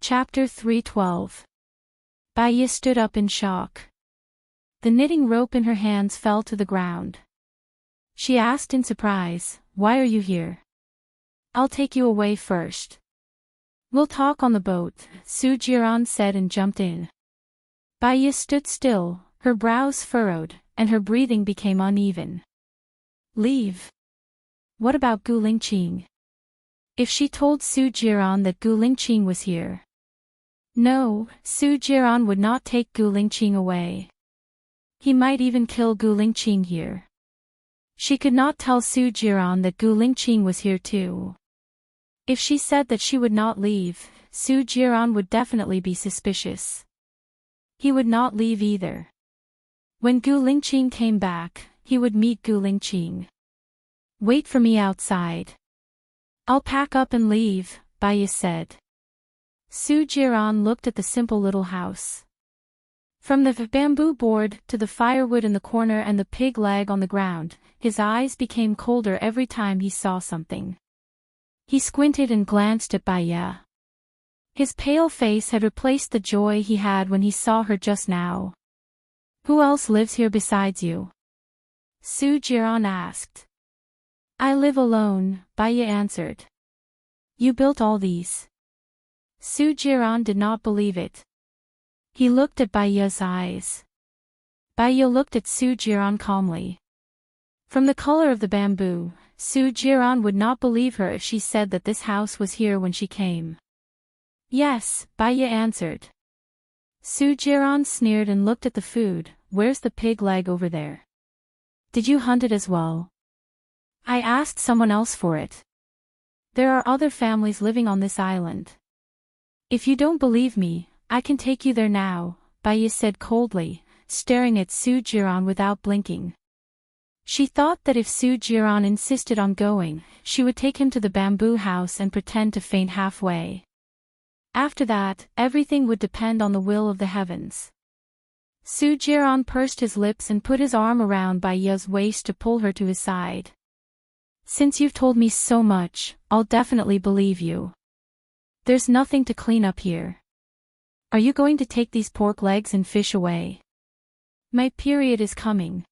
Chapter 312. Baya stood up in shock. The knitting rope in her hands fell to the ground. She asked in surprise, "Why are you here?" "I'll take you away first." "We'll talk on the boat," Souljourney said and jumped in. Baya stood still, her brows furrowed, and her breathing became uneven. "Leave? What about Gu Lingqing?" If she told Souljourney that Gu Lingqing was here. No, Souljourney would not take Gu Lingqing away. He might even kill Gu Lingqing here. She could not tell Souljourney that Gu Lingqing was here too. If she said that she would not leave, Souljourney would definitely be suspicious. He would not leave either. When Gu Lingqing came back, he would meet Gu Lingqing. "Wait for me outside." "I'll pack up and leave," Baya said. Souljourney looked at the simple little house. From the bamboo board to the firewood in the corner and the pig leg on the ground, his eyes became colder every time he saw something. He squinted and glanced at Baya. His pale face had replaced the joy he had when he saw her just now. "Who else lives here besides you?" Souljourney asked. "I live alone," Baya answered. "You built all these?" Souljourney did not believe it. He looked at Baya's eyes. Baya looked at Souljourney calmly. From the color of the bamboo, Souljourney would not believe her if she said that this house was here when she came. "Yes," Baya answered. Souljourney sneered and looked at the food. "Where's the pig leg over there? Did you hunt it as well?" "I asked someone else for it. There are other families living on this island. If you don't believe me, I can take you there now," Baya said coldly, staring at Souljourney without blinking. She thought that if Souljourney insisted on going, she would take him to the bamboo house and pretend to faint halfway. After that, everything would depend on the will of the heavens. Souljourney pursed his lips and put his arm around Baya's waist to pull her to his side. "Since you've told me so much, I'll definitely believe you. There's nothing to clean up here. Are you going to take these pork legs and fish away? My period is coming.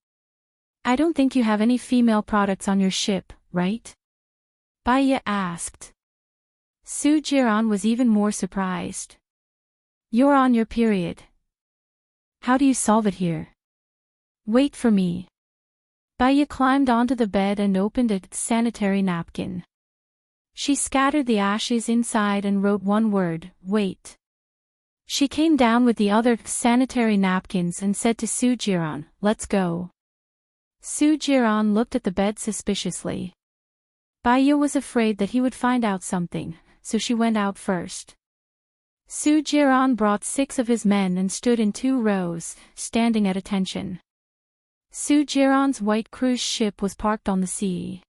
I don't think you have any female products on your ship, right?" Baya asked. Souljourney was even more surprised. "You're on your period. How do you solve it here?" "Wait for me." Baya climbed onto the bed and opened a sanitary napkin. She scattered the ashes inside and wrote one word, "Wait." She came down with the other sanitary napkins and said to Souljourney, "Let's go." Souljourney looked at the bed suspiciously. Baya was afraid that he would find out something, so she went out first. Souljourney brought 6 of his men and stood in 2 rows, standing at attention. Souljourney's white cruise ship was parked on the sea.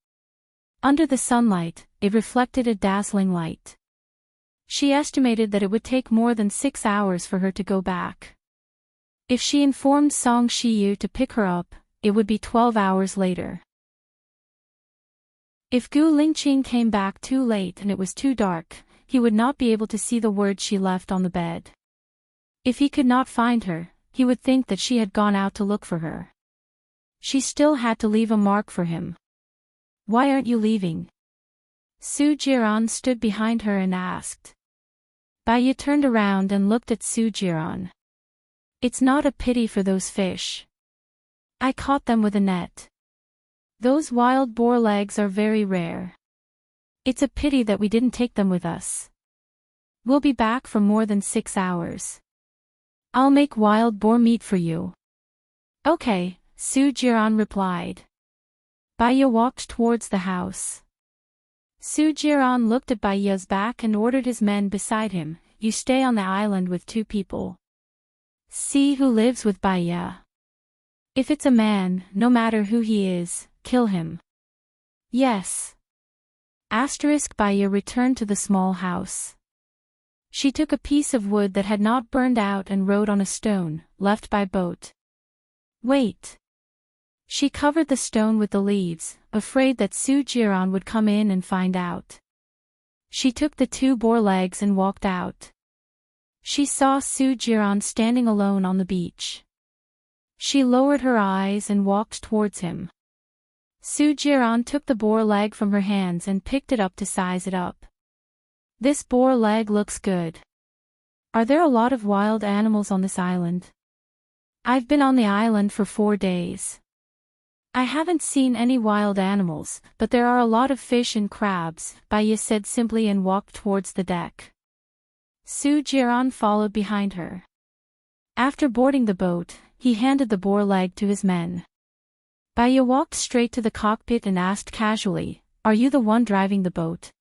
Under the sunlight, it reflected a dazzling light. She estimated that it would take more than 6 hours for her to go back. If she informed Song Shiyu to pick her up, it would be 12 hours later. If Gu Lingqing came back too late and it was too dark, he would not be able to see the words she left on the bed. If he could not find her, he would think that she had gone out to look for her. She still had to leave a mark for him. "Why aren't you leaving?" Souljourney stood behind her and asked. Baya turned around and looked at Souljourney. "It's not a pity for those fish. I caught them with a net. Those wild boar legs are very rare. It's a pity that we didn't take them with us. We'll be back for more than 6 hours. I'll make wild boar meat for you." "Okay," Souljourney replied. Baya walked towards the house. Souljourney looked at Baya's back and ordered his men beside him, "You stay on the island with 2 people. See who lives with Baya. If it's a man, no matter who he is, kill him." "Yes." Baya returned to the small house. She took a piece of wood that had not burned out and wrote on a stone, "Left by boat." "Wait." She covered the stone with the leaves, afraid that Souljourney would come in and find out. She took the 2 boar legs and walked out. She saw Su Jiran standing alone on the beach. She lowered her eyes and walked towards him. Su Jiran took the boar leg from her hands and picked it up to size it up. This boar leg looks good. Are there a lot of wild animals on this island? I've been on the island for 4 days. I haven't seen any wild animals, but there are a lot of fish and crabs, Baya said simply and walked towards the deck. Su Jiran followed behind her. After boarding the boat, he handed the boar leg to his men. Baya walked straight to the cockpit and asked casually, "Are you the one driving the boat?"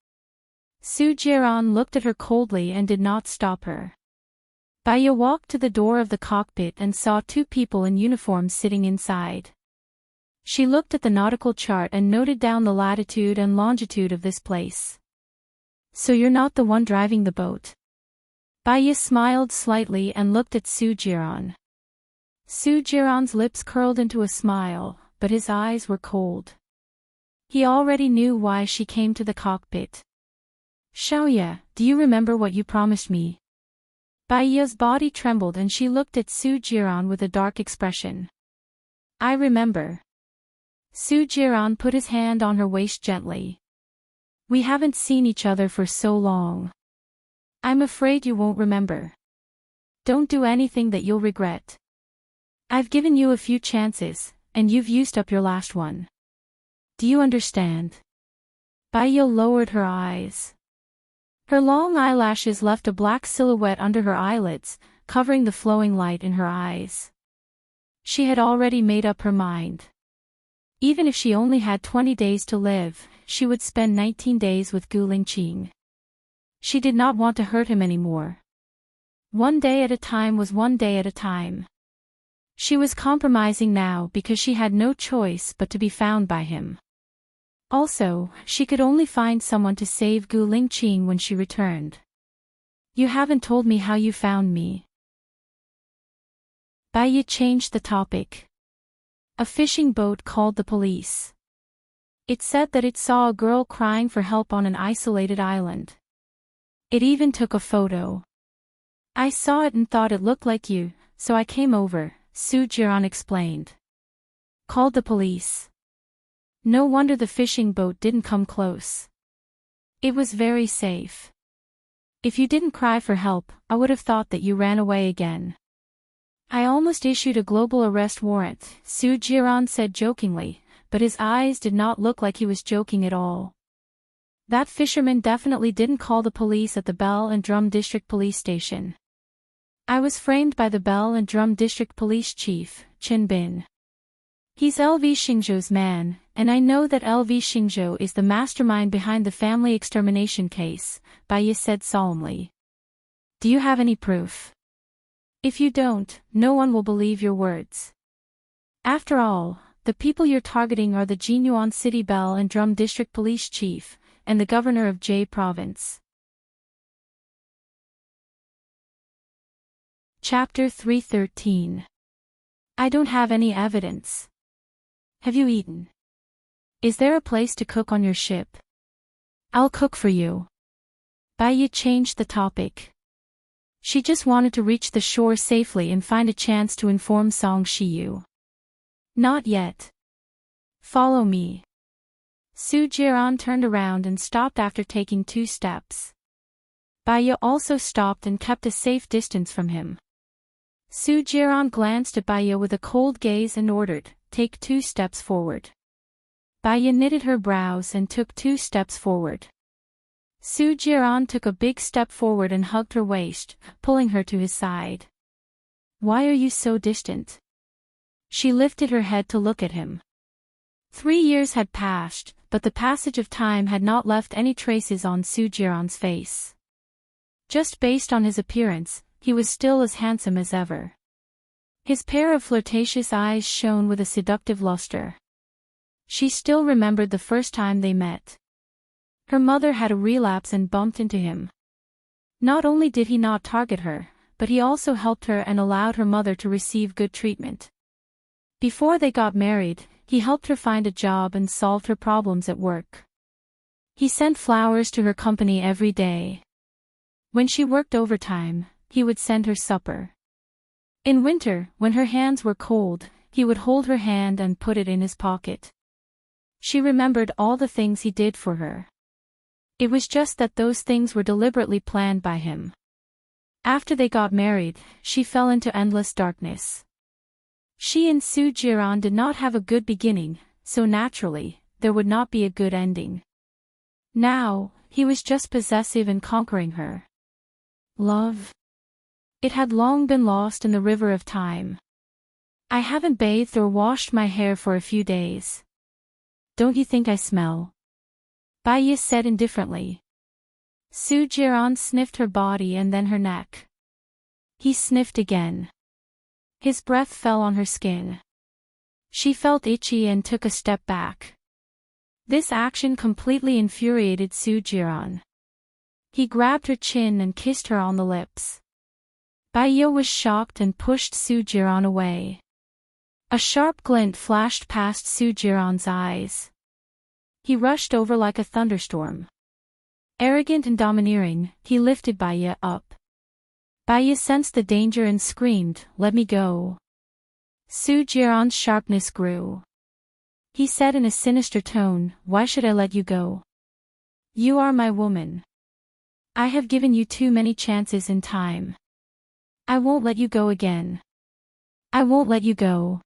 Su Jiran looked at her coldly and did not stop her. Baya walked to the door of the cockpit and saw 2 people in uniform sitting inside. She looked at the nautical chart and noted down the latitude and longitude of this place. "So you're not the one driving the boat?" Baya smiled slightly and looked at Su Jiran. Su Jiran's lips curled into a smile, but his eyes were cold. He already knew why she came to the cockpit. "Xiaoya, do you remember what you promised me?" Baya's body trembled and she looked at Su Jiran with a dark expression. "I remember." Su Jiran put his hand on her waist gently. "We haven't seen each other for so long. I'm afraid you won't remember. Don't do anything that you'll regret. I've given you a few chances, and you've used up your last one. Do you understand?" Baya lowered her eyes. Her long eyelashes left a black silhouette under her eyelids, covering the flowing light in her eyes. She had already made up her mind. Even if she only had 20 days to live, she would spend 19 days with Gu Lingqing. She did not want to hurt him anymore. One day at a time was one day at a time. She was compromising now because she had no choice but to be found by him. Also, she could only find someone to save Gu Lingqing when she returned. "You haven't told me how you found me." Baya changed the topic. A fishing boat called the police. It said that it saw a girl crying for help on an isolated island. It even took a photo. "I saw it and thought it looked like you, so I came over," Su Jiran explained. "Called the police. No wonder the fishing boat didn't come close. It was very safe. If you didn't cry for help, I would have thought that you ran away again." "I almost issued a global arrest warrant," Su Jiran said jokingly, but his eyes did not look like he was joking at all. That fisherman definitely didn't call the police at the Bell and Drum District Police Station. "I was framed by the Bell and Drum District Police Chief, Chen Bin. He's LV Xingzhou's man, and I know that LV Xingzhou is the mastermind behind the family extermination case," Baya said solemnly. "Do you have any proof? If you don't, no one will believe your words. After all, the people you're targeting are the Jinyuan City Bell and Drum District Police Chief, and the governor of Jie Province." Chapter 313. I don't have any evidence. Have you eaten? Is there a place to cook on your ship? I'll cook for you. Baya changed the topic. She just wanted to reach the shore safely and find a chance to inform Song Shiyu. "Not yet. Follow me." Su Jiran turned around and stopped after taking 2 steps. Baya also stopped and kept a safe distance from him. Su Jiran glanced at Baya with a cold gaze and ordered, "Take 2 steps forward." Baya knitted her brows and took 2 steps forward. Su Jiran took a big step forward and hugged her waist, pulling her to his side. "Why are you so distant?" She lifted her head to look at him. 3 years had passed, but the passage of time had not left any traces on Su Jiran's face. Just based on his appearance, he was still as handsome as ever. His pair of flirtatious eyes shone with a seductive luster. She still remembered the first time they met. Her mother had a relapse and bumped into him. Not only did he not target her, but he also helped her and allowed her mother to receive good treatment. Before they got married, he helped her find a job and solved her problems at work. He sent flowers to her company every day. When she worked overtime, he would send her supper. In winter, when her hands were cold, he would hold her hand and put it in his pocket. She remembered all the things he did for her. It was just that those things were deliberately planned by him. After they got married, she fell into endless darkness. She and Souljourney did not have a good beginning, so naturally, there would not be a good ending. Now, he was just possessive and conquering her. Love? It had long been lost in the river of time. I haven't bathed or washed my hair for a few days. Don't you think I smell? Baya said indifferently. Souljourney sniffed her body and then her neck. He sniffed again. His breath fell on her skin. She felt itchy and took a step back. This action completely infuriated Souljourney. He grabbed her chin and kissed her on the lips. Baya was shocked and pushed Souljourney away. A sharp glint flashed past Souljourney's eyes. He rushed over like a thunderstorm. Arrogant and domineering, he lifted Baya up. Baya sensed the danger and screamed, "Let me go." Souljourney's sharpness grew. He said in a sinister tone, "Why should I let you go? You are my woman. I have given you too many chances in time. I won't let you go again. I won't let you go."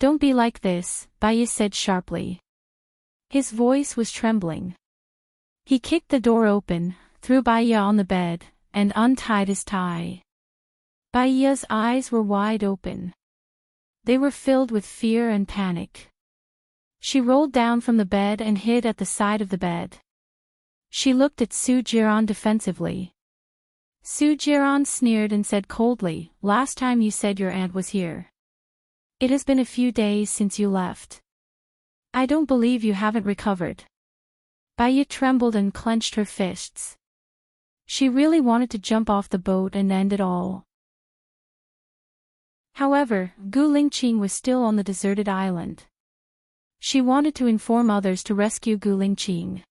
"Don't be like this," Baya said sharply. His voice was trembling. He kicked the door open, threw Baya on the bed, and untied his tie. Baya's eyes were wide open. They were filled with fear and panic. She rolled down from the bed and hid at the side of the bed. She looked at Souljourney defensively. Souljourney sneered and said coldly, "Last time you said your aunt was here. It has been a few days since you left. I don't believe you haven't recovered." Baya trembled and clenched her fists. She really wanted to jump off the boat and end it all. However, Gu Lingqing was still on the deserted island. She wanted to inform others to rescue Gu Lingqing.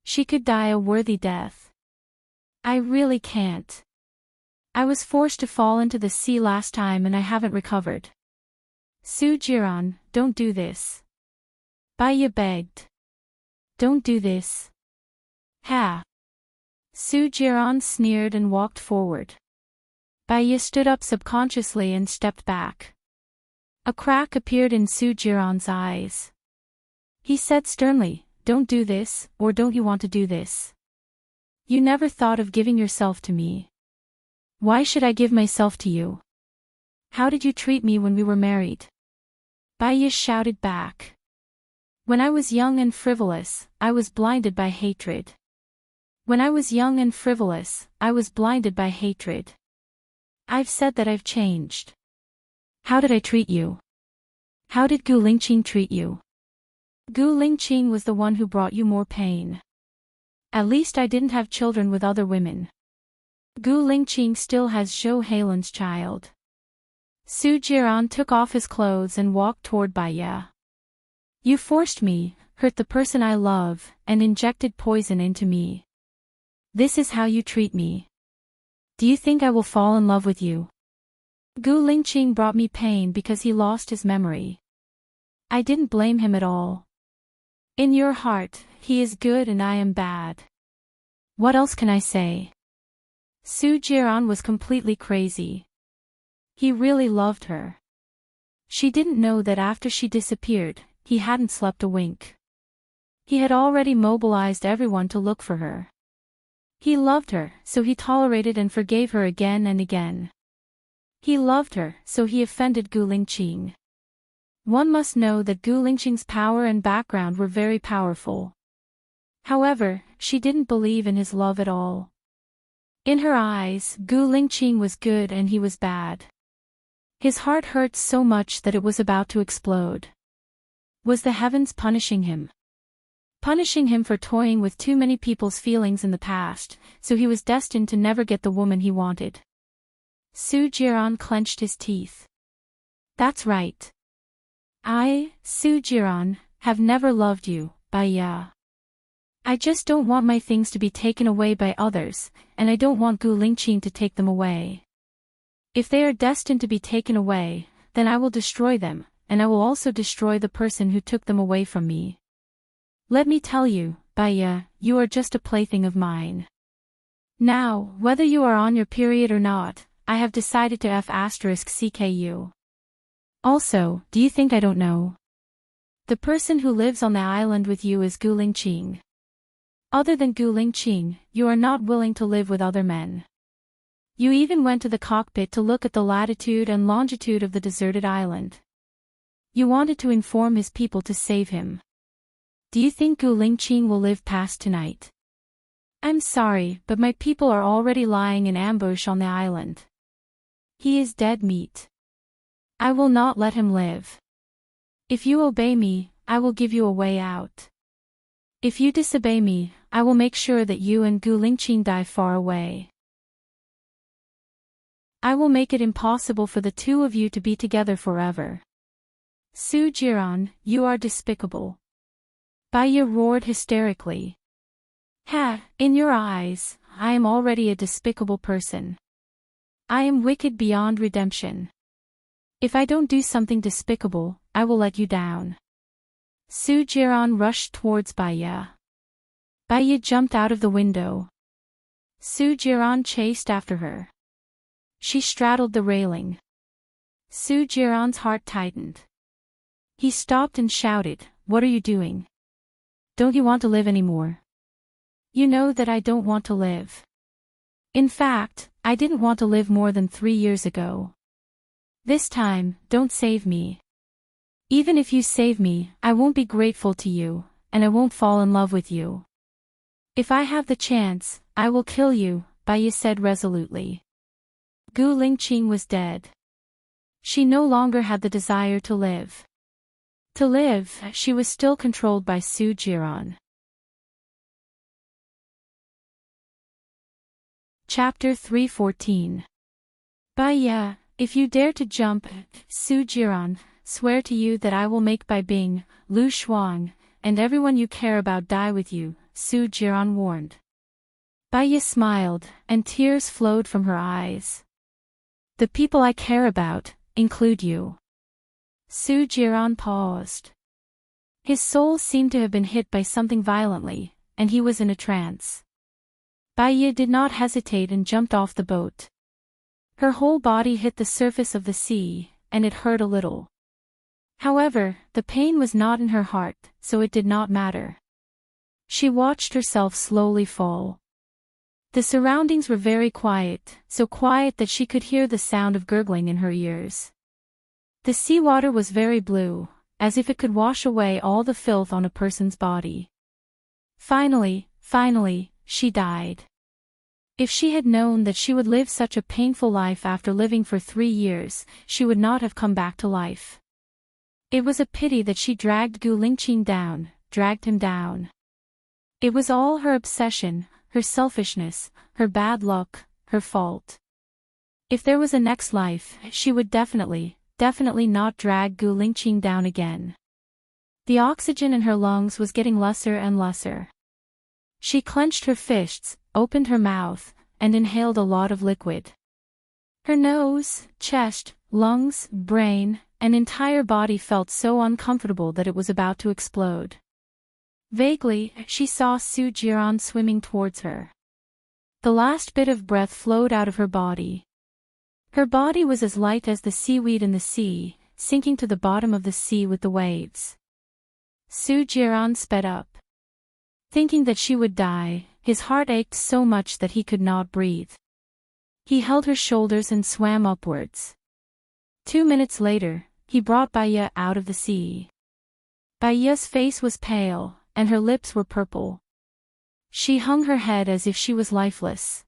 She could die a worthy death. "I really can't. I was forced to fall into the sea last time and I haven't recovered. Souljourney, don't do this." Baya begged. "Don't do this." "Ha!" Souljourney sneered and walked forward. Baya stood up subconsciously and stepped back. A crack appeared in Souljourney's eyes. He said sternly, "Don't do this, or don't you want to do this? You never thought of giving yourself to me. Why should I give myself to you? How did you treat me when we were married?" Baya shouted back. "When I was young and frivolous, I was blinded by hatred. When I was young and frivolous, I was blinded by hatred. I've said that I've changed. How did I treat you? How did Gu Lingqing treat you? Gu Lingqing was the one who brought you more pain. At least I didn't have children with other women. Gu Lingqing still has Zhou Heilan's child." Souljourney took off his clothes and walked toward Baya. "You forced me, hurt the person I love, and injected poison into me. This is how you treat me. Do you think I will fall in love with you? Gu Lingqing brought me pain because he lost his memory. I didn't blame him at all. In your heart, he is good and I am bad. What else can I say?" Souljourney was completely crazy. He really loved her. She didn't know that after she disappeared, he hadn't slept a wink. He had already mobilized everyone to look for her. He loved her, so he tolerated and forgave her again and again. He loved her, so he offended Gu Lingqing. One must know that Gu Lingqing's power and background were very powerful. However, she didn't believe in his love at all. In her eyes, Gu Lingqing was good and he was bad. His heart hurt so much that it was about to explode. Was the heavens punishing him? Punishing him for toying with too many people's feelings in the past, so he was destined to never get the woman he wanted. Souljourney clenched his teeth. "That's right. I, Souljourney, have never loved you, Baya. I just don't want my things to be taken away by others, and I don't want Gu Lingqing to take them away. If they are destined to be taken away, then I will destroy them, and I will also destroy the person who took them away from me. Let me tell you, Baiya, you are just a plaything of mine. Now, whether you are on your period or not, I have decided to *CK you. Also, do you think I don't know? The person who lives on the island with you is Gu Lingqing. Other than Gu Lingqing, you are not willing to live with other men. You even went to the cockpit to look at the latitude and longitude of the deserted island. You wanted to inform his people to save him. Do you think Gu Lingqing will live past tonight? I'm sorry, but my people are already lying in ambush on the island. He is dead meat. I will not let him live. If you obey me, I will give you a way out. If you disobey me, I will make sure that you and Gu Lingqing die far away. I will make it impossible for the two of you to be together forever. Su Jiran, you are despicable. Baiya roared hysterically. Ha, in your eyes, I am already a despicable person. I am wicked beyond redemption. If I don't do something despicable, I will let you down. Su Jiran rushed towards Baiya. Baiya jumped out of the window. Su Jiran chased after her. She straddled the railing. Su Jiran's heart tightened. He stopped and shouted, "What are you doing? Don't you want to live anymore? You know that I don't want to live. In fact, I didn't want to live more than 3 years ago. This time, don't save me. Even if you save me, I won't be grateful to you, and I won't fall in love with you. If I have the chance, I will kill you," Baiya said resolutely. Gu Lingqing was dead. She no longer had the desire to live. To live, she was still controlled by Su Jiran. Chapter 314. Baiya, if you dare to jump, Su Jiran, swear to you that I will make Bai Bing, Lu Shuang, and everyone you care about die with you, Su Jiran warned. Baiya smiled, and tears flowed from her eyes. The people I care about include you. Su Jiran paused. His soul seemed to have been hit by something violently, and he was in a trance. Baiya did not hesitate and jumped off the boat. Her whole body hit the surface of the sea, and it hurt a little. However, the pain was not in her heart, so it did not matter. She watched herself slowly fall. The surroundings were very quiet, so quiet that she could hear the sound of gurgling in her ears. The seawater was very blue, as if it could wash away all the filth on a person's body. Finally, she died. If she had known that she would live such a painful life after living for 3 years, she would not have come back to life. It was a pity that she dragged Gu Lingqing down, dragged him down. It was all her obsession, her selfishness, her bad luck, her fault. If there was a next life, she would definitely not drag Gu Lingqing down again. The oxygen in her lungs was getting lesser and lesser. She clenched her fists, opened her mouth, and inhaled a lot of liquid. Her nose, chest, lungs, brain, and entire body felt so uncomfortable that it was about to explode. Vaguely, she saw Su Jiran swimming towards her. The last bit of breath flowed out of her body. Her body was as light as the seaweed in the sea, sinking to the bottom of the sea with the waves. Su Jiran sped up. Thinking that she would die, his heart ached so much that he could not breathe. He held her shoulders and swam upwards. 2 minutes later, he brought Baiya out of the sea. Baiya's face was pale, and her lips were purple. She hung her head as if she was lifeless.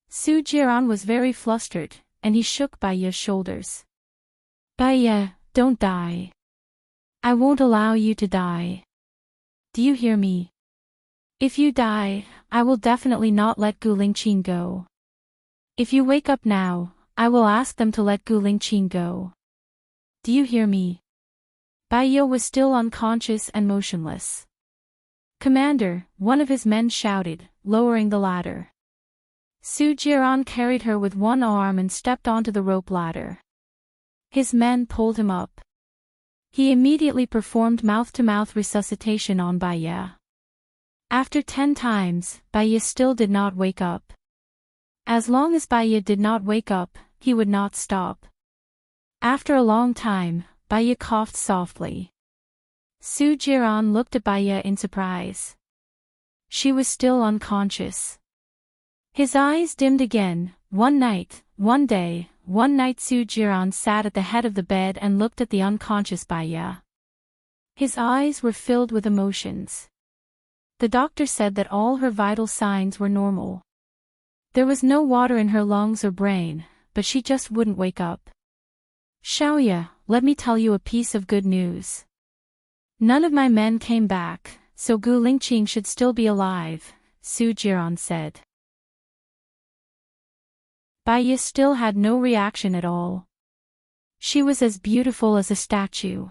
Su Jiran was very flustered, and he shook Baiya's shoulders. "Baiya, don't die. I won't allow you to die. Do you hear me? If you die, I will definitely not let Gu Lingqing go. If you wake up now, I will ask them to let Gu Lingqing go. Do you hear me?" Baiya was still unconscious and motionless. Commander, one of his men shouted, lowering the ladder. Su Jiran carried her with one arm and stepped onto the rope ladder. His men pulled him up. He immediately performed mouth-to-mouth resuscitation on Baya. After 10 times, Baya still did not wake up. As long as Baya did not wake up, he would not stop. After a long time, Baya coughed softly. Su Jiran looked at Baya in surprise. She was still unconscious. His eyes dimmed again. One night Su Jiran sat at the head of the bed and looked at the unconscious Baya. His eyes were filled with emotions. The doctor said that all her vital signs were normal. There was no water in her lungs or brain, but she just wouldn't wake up. Xiaoya, let me tell you a piece of good news. None of my men came back, so Gu Lingqing should still be alive, Su Jiran said. Baya still had no reaction at all. She was as beautiful as a statue.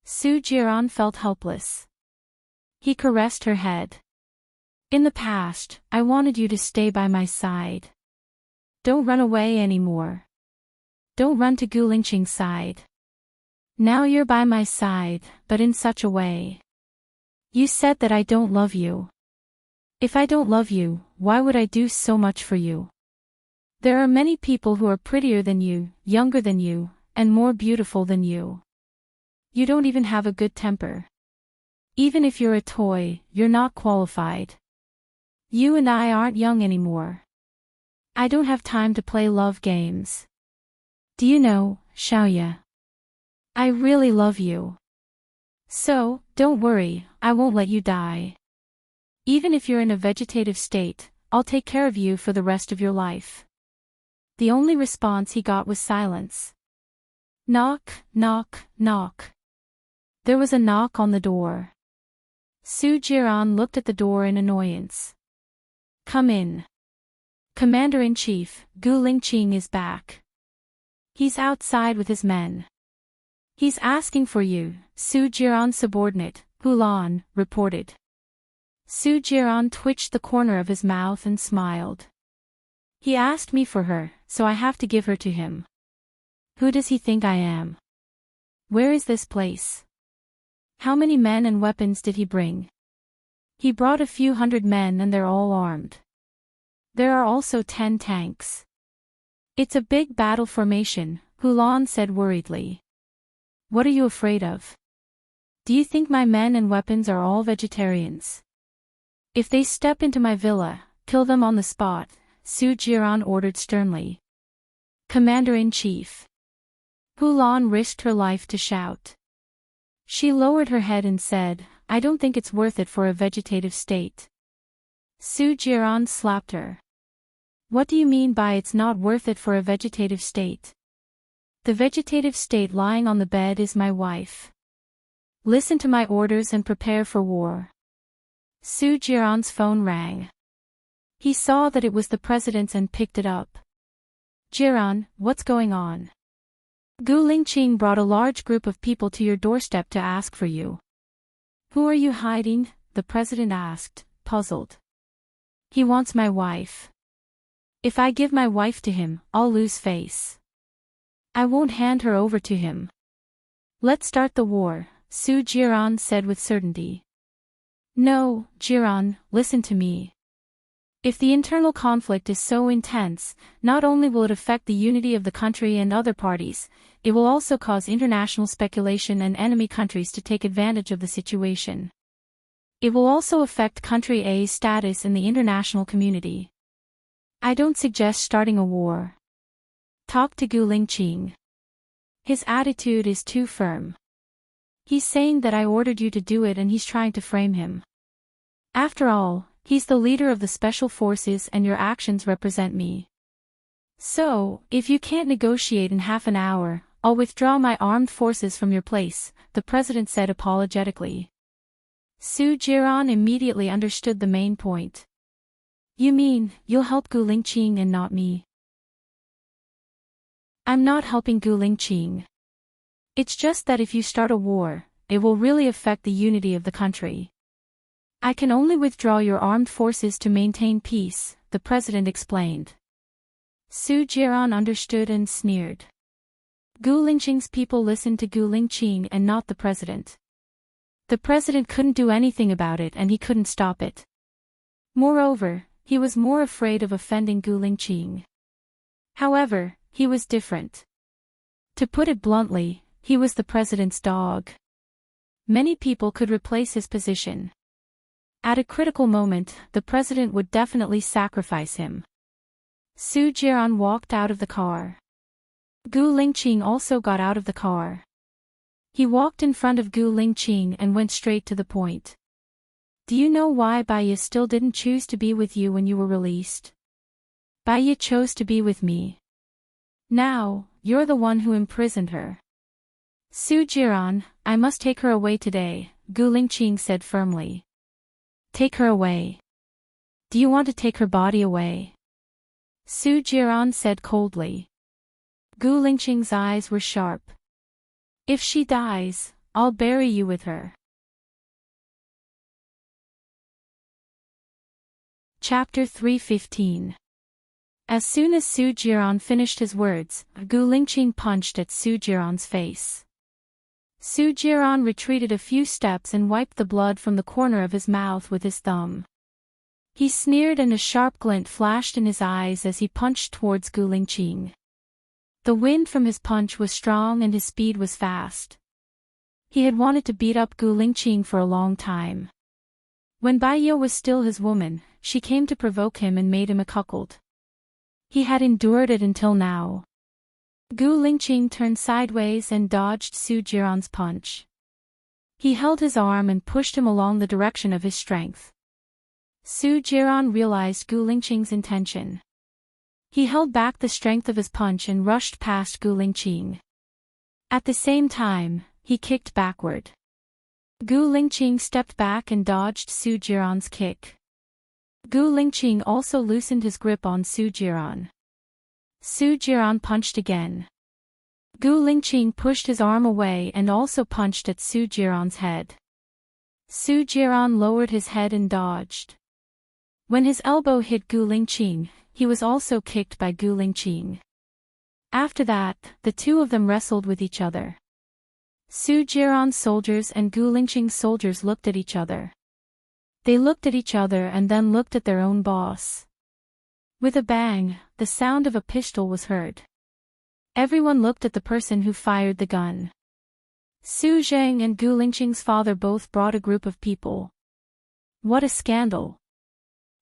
Su Jiran felt helpless. He caressed her head. In the past, I wanted you to stay by my side. Don't run away anymore. Don't run to Gu Lingqing's side. Now you're by my side, but in such a way. You said that I don't love you. If I don't love you, why would I do so much for you? There are many people who are prettier than you, younger than you, and more beautiful than you. You don't even have a good temper. Even if you're a toy, you're not qualified. You and I aren't young anymore. I don't have time to play love games. Do you know, Xiaoya? I really love you. So, don't worry, I won't let you die. Even if you're in a vegetative state, I'll take care of you for the rest of your life. The only response he got was silence. Knock, knock, knock. There was a knock on the door. Su Jiran looked at the door in annoyance. Come in. Commander-in-Chief, Gu Lingqing is back. He's outside with his men. He's asking for you, Su Jiran's subordinate, Hulan, reported. Su Jiran twitched the corner of his mouth and smiled. He asked me for her, so I have to give her to him. Who does he think I am? Where is this place? How many men and weapons did he bring? He brought a few hundred men and they're all armed. There are also 10 tanks. It's a big battle formation, Hulan said worriedly. What are you afraid of? Do you think my men and weapons are all vegetarians? If they step into my villa, kill them on the spot, Su Jiran ordered sternly. Commander-in-Chief. Hulan risked her life to shout. She lowered her head and said, I don't think it's worth it for a vegetative state. Su Jiran slapped her. What do you mean by it's not worth it for a vegetative state? The vegetative state lying on the bed is my wife. Listen to my orders and prepare for war. Su Jiran's phone rang. He saw that it was the president's and picked it up. Jiran, what's going on? Gu Lingqing brought a large group of people to your doorstep to ask for you. Who are you hiding? The president asked, puzzled. He wants my wife. If I give my wife to him, I'll lose face. I won't hand her over to him. Let's start the war, Su Jiran said with certainty. No, Jiran, listen to me. If the internal conflict is so intense, not only will it affect the unity of the country and other parties, it will also cause international speculation and enemy countries to take advantage of the situation. It will also affect country A's status in the international community. I don't suggest starting a war. Talk to Gu Lingqing. His attitude is too firm. He's saying that I ordered you to do it and he's trying to frame him. After all, he's the leader of the special forces and your actions represent me. So, if you can't negotiate in half an hour, I'll withdraw my armed forces from your place, the president said apologetically. Su Jiran immediately understood the main point. You mean, you'll help Gu Lingqing and not me? I'm not helping Gu Lingqing. It's just that if you start a war, it will really affect the unity of the country. I can only withdraw your armed forces to maintain peace, the president explained. Su Jiran understood and sneered. Gu Lingqing's people listened to Gu Lingqing and not the president. The president couldn't do anything about it and he couldn't stop it. Moreover, he was more afraid of offending Gu Lingqing. However, he was different. To put it bluntly, he was the president's dog. Many people could replace his position. At a critical moment, the president would definitely sacrifice him. Su Jiran walked out of the car. Gu Lingqing also got out of the car. He walked in front of Gu Lingqing and went straight to the point. Do you know why Baiya still didn't choose to be with you when you were released? Baiya chose to be with me. Now, you're the one who imprisoned her. Su Jiran, I must take her away today, Gu Lingqing said firmly. Take her away. Do you want to take her body away? Su Jiran said coldly. Gu Lingqing's eyes were sharp. If she dies, I'll bury you with her. Chapter 3:15. As soon as Su Jiran finished his words, Gu Lingqing punched at Su Jiran's face. Su Jiran retreated a few steps and wiped the blood from the corner of his mouth with his thumb. He sneered and a sharp glint flashed in his eyes as he punched towards Gu Lingqing. The wind from his punch was strong and his speed was fast. He had wanted to beat up Gu Lingqing for a long time. When Baiya was still his woman, she came to provoke him and made him a cuckold. He had endured it until now. Gu Lingqing turned sideways and dodged Su Jiran's punch. He held his arm and pushed him along the direction of his strength. Su Jiran realized Gu Lingqing's intention. He held back the strength of his punch and rushed past Gu Lingqing. At the same time, he kicked backward. Gu Lingqing stepped back and dodged Su Jiran's kick. Gu Lingqing also loosened his grip on Su Jiran. Su Jiran punched again. Gu Lingqing pushed his arm away and also punched at Su Jiran's head. Su Jiran lowered his head and dodged. When his elbow hit Gu Lingqing, he was also kicked by Gu Lingqing. After that, the two of them wrestled with each other. Su Jiran's soldiers and Gu Lingqing's soldiers looked at each other. They looked at each other and then looked at their own boss. With a bang, the sound of a pistol was heard. Everyone looked at the person who fired the gun. Su Zheng and Gu Lingqing's father both brought a group of people. What a scandal!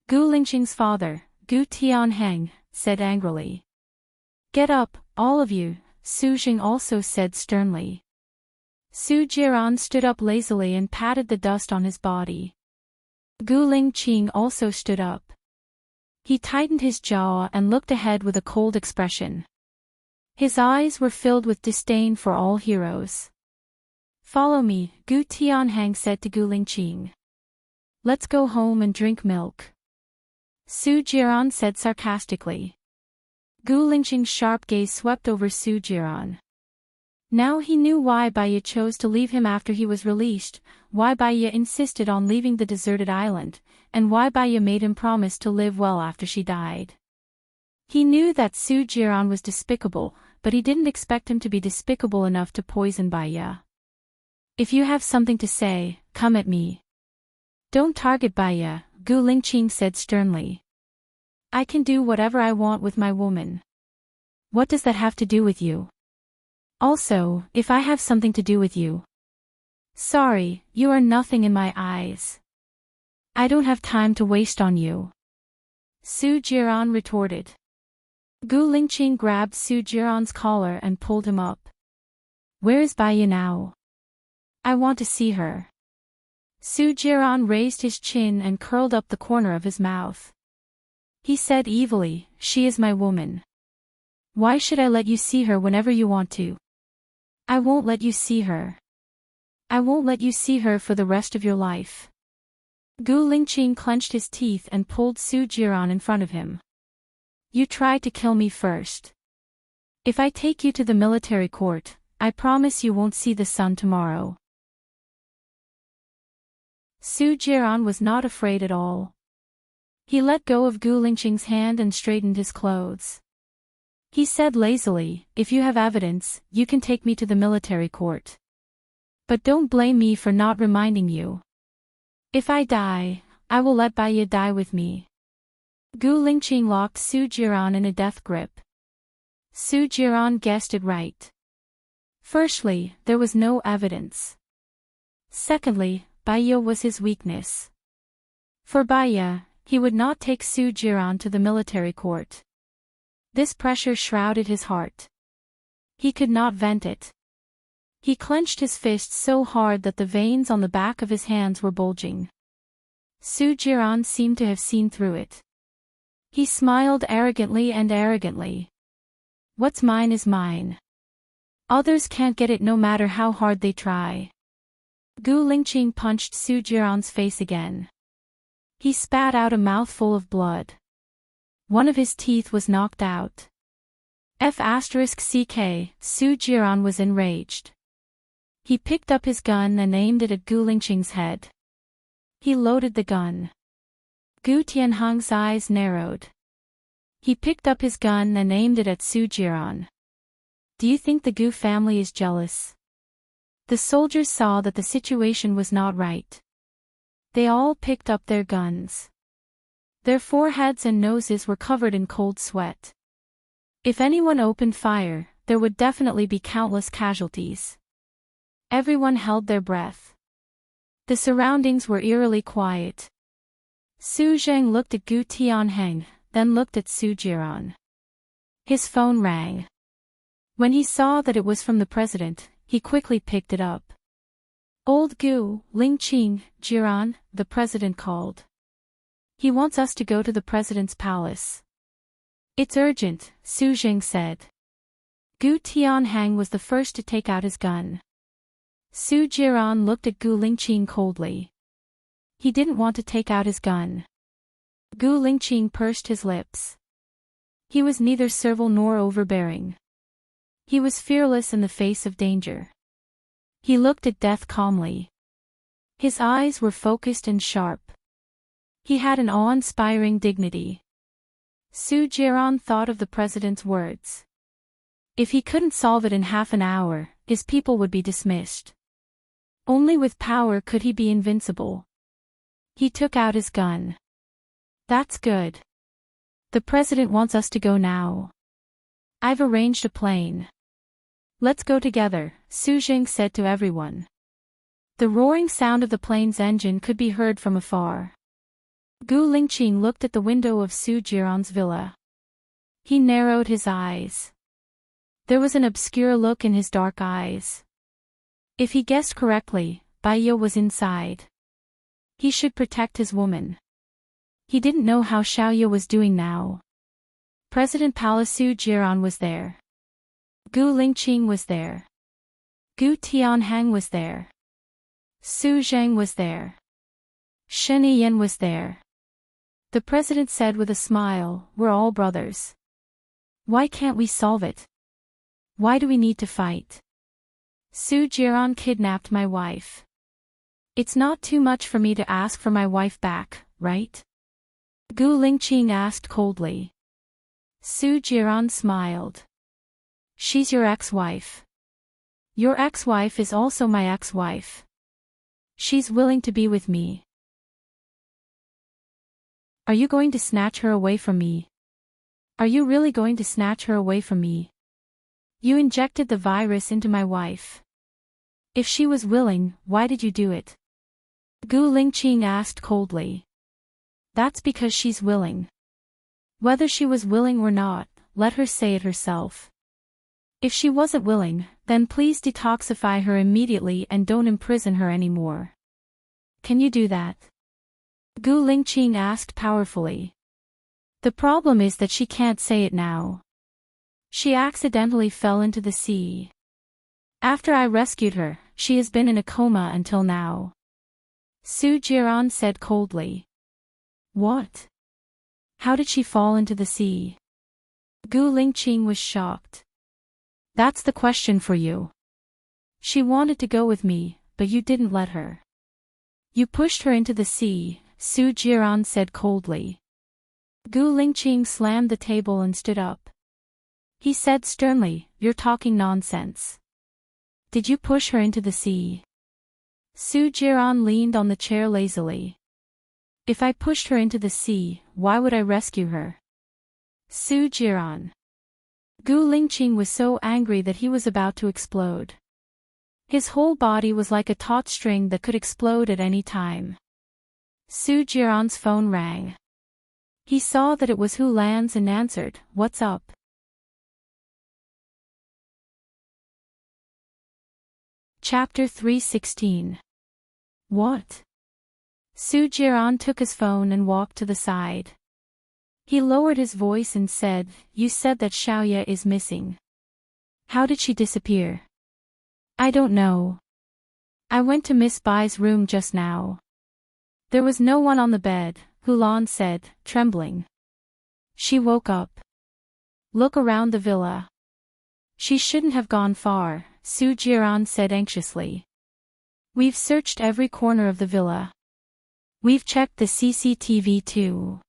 Gu Lingqing's father, Gu Tianheng, said angrily. Get up, all of you, Su Zheng also said sternly. Su Jiran stood up lazily and patted the dust on his body. Gu Lingqing also stood up. He tightened his jaw and looked ahead with a cold expression. His eyes were filled with disdain for all heroes. Follow me, Gu Tianheng said to Gu Lingqing. Let's go home and drink milk. Su Jiran said sarcastically. Gu Lingqing's sharp gaze swept over Su Jiran. Now he knew why Baiya chose to leave him after he was released, why Baiya insisted on leaving the deserted island, and why Baiya made him promise to live well after she died. He knew that Su Jiran was despicable, but he didn't expect him to be despicable enough to poison Baiya. If you have something to say, come at me. Don't target Baiya, Gu Lingqing said sternly. I can do whatever I want with my woman. What does that have to do with you? Also, if I have something to do with you. Sorry, you are nothing in my eyes. I don't have time to waste on you. Su Jiran retorted. Gu Lingqing grabbed Su Jiran's collar and pulled him up. Where is Baiya now? I want to see her. Su Jiran raised his chin and curled up the corner of his mouth. He said evilly, she is my woman. Why should I let you see her whenever you want to? I won't let you see her. I won't let you see her for the rest of your life. Gu Lingqing clenched his teeth and pulled Su Jiran in front of him. You tried to kill me first. If I take you to the military court, I promise you won't see the sun tomorrow. Su Jiran was not afraid at all. He let go of Gu Lingqing's hand and straightened his clothes. He said lazily, "If you have evidence, you can take me to the military court. But don't blame me for not reminding you. If I die, I will let Baiya die with me." Gu Lingqing locked Su Jiran in a death grip. Su Jiran guessed it right. Firstly, there was no evidence. Secondly, Baiya was his weakness. For Baiya, he would not take Su Jiran to the military court. This pressure shrouded his heart. He could not vent it. He clenched his fists so hard that the veins on the back of his hands were bulging. Su Jiran seemed to have seen through it. He smiled arrogantly. "What's mine is mine. Others can't get it no matter how hard they try." Gu Lingqing punched Su Jiran's face again. He spat out a mouthful of blood. One of his teeth was knocked out. F***ck, Su Jiran was enraged. He picked up his gun and aimed it at Gu Lingqing's head. He loaded the gun. Gu Tianhong's eyes narrowed. He picked up his gun and aimed it at Su Jiran. "Do you think the Gu family is jealous?" The soldiers saw that the situation was not right. They all picked up their guns. Their foreheads and noses were covered in cold sweat. If anyone opened fire, there would definitely be countless casualties. Everyone held their breath. The surroundings were eerily quiet. Su Zheng looked at Gu Tianheng, then looked at Su Jiran. His phone rang. When he saw that it was from the president, he quickly picked it up. "Old Gu, Lingqing, Jiran," the president called. "He wants us to go to the president's palace." "It's urgent," Su Zheng said. Gu Tianheng was the first to take out his gun. Su Jiran looked at Gu Lingqing coldly. He didn't want to take out his gun. Gu Lingqing pursed his lips. He was neither servile nor overbearing. He was fearless in the face of danger. He looked at death calmly. His eyes were focused and sharp. He had an awe-inspiring dignity. Su Jiran thought of the president's words. If he couldn't solve it in half an hour, his people would be dismissed. Only with power could he be invincible. He took out his gun. "That's good. The president wants us to go now. I've arranged a plane. Let's go together," Su Zheng said to everyone. The roaring sound of the plane's engine could be heard from afar. Gu Lingqing looked at the window of Su Jiran's villa. He narrowed his eyes. There was an obscure look in his dark eyes. If he guessed correctly, Baiya was inside. He should protect his woman. He didn't know how Xiaoya was doing now. President Palace Su Jiran was there. Gu Lingqing was there. Gu Tianheng was there. Su Zheng was there. Shen Yan was there. The president said with a smile, "We're all brothers. Why can't we solve it? Why do we need to fight? Su Jiran kidnapped my wife. It's not too much for me to ask for my wife back, right?" Gu Lingqing asked coldly. Su Jiran smiled. "She's your ex-wife. Your ex-wife is also my ex-wife. She's willing to be with me. Are you going to snatch her away from me? Are you really going to snatch her away from me? You injected the virus into my wife. If she was willing, why did you do it?" Gu Lingqing asked coldly. "That's because she's willing. Whether she was willing or not, let her say it herself. If she wasn't willing, then please detoxify her immediately and don't imprison her anymore. Can you do that?" Gu Lingqing asked powerfully. "The problem is that she can't say it now. She accidentally fell into the sea. After I rescued her, she has been in a coma until now." Su Jiran said coldly. "What? How did she fall into the sea?" Gu Lingqing was shocked. "That's the question for you. She wanted to go with me, but you didn't let her. You pushed her into the sea, Su Jiran said coldly. Gu Lingqing slammed the table and stood up. He said sternly, "You're talking nonsense. Did you push her into the sea?" Su Jiran leaned on the chair lazily. "If I pushed her into the sea, why would I rescue her?" Su Jiran. Gu Lingqing was so angry that he was about to explode. His whole body was like a taut string that could explode at any time. Su Jiran's phone rang. He saw that it was Hu Lan's and answered, "What's up?" Chapter 316. What? Su Jiran took his phone and walked to the side. He lowered his voice and said, "You said that Xiaoya is missing. How did she disappear?" "I don't know. I went to Miss Bai's room just now. There was no one on the bed," Hulan said, trembling. "She woke up. Look around the villa." "She shouldn't have gone far," Su Jiran said anxiously. "We've searched every corner of the villa. We've checked the CCTV too.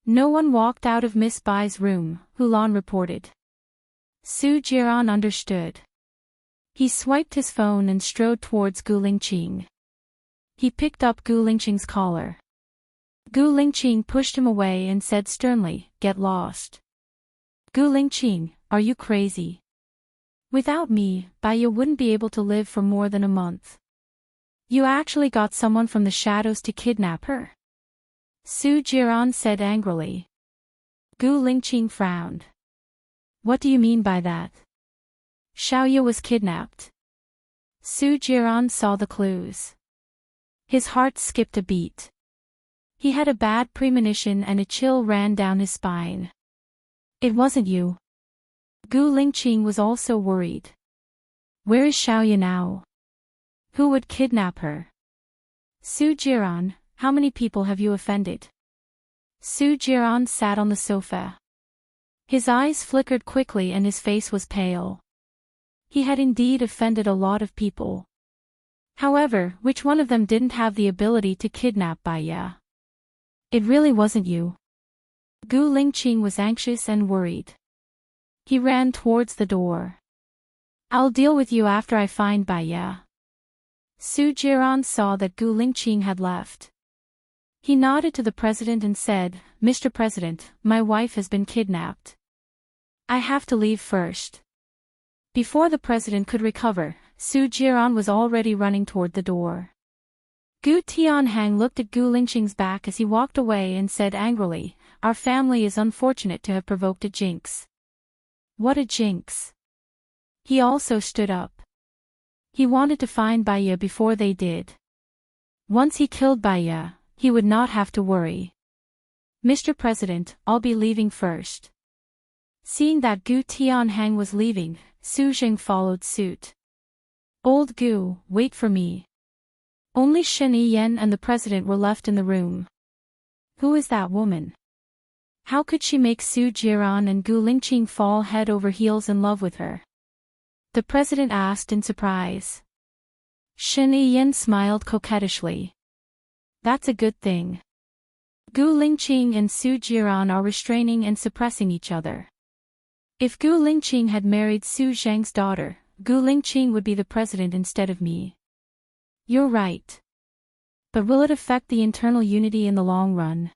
No one walked out of Miss Bai's room," Hulan reported. Su Jiran understood. He swiped his phone and strode towards Gu Lingqing. He picked up Gu Lingqing's collar. Gu Lingqing pushed him away and said sternly, "Get lost." "Gu Lingqing, are you crazy? Without me, Baiya wouldn't be able to live for more than a month. You actually got someone from the shadows to kidnap her?" Su Jiran said angrily. Gu Lingqing frowned. "What do you mean by that?" "Xiaoya was kidnapped." Su Jiran saw the clues. His heart skipped a beat. He had a bad premonition and a chill ran down his spine. "It wasn't you." Gu Lingqing was also worried. "Where is Xiaoya now? Who would kidnap her?" "Su Jiran, how many people have you offended?" Su Jiran sat on the sofa. His eyes flickered quickly and his face was pale. He had indeed offended a lot of people. However, which one of them didn't have the ability to kidnap Baiya? "It really wasn't you." Gu Lingqing was anxious and worried. He ran towards the door. "I'll deal with you after I find Baiya." Su Jiran saw that Gu Lingqing had left. He nodded to the president and said, "Mr. President, my wife has been kidnapped. I have to leave first." Before the president could recover, Su Jiran was already running toward the door. Gu Tianhang looked at Gu Lingqing's back as he walked away and said angrily, "Our family is unfortunate to have provoked a jinx." "What a jinx?" He also stood up. He wanted to find Baiya before they did. Once he killed Baiya, he would not have to worry. "Mr. President, I'll be leaving first." Seeing that Gu Tianhang was leaving, Su Jing followed suit. "Old Gu, wait for me." Only Shen Yiyan and the president were left in the room. Who is that woman? How could she make Su Jiran and Gu Lingqing fall head over heels in love with her? The president asked in surprise. Shen Yiyan smiled coquettishly. "That's a good thing. Gu Lingqing and Su Jiran are restraining and suppressing each other. If Gu Lingqing had married Su Zheng's daughter, Gu Lingqing would be the president instead of me." "You're right. But will it affect the internal unity in the long run?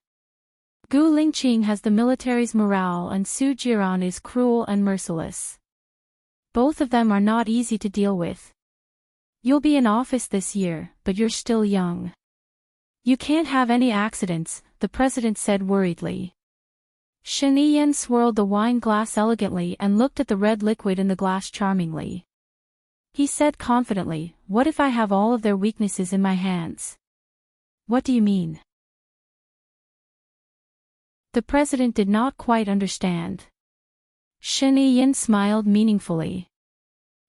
Gu Lingqing has the military's morale and Su Jiran is cruel and merciless. Both of them are not easy to deal with. You'll be in office this year, but you're still young. You can't have any accidents," the president said worriedly. Shen Yiyan swirled the wine glass elegantly and looked at the red liquid in the glass charmingly. He said confidently, "What if I have all of their weaknesses in my hands?" "What do you mean?" The president did not quite understand. Shen Yiyan smiled meaningfully.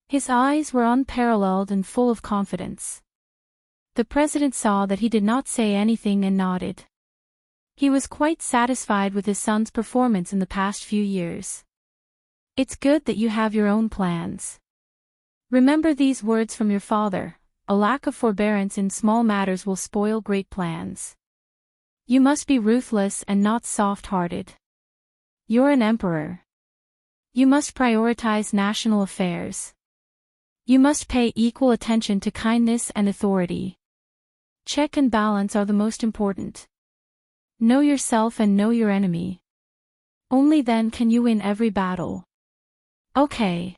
His eyes were unparalleled and full of confidence. The president saw that he did not say anything and nodded. He was quite satisfied with his son's performance in the past few years. "It's good that you have your own plans. Remember these words from your father, a lack of forbearance in small matters will spoil great plans. You must be ruthless and not soft-hearted. You're an emperor. You must prioritize national affairs. You must pay equal attention to kindness and authority. Check and balance are the most important. Know yourself and know your enemy. Only then can you win every battle. Okay.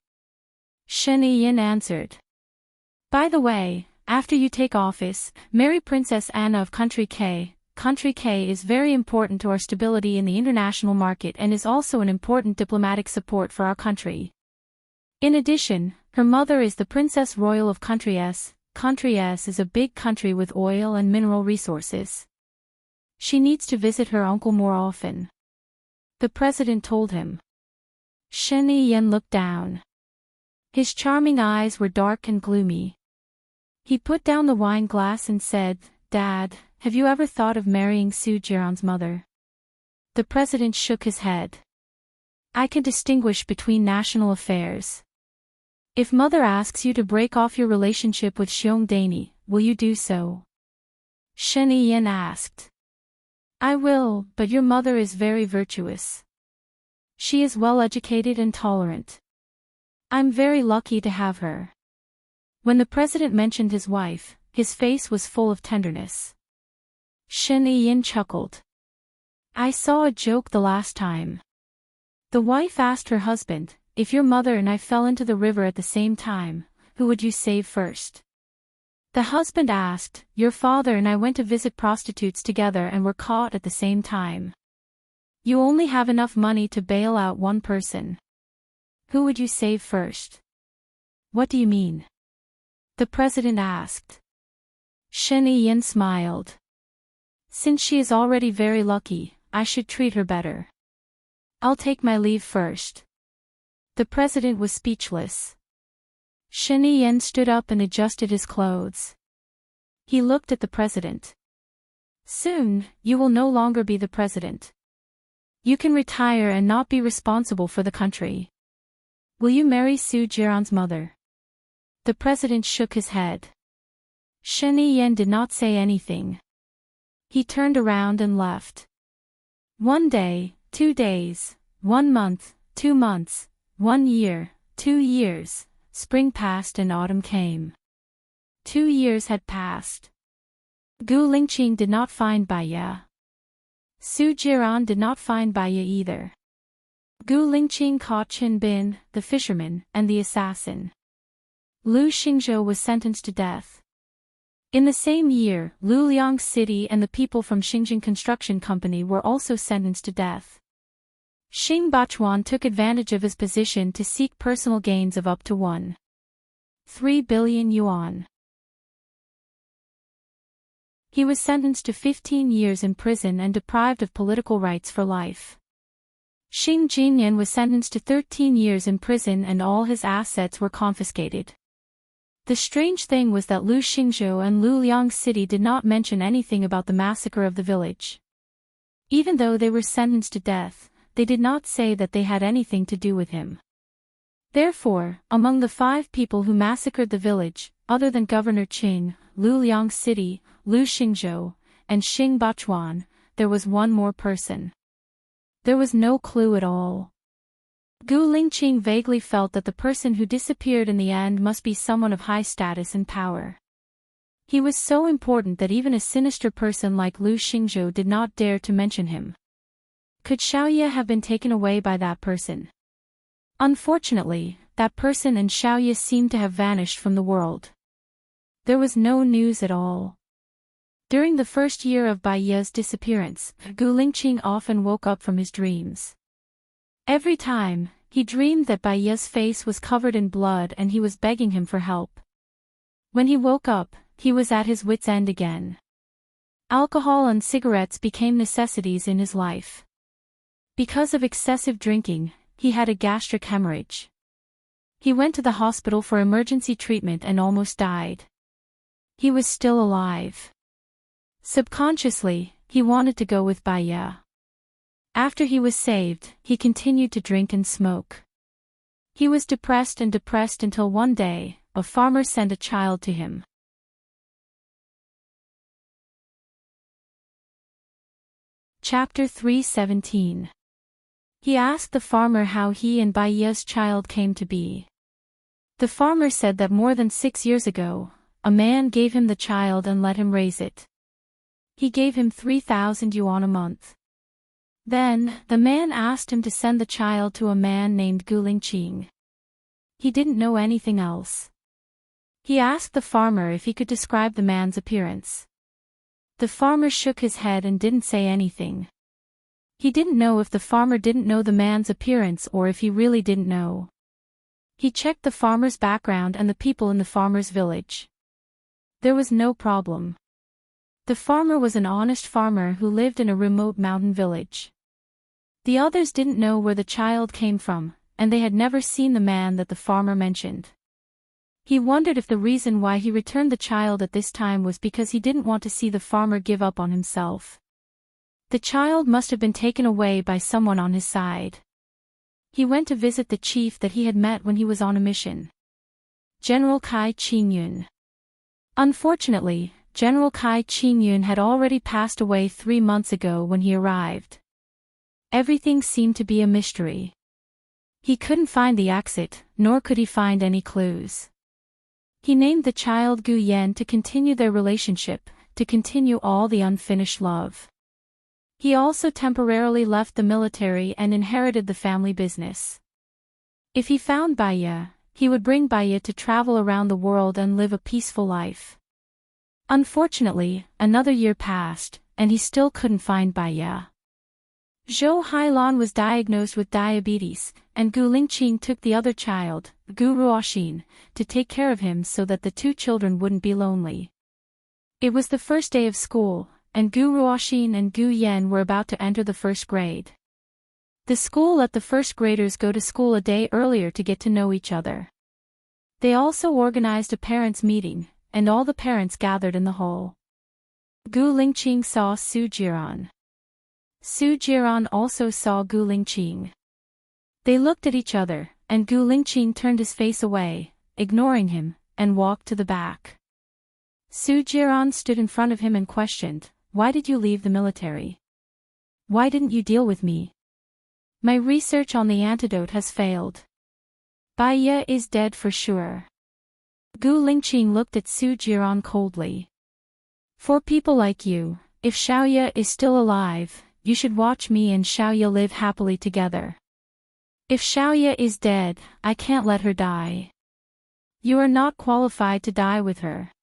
Shen Yin answered. By the way, after you take office, marry Princess Anna of Country K. Country K is very important to our stability in the international market and is also an important diplomatic support for our country. In addition, her mother is the Princess Royal of Country S. Country S is a big country with oil and mineral resources. She needs to visit her uncle more often. The president told him. Shen Yin looked down. His charming eyes were dark and gloomy. He put down the wine glass and said, Dad, have you ever thought of marrying Su Jiran's mother? The president shook his head. I can distinguish between national affairs. If mother asks you to break off your relationship with Xiong Dani, will you do so? Shen Yin asked. I will, but your mother is very virtuous. She is well educated and tolerant. I'm very lucky to have her. When the president mentioned his wife, his face was full of tenderness. Shen Yin chuckled. I saw a joke the last time. The wife asked her husband, if your mother and I fell into the river at the same time, who would you save first? The husband asked, your father and I went to visit prostitutes together and were caught at the same time. You only have enough money to bail out one person. Who would you save first? What do you mean? The president asked. Shen Yin smiled. Since she is already very lucky, I should treat her better. I'll take my leave first. The president was speechless. Shen Yin stood up and adjusted his clothes. He looked at the president. Soon, you will no longer be the president. You can retire and not be responsible for the country. Will you marry Su Jiran's mother? The president shook his head. Shen Yin did not say anything. He turned around and left. 1 day, 2 days, 1 month, 2 months, 1 year, 2 years, spring passed and autumn came. 2 years had passed. Gu Lingqing did not find Baiya. Su Jiran did not find Baiya either. Gu Lingqing caught Qin Bin, the fisherman, and the assassin. Lu Xingzhou was sentenced to death. In the same year, Luliang City and the people from Xinjiang Construction Company were also sentenced to death. Xing Bachuan took advantage of his position to seek personal gains of up to 1.3 billion yuan. He was sentenced to 15 years in prison and deprived of political rights for life. Xing Jinyan was sentenced to 13 years in prison and all his assets were confiscated. The strange thing was that Lu Xingzhou and Luliang City did not mention anything about the massacre of the village. Even though they were sentenced to death, they did not say that they had anything to do with him. Therefore, among the 5 people who massacred the village, other than Governor Qing, Luliang City, Lu Xingzhou, and Xing Bachuan, there was one more person. There was no clue at all. Gu Lingqing vaguely felt that the person who disappeared in the end must be someone of high status and power. He was so important that even a sinister person like Lu Xingzhou did not dare to mention him. Could Xiaoye have been taken away by that person? Unfortunately, that person and Xiaoye seemed to have vanished from the world. There was no news at all. During the first year of Baiya's disappearance, Gu Lingqing often woke up from his dreams. Every time, he dreamed that Baiya's face was covered in blood and he was begging him for help. When he woke up, he was at his wits' end again. Alcohol and cigarettes became necessities in his life. Because of excessive drinking, he had a gastric hemorrhage. He went to the hospital for emergency treatment and almost died. He was still alive. Subconsciously, he wanted to go with Baiya. After he was saved, he continued to drink and smoke. He was depressed until one day, a farmer sent a child to him. Chapter 3:17. He asked the farmer how he and Baiya's child came to be. The farmer said that more than 6 years ago, a man gave him the child and let him raise it. He gave him 3,000 yuan a month. Then, the man asked him to send the child to a man named Gu Lingqing. He didn't know anything else. He asked the farmer if he could describe the man's appearance. The farmer shook his head and didn't say anything. He didn't know if the farmer didn't know the man's appearance or if he really didn't know. He checked the farmer's background and the people in the farmer's village. There was no problem. The farmer was an honest farmer who lived in a remote mountain village. The others didn't know where the child came from, and they had never seen the man that the farmer mentioned. He wondered if the reason why he returned the child at this time was because he didn't want to see the farmer give up on himself. The child must have been taken away by someone on his side. He went to visit the chief that he had met when he was on a mission. General Kai Qingyun. Unfortunately, General Kai Qingyun had already passed away 3 months ago when he arrived. Everything seemed to be a mystery. He couldn't find the exit, nor could he find any clues. He named the child Gu Yan to continue their relationship, to continue all the unfinished love. He also temporarily left the military and inherited the family business. If he found Baiya, he would bring Baiya to travel around the world and live a peaceful life. Unfortunately, another year passed, and he still couldn't find Baiya. Zhou Hailan was diagnosed with diabetes, and Gu Lingqing took the other child, Gu Ruoxin, to take care of him so that the 2 children wouldn't be lonely. It was the first day of school, and Gu Ruoxin and Gu Yan were about to enter the 1st grade. The school let the 1st graders go to school a day earlier to get to know each other. They also organized a parents' meeting, and all the parents gathered in the hall. Gu Lingqing saw Su Jiran. Su Jiran also saw Gu Lingqing. They looked at each other, and Gu Lingqing turned his face away, ignoring him, and walked to the back. Su Jiran stood in front of him and questioned, "Why did you leave the military? Why didn't you deal with me? My research on the antidote has failed. Baiya is dead for sure." Gu Lingqing looked at Su Jiran coldly. "For people like you, if Xiaoya is still alive, you should watch me and Xiaoya live happily together. If Xiaoya is dead, I can't let her die. You are not qualified to die with her."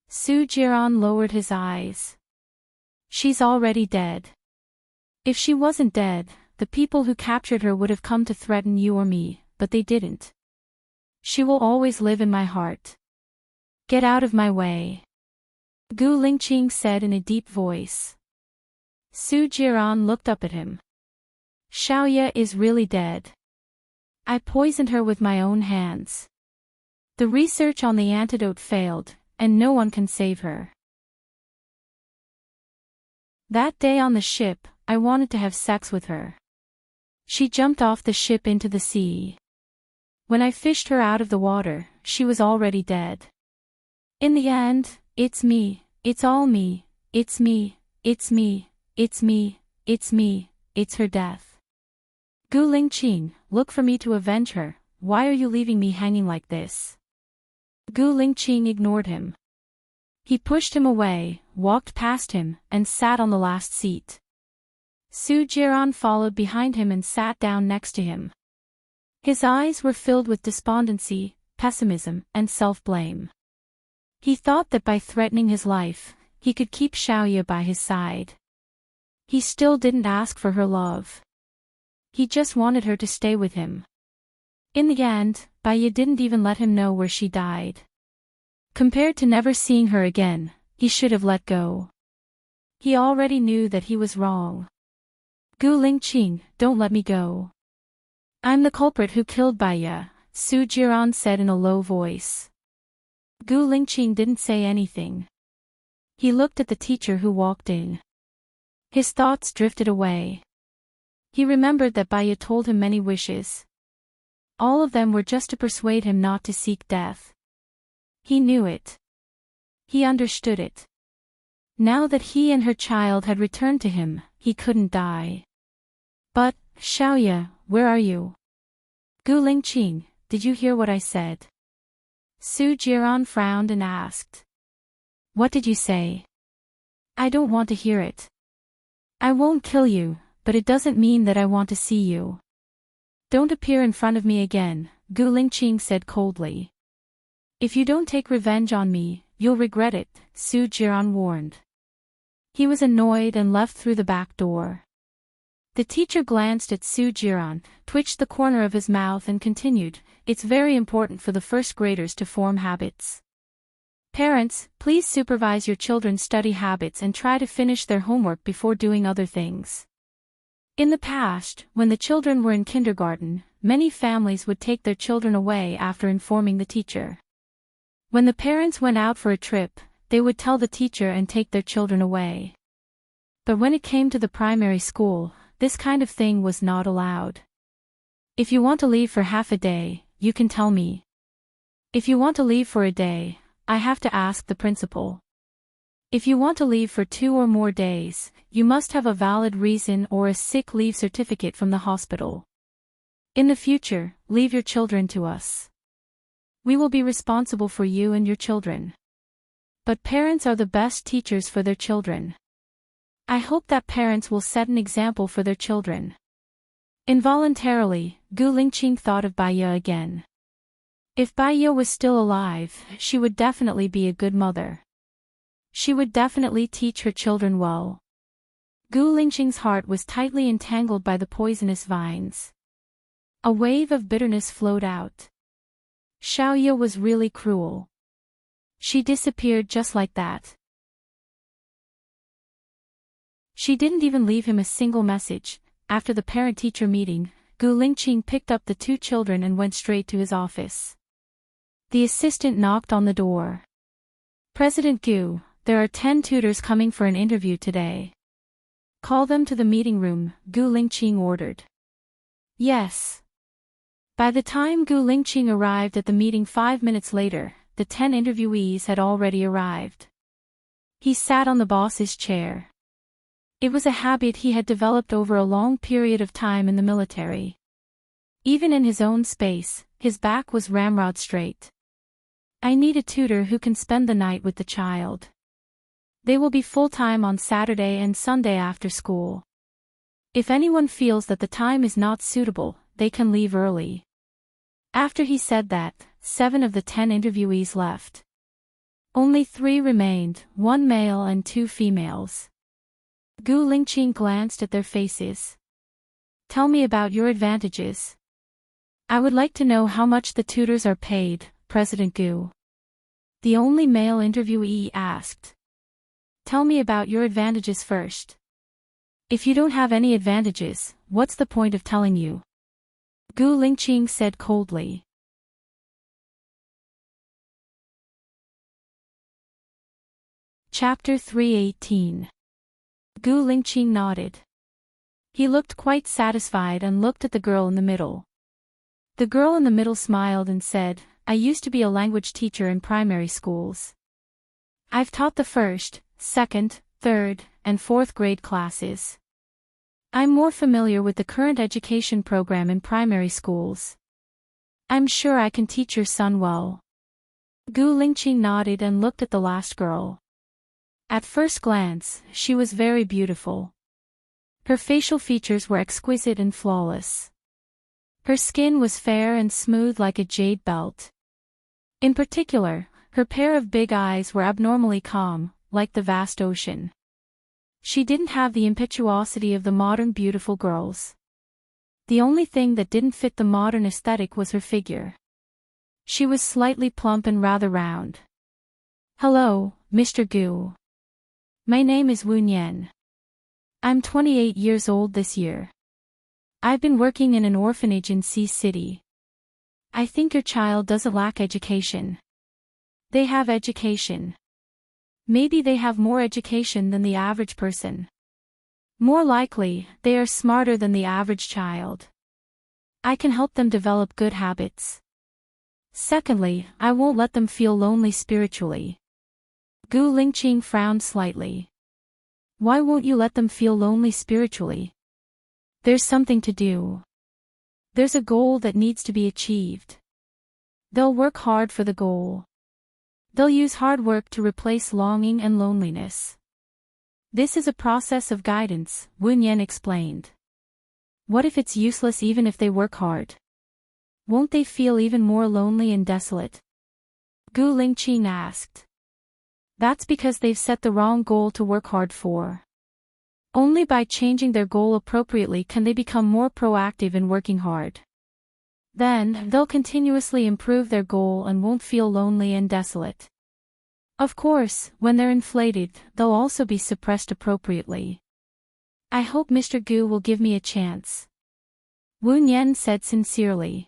Su Jiran lowered his eyes. "She's already dead. If she wasn't dead, the people who captured her would have come to threaten you or me, but they didn't. She will always live in my heart. Get out of my way," Gu Lingqing said in a deep voice. Su Jiran looked up at him. "Xiaoya is really dead. I poisoned her with my own hands. The research on the antidote failed, and no one can save her. That day on the ship, I wanted to have sex with her. She jumped off the ship into the sea. When I fished her out of the water, she was already dead. In the end, it's me, it's all me, it's me, it's me, it's me, it's me, it's her death. Gu Lingqing, look for me to avenge her. Why are you leaving me hanging like this?" Gu Lingqing ignored him. He pushed him away, walked past him, and sat on the last seat. Su Jiran followed behind him and sat down next to him. His eyes were filled with despondency, pessimism, and self-blame. He thought that by threatening his life, he could keep Xiaoya by his side. He still didn't ask for her love. He just wanted her to stay with him. In the end, Baiya didn't even let him know where she died. Compared to never seeing her again, he should have let go. He already knew that he was wrong. "Gu Lingqing, don't let me go. I'm the culprit who killed Baiya," Su Jiran said in a low voice. Gu Lingqing didn't say anything. He looked at the teacher who walked in. His thoughts drifted away. He remembered that Baiya told him many wishes. All of them were just to persuade him not to seek death. He knew it. He understood it. Now that he and her child had returned to him, he couldn't die. But, Xiaoye, where are you? Gu Lingqing, did you hear what I said? Su Jiran frowned and asked. What did you say? I don't want to hear it. I won't kill you, but it doesn't mean that I want to see you. Don't appear in front of me again, Gu Lingqing said coldly. If you don't take revenge on me, you'll regret it, Su Jiran warned. He was annoyed and left through the back door. The teacher glanced at Su Jiran, twitched the corner of his mouth and continued, it's very important for the first graders to form habits. Parents, please supervise your children's study habits and try to finish their homework before doing other things. In the past, when the children were in kindergarten, many families would take their children away after informing the teacher. When the parents went out for a trip, they would tell the teacher and take their children away. But when it came to the primary school, this kind of thing was not allowed. If you want to leave for half a day, you can tell me. If you want to leave for a day, I have to ask the principal. If you want to leave for 2 or more days, you must have a valid reason or a sick leave certificate from the hospital. In the future, leave your children to us. We will be responsible for you and your children. But parents are the best teachers for their children. I hope that parents will set an example for their children. Involuntarily, Gu Lingqing thought of Baiye again. If Baiye was still alive, she would definitely be a good mother. She would definitely teach her children well. Gu Lingqing's heart was tightly entangled by the poisonous vines. A wave of bitterness flowed out. Xiaoye was really cruel. She disappeared just like that. She didn't even leave him a single message. After the parent-teacher meeting, Gu Lingqing picked up the 2 children and went straight to his office. The assistant knocked on the door. President Gu, there are 10 tutors coming for an interview today. Call them to the meeting room, Gu Lingqing ordered. Yes. By the time Gu Lingqing arrived at the meeting 5 minutes later, the 10 interviewees had already arrived. He sat on the boss's chair. It was a habit he had developed over a long period of time in the military. Even in his own space, his back was ramrod straight. I need a tutor who can spend the night with the child. They will be full-time on Saturday and Sunday after school. If anyone feels that the time is not suitable, they can leave early. After he said that, 7 of the 10 interviewees left. Only 3 remained, 1 male and 2 females. Gu Lingqing glanced at their faces. Tell me about your advantages. I would like to know how much the tutors are paid, President Gu. The only male interviewee asked. Tell me about your advantages first. If you don't have any advantages, what's the point of telling you? Gu Lingqing said coldly. Chapter 318. Gu Lingqing nodded. He looked quite satisfied and looked at the girl in the middle. The girl in the middle smiled and said, I used to be a language teacher in primary schools. I've taught the 1st, 2nd, 3rd, and 4th grade classes. I'm more familiar with the current education program in primary schools. I'm sure I can teach your son well. Gu Lingqing nodded and looked at the last girl. At first glance, she was very beautiful. Her facial features were exquisite and flawless. Her skin was fair and smooth like a jade belt. In particular, her pair of big eyes were abnormally calm, like the vast ocean. She didn't have the impetuosity of the modern beautiful girls. The only thing that didn't fit the modern aesthetic was her figure. She was slightly plump and rather round. Hello, Mr. Gu. My name is Wu Nian. I'm 28 years old this year. I've been working in an orphanage in Sea City. I think your child doesn't lack education. They have education. Maybe they have more education than the average person. More likely, they are smarter than the average child. I can help them develop good habits. Secondly, I won't let them feel lonely spiritually. Gu Lingqing frowned slightly. Why won't you let them feel lonely spiritually? There's something to do. There's a goal that needs to be achieved. They'll work hard for the goal. They'll use hard work to replace longing and loneliness. This is a process of guidance, Wunyan explained. What if it's useless even if they work hard? Won't they feel even more lonely and desolate? Gu Lingqing asked. That's because they've set the wrong goal to work hard for. Only by changing their goal appropriately can they become more proactive in working hard. Then, they'll continuously improve their goal and won't feel lonely and desolate. Of course, when they're inflated, they'll also be suppressed appropriately. I hope Mr. Gu will give me a chance. Wunyan said sincerely.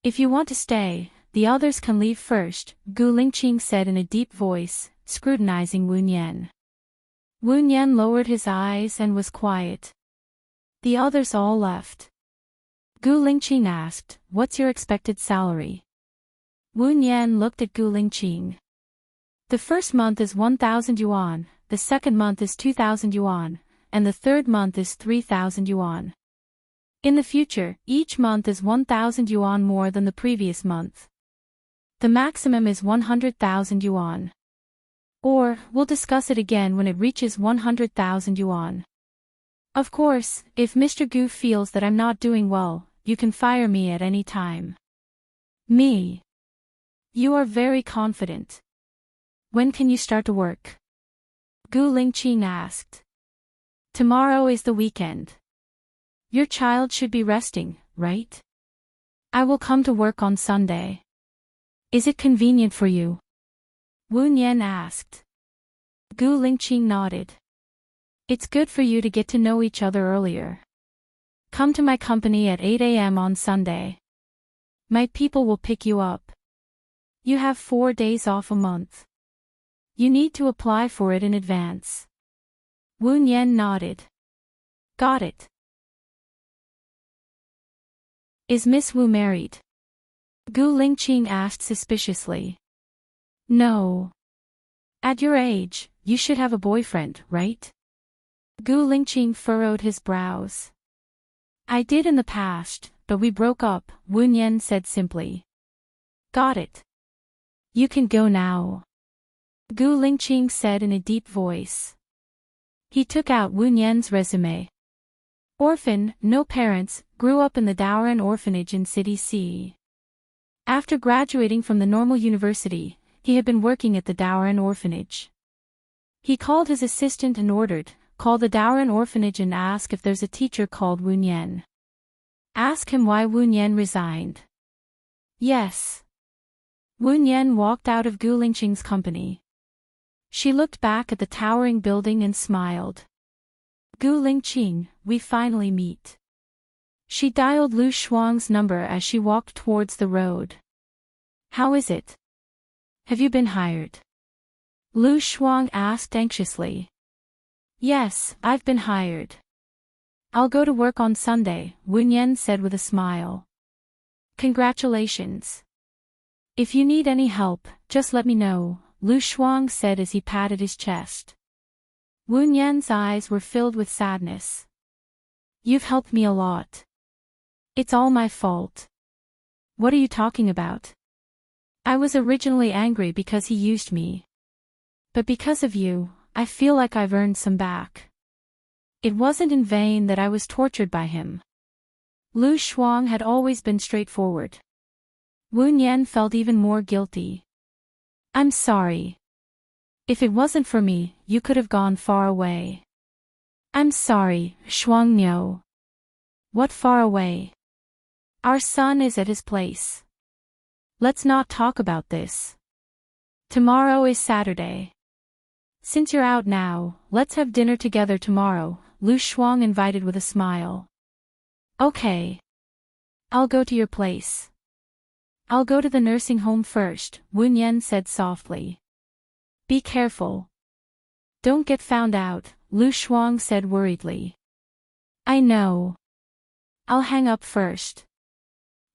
If you want to stay, the others can leave first, Gu Lingqing said in a deep voice, scrutinizing Wunyan. Wunyan lowered his eyes and was quiet. The others all left. Gu Lingqing asked, "What's your expected salary?" Wunyan looked at Gu Lingqing. The first month is 1,000 yuan, the second month is 2,000 yuan, and the third month is 3,000 yuan. In the future, each month is 1,000 yuan more than the previous month. The maximum is 100,000 yuan. Or, we'll discuss it again when it reaches 100,000 yuan. Of course, if Mr. Gu feels that I'm not doing well, you can fire me at any time. Me. You are very confident. When can you start to work? Gu Lingqing asked. Tomorrow is the weekend. Your child should be resting, right? I will come to work on Sunday. Is it convenient for you? Wunyan asked. Gu Lingqing nodded. It's good for you to get to know each other earlier. Come to my company at 8 a.m. on Sunday. My people will pick you up. You have 4 days off a month. You need to apply for it in advance. Wunyan nodded. Got it. Is Miss Wu married? Gu Lingqing asked suspiciously. No. At your age, you should have a boyfriend, right? Gu Lingqing furrowed his brows. I did in the past, but we broke up, Wunyan said simply. Got it. You can go now. Gu Lingqing said in a deep voice. He took out Wunyan's resume. Orphan, no parents, grew up in the Daoran orphanage in City C. After graduating from the normal university, he had been working at the Daoran orphanage. He called his assistant and ordered, "Call the Daoran orphanage and ask if there's a teacher called Wunyan. Ask him why Wunyan resigned." Yes. Wunyan walked out of Gu Lingqing's company. She looked back at the towering building and smiled. Gu Lingqing, we finally meet. She dialed Lu Shuang's number as she walked towards the road. How is it? Have you been hired? Lu Shuang asked anxiously. Yes, I've been hired. I'll go to work on Sunday, Wunyan said with a smile. Congratulations. If you need any help, just let me know, Lu Shuang said as he patted his chest. Wunyan's eyes were filled with sadness. You've helped me a lot. It's all my fault. What are you talking about? I was originally angry because he used me. But because of you, I feel like I've earned some back. It wasn't in vain that I was tortured by him. Lu Shuang had always been straightforward. Wunyan felt even more guilty. I'm sorry. If it wasn't for me, you could have gone far away. I'm sorry, Shuangniu. What far away? Our son is at his place. Let's not talk about this. Tomorrow is Saturday. Since you're out now, let's have dinner together tomorrow, Lu Shuang invited with a smile. Okay. I'll go to your place. I'll go to the nursing home first, Wunyan said softly. Be careful. Don't get found out, Lu Shuang said worriedly. I know. I'll hang up first.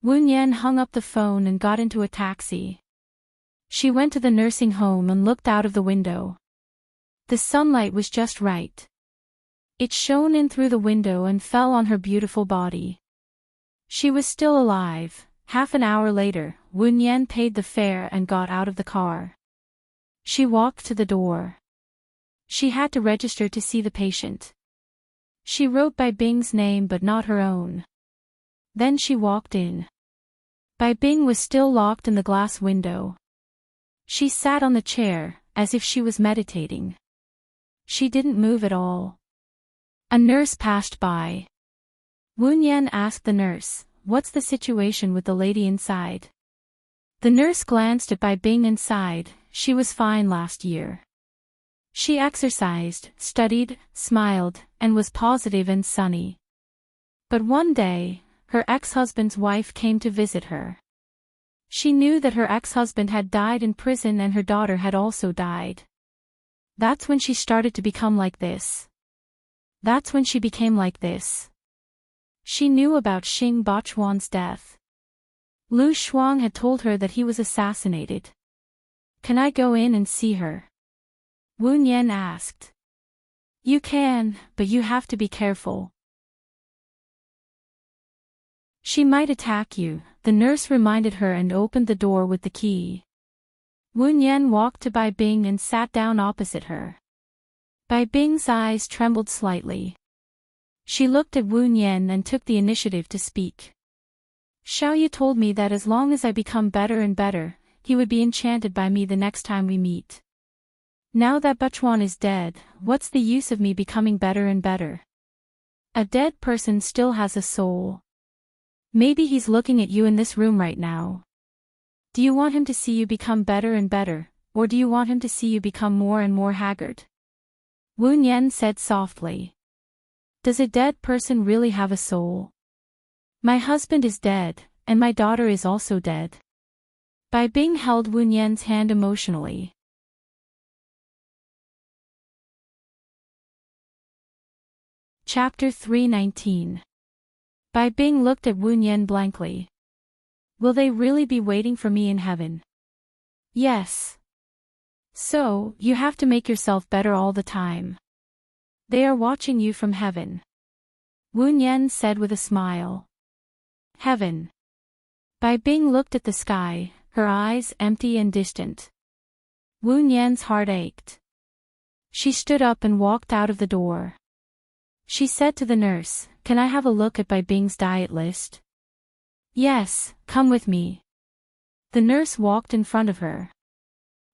Wunyan hung up the phone and got into a taxi. She went to the nursing home and looked out of the window. The sunlight was just right. It shone in through the window and fell on her beautiful body. She was still alive. Half an hour later, Wen Yan paid the fare and got out of the car. She walked to the door. She had to register to see the patient. She wrote Bai Bing's name but not her own. Then she walked in. Bai Bing was still locked in the glass window. She sat on the chair, as if she was meditating. She didn't move at all. A nurse passed by. Wen Yan asked the nurse, "What's the situation with the lady inside?" The nurse glanced at Bai Bing and sighed. She was fine last year. She exercised, studied, smiled, and was positive and sunny. But one day, her ex-husband's wife came to visit her. She knew that her ex-husband had died in prison and her daughter had also died. That's when she started to become like this. That's when she became like this. She knew about Xing Bachuan's death. Lu Shuang had told her that he was assassinated. "Can I go in and see her?" Wen Yan asked. "You can, but you have to be careful. She might attack you," the nurse reminded her and opened the door with the key. Wen Yan walked to Bai Bing and sat down opposite her. Bai Bing's eyes trembled slightly. She looked at Wen Yan and took the initiative to speak. "Xiaoyu told me that as long as I become better and better, he would be enchanted by me the next time we meet. Now that Bachuan is dead, what's the use of me becoming better and better? A dead person still has a soul. Maybe he's looking at you in this room right now. Do you want him to see you become better and better, or do you want him to see you become more and more haggard?" Wen Yan said softly. "Does a dead person really have a soul? My husband is dead, and my daughter is also dead." Bai Bing held Wen Yan's hand emotionally. Chapter 319. Bai Bing looked at Wen Yan blankly. "Will they really be waiting for me in heaven?" "Yes. So, you have to make yourself better all the time. They are watching you from heaven," Wen Yan said with a smile. "Heaven." Bai Bing looked at the sky, her eyes empty and distant. Wen Yan's heart ached. She stood up and walked out of the door. She said to the nurse, "Can I have a look at Bai Bing's diet list?" "Yes, come with me." The nurse walked in front of her.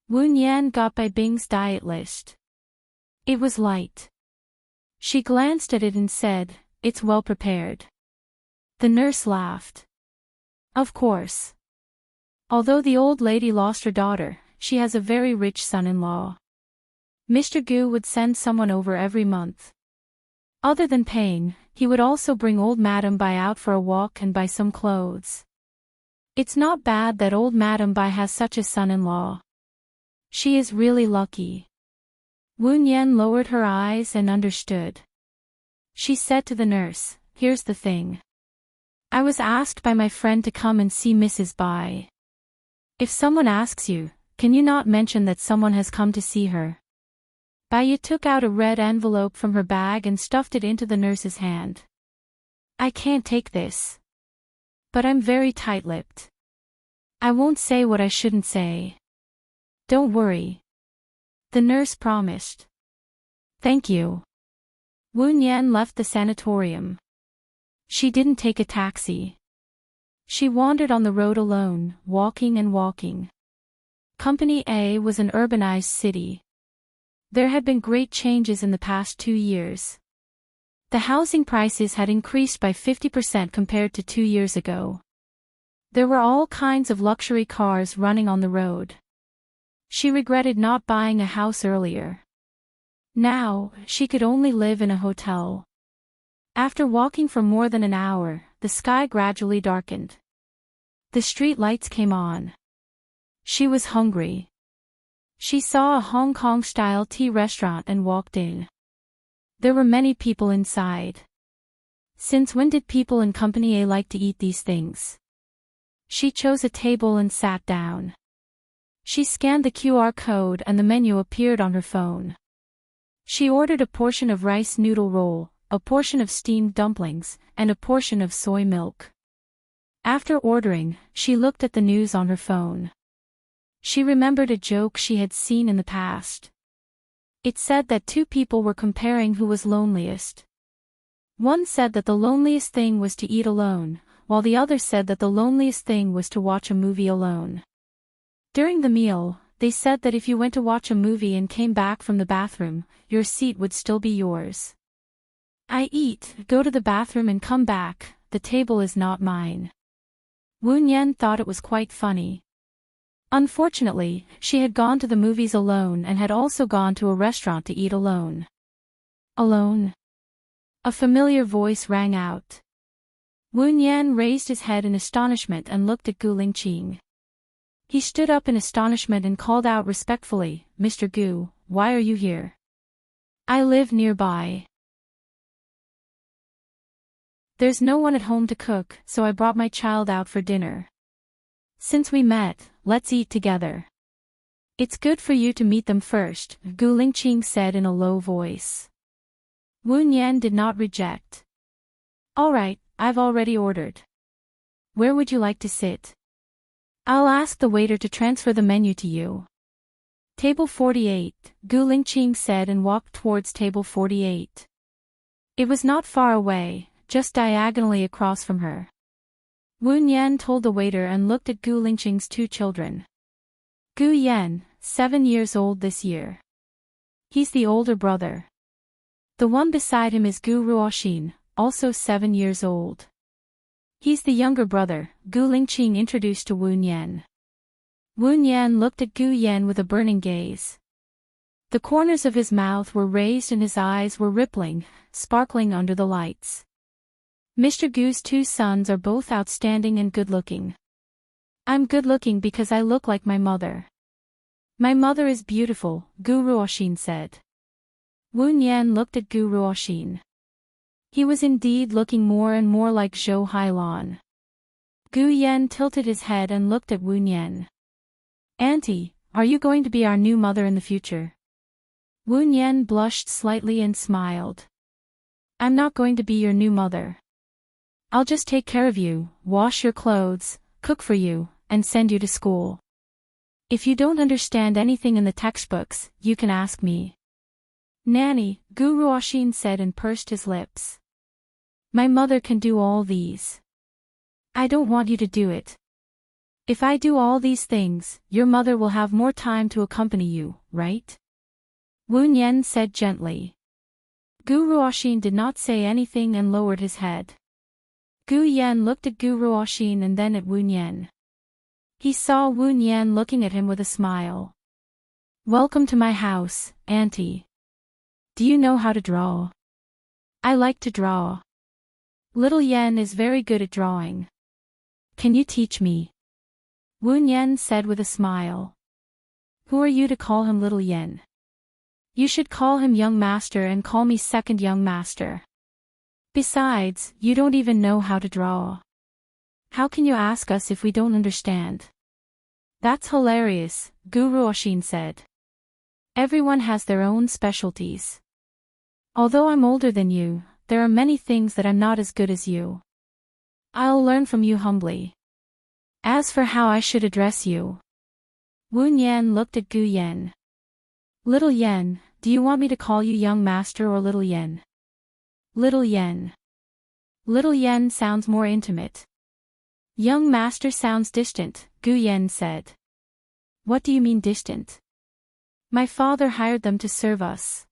Wen Yan got Bai Bing's diet list. It was light. She glanced at it and said, "It's well prepared." The nurse laughed. "Of course. Although the old lady lost her daughter, she has a very rich son-in-law. Mr. Gu would send someone over every month. Other than paying, he would also bring old Madame Bai out for a walk and buy some clothes. It's not bad that old Madame Bai has such a son-in-law. She is really lucky." Wen Yan lowered her eyes and understood. She said to the nurse, "Here's the thing. I was asked by my friend to come and see Mrs. Bai. If someone asks you, can you not mention that someone has come to see her?" Bai took out a red envelope from her bag and stuffed it into the nurse's hand. "I can't take this. But I'm very tight-lipped. I won't say what I shouldn't say. Don't worry." The nurse promised. "Thank you." Wen Yan left the sanatorium. She didn't take a taxi. She wandered on the road alone, walking and walking. Company A was an urbanized city. There had been great changes in the past 2 years. The housing prices had increased by 50% compared to 2 years ago. There were all kinds of luxury cars running on the road. She regretted not buying a house earlier. Now, she could only live in a hotel. After walking for more than an hour, the sky gradually darkened. The street lights came on. She was hungry. She saw a Hong Kong-style tea restaurant and walked in. There were many people inside. Since when did people in Company A like to eat these things? She chose a table and sat down. She scanned the QR code and the menu appeared on her phone. She ordered a portion of rice noodle roll, a portion of steamed dumplings, and a portion of soy milk. After ordering, she looked at the news on her phone. She remembered a joke she had seen in the past. It said that two people were comparing who was loneliest. One said that the loneliest thing was to eat alone, while the other said that the loneliest thing was to watch a movie alone. During the meal, they said that if you went to watch a movie and came back from the bathroom, your seat would still be yours. I eat, go to the bathroom and come back, the table is not mine. Wu Nian thought it was quite funny. Unfortunately, she had gone to the movies alone and had also gone to a restaurant to eat alone. Alone? A familiar voice rang out. Wu Nian raised his head in astonishment and looked at Gu Lingqing. He stood up in astonishment and called out respectfully, "Mr. Gu, why are you here?" "I live nearby. There's no one at home to cook, so I brought my child out for dinner. Since we met, let's eat together." "It's good for you to meet them first," Gu Lingqing said in a low voice. Wu Nian did not reject. "All right, I've already ordered. Where would you like to sit?" "I'll ask the waiter to transfer the menu to you." "Table 48, Gu Lingqing said and walked towards table 48. It was not far away, just diagonally across from her. Wu Nian told the waiter and looked at Gu Lingqing's two children. Gu Yan, 7 years old this year. He's the older brother. The one beside him is Gu Ruoxin, also 7 years old. He's the younger brother, Gu Lingqing introduced to Wu Nian. Wu Nian looked at Gu Yan with a burning gaze. The corners of his mouth were raised and his eyes were rippling, sparkling under the lights. Mr. Gu's two sons are both outstanding and good-looking. I'm good-looking because I look like my mother. My mother is beautiful, Gu Ruoxin said. Wu Nian looked at Gu Ruoxin. He was indeed looking more and more like Zhou Hailan. Gu Yan tilted his head and looked at Wu Nian. "Auntie, are you going to be our new mother in the future?" Wu Nian blushed slightly and smiled. "I'm not going to be your new mother. I'll just take care of you, wash your clothes, cook for you, and send you to school. If you don't understand anything in the textbooks, you can ask me." "Nanny," Gu Ruoxin said and pursed his lips. "My mother can do all these. I don't want you to do it. If I do all these things, your mother will have more time to accompany you, right?" Wu Nian said gently. Gu Ruoxin did not say anything and lowered his head. Gu Yan looked at Gu Ruoxin and then at Wu Nian. He saw Wu Nian looking at him with a smile. "Welcome to my house, Auntie. Do you know how to draw?" "I like to draw. Little Yan is very good at drawing. Can you teach me?" Wu Nian said with a smile. "Who are you to call him Little Yan? You should call him young master and call me second young master. Besides, you don't even know how to draw. How can you ask us if we don't understand?" "That's hilarious," Gu Ruoxin said. "Everyone has their own specialties. Although I'm older than you, there are many things that I'm not as good as you. I'll learn from you humbly. As for how I should address you..." Wu Nian looked at Gu Yan. "Little Yan, do you want me to call you young master or Little Yan?" "Little Yan. Little Yan sounds more intimate. Young master sounds distant," Gu Yan said. "What do you mean distant?" "My father hired them to serve us.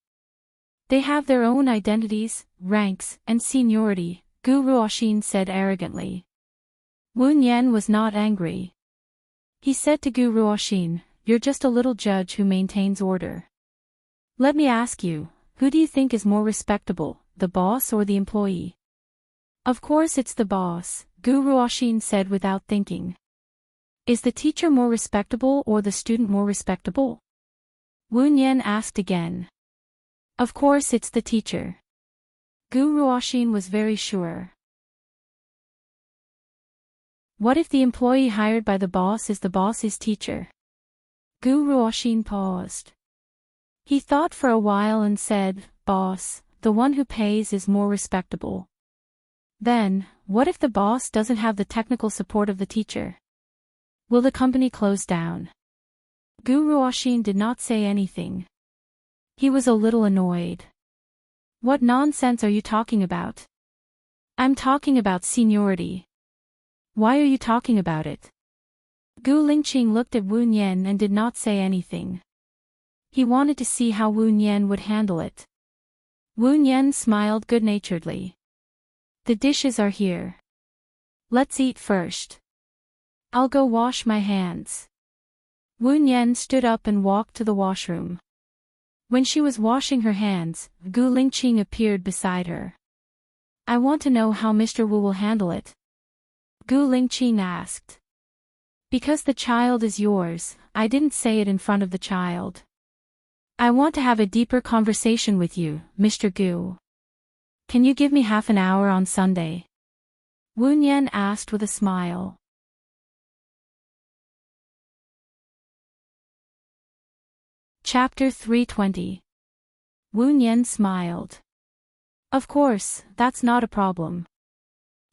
They have their own identities, ranks, and seniority," Gu Ruoxin said arrogantly. Wu Nian was not angry. He said to Gu Ruoxin, "You're just a little judge who maintains order. Let me ask you, who do you think is more respectable, the boss or the employee?" "Of course it's the boss," Gu Ruoxin said without thinking. "Is the teacher more respectable or the student more respectable?" Wu Nian asked again. "Of course it's the teacher." Gu Ruoxin was very sure. What if the employee hired by the boss is the boss's teacher? Gu Ruoxin paused. He thought for a while and said, "Boss, the one who pays is more respectable." Then, what if the boss doesn't have the technical support of the teacher? Will the company close down? Guru Ashin did not say anything. He was a little annoyed. What nonsense are you talking about? I'm talking about seniority. Why are you talking about it? Gu Lingqing looked at Wu Nian and did not say anything. He wanted to see how Wu Nian would handle it. Wu Nian smiled good-naturedly. The dishes are here. Let's eat first. I'll go wash my hands. Wu Nian stood up and walked to the washroom. When she was washing her hands, Gu Lingqing appeared beside her. I want to know how Mr. Wu will handle it. Gu Lingqing asked. Because the child is yours, I didn't say it in front of the child. I want to have a deeper conversation with you, Mr. Gu. Can you give me half an hour on Sunday? Wu Nian asked with a smile. Chapter 320. Wu Nian smiled. Of course, that's not a problem.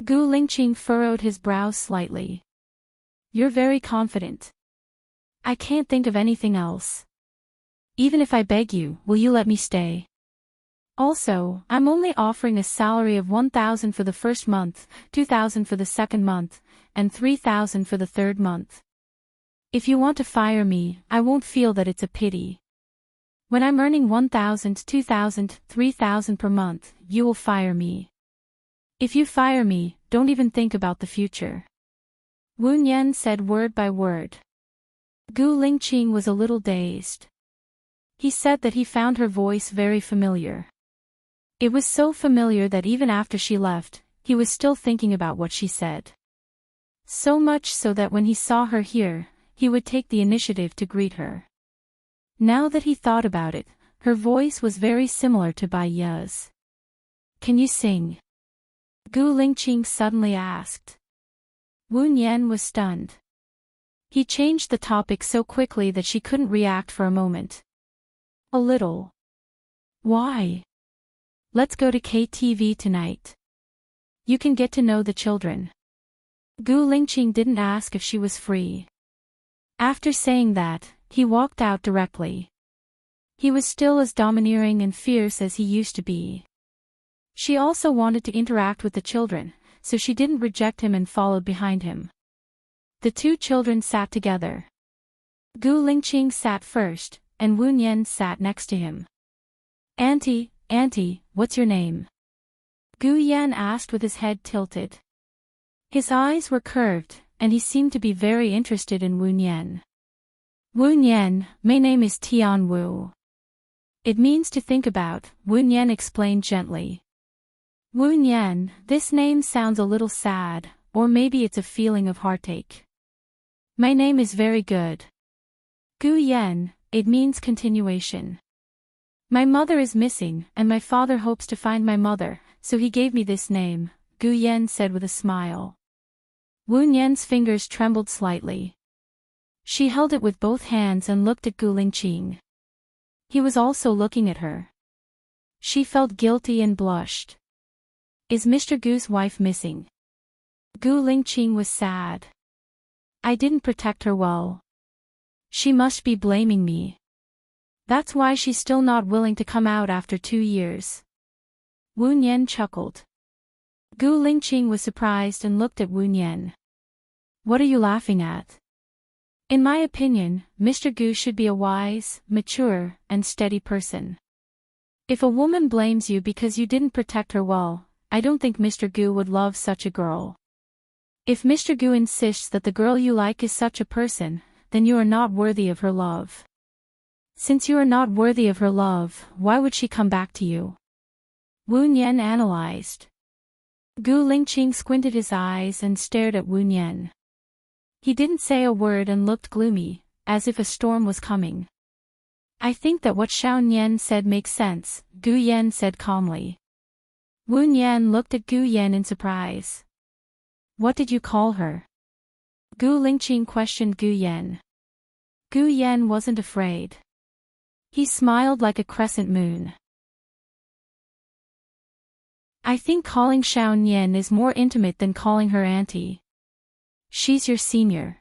Gu Lingqing furrowed his brows slightly. You're very confident. I can't think of anything else. Even if I beg you, will you let me stay? Also, I'm only offering a salary of 1,000 for the first month, 2,000 for the second month, and 3,000 for the third month. If you want to fire me, I won't feel that it's a pity. When I'm earning 1,000, 2,000, 3,000 per month, you will fire me. If you fire me, don't even think about the future. Wu Nian said word by word. Gu Lingqing was a little dazed. He said that he found her voice very familiar. It was so familiar that even after she left, he was still thinking about what she said. So much so that when he saw her here, he would take the initiative to greet her. Now that he thought about it, her voice was very similar to Bai Ye's. Can you sing? Gu Lingqing suddenly asked. Wu Nian was stunned. He changed the topic so quickly that she couldn't react for a moment. A little. Why? Let's go to KTV tonight. You can get to know the children. Gu Lingqing didn't ask if she was free. After saying that, he walked out directly. He was still as domineering and fierce as he used to be. She also wanted to interact with the children, so she didn't reject him and followed behind him. The two children sat together. Gu Lingqing sat first, and Wu Nian sat next to him. Auntie, what's your name? Gu Yan asked with his head tilted. His eyes were curved, and he seemed to be very interested in Wu Nian. Wu Nian, my name is Tian Wu. It means to think about, Wu Nian explained gently. Wu Nian, this name sounds a little sad, or maybe it's a feeling of heartache. My name is very good. Gu Yan, it means continuation. My mother is missing, and my father hopes to find my mother, so he gave me this name, Gu Yan said with a smile. Wu Nian's fingers trembled slightly. She held it with both hands and looked at Gu Lingqing. He was also looking at her. She felt guilty and blushed. Is Mr. Gu's wife missing? Gu Lingqing was sad. I didn't protect her well. She must be blaming me. That's why she's still not willing to come out after 2 years. Wu Nian chuckled. Gu Lingqing was surprised and looked at Wu Nian. What are you laughing at? In my opinion, Mr. Gu should be a wise, mature, and steady person. If a woman blames you because you didn't protect her well, I don't think Mr. Gu would love such a girl. If Mr. Gu insists that the girl you like is such a person, then you are not worthy of her love. Since you are not worthy of her love, why would she come back to you? Wu Nian analyzed. Gu Lingqing squinted his eyes and stared at Wu Nian. He didn't say a word and looked gloomy, as if a storm was coming. I think that what Xiao Nian said makes sense, Gu Yan said calmly. Wu Nian looked at Gu Yan in surprise. What did you call her? Gu Lingqing questioned Gu Yan. Gu Yan wasn't afraid. He smiled like a crescent moon. I think calling Xiao Nian is more intimate than calling her auntie. She's your senior.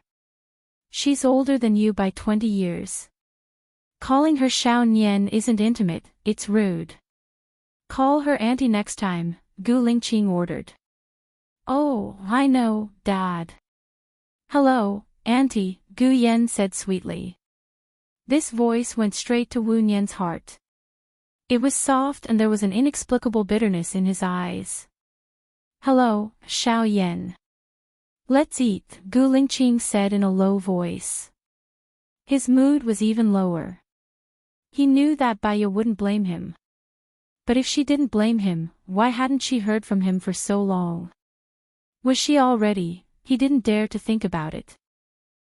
She's older than you by 20 years. Calling her Xiao Nian isn't intimate, it's rude. Call her auntie next time, Gu Lingqing ordered. Oh, I know, Dad. Hello, auntie, Gu Yan said sweetly. This voice went straight to Wu Nian's heart. It was soft and there was an inexplicable bitterness in his eyes. Hello, Xiao Yan. Let's eat, Gu Lingqing said in a low voice. His mood was even lower. He knew that Baiya wouldn't blame him. But if she didn't blame him, why hadn't she heard from him for so long? Was she all ready? He didn't dare to think about it.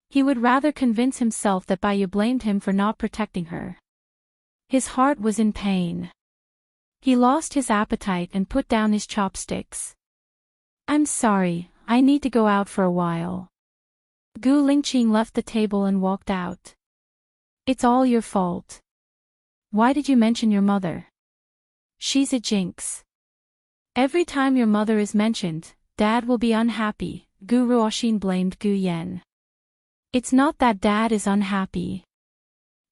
He would rather convince himself that Baiya blamed him for not protecting her. His heart was in pain. He lost his appetite and put down his chopsticks. I'm sorry, I need to go out for a while. Gu Lingqing left the table and walked out. It's all your fault. Why did you mention your mother? She's a jinx. Every time your mother is mentioned, Dad will be unhappy, Gu Ruoxin blamed Gu Yan. It's not that Dad is unhappy.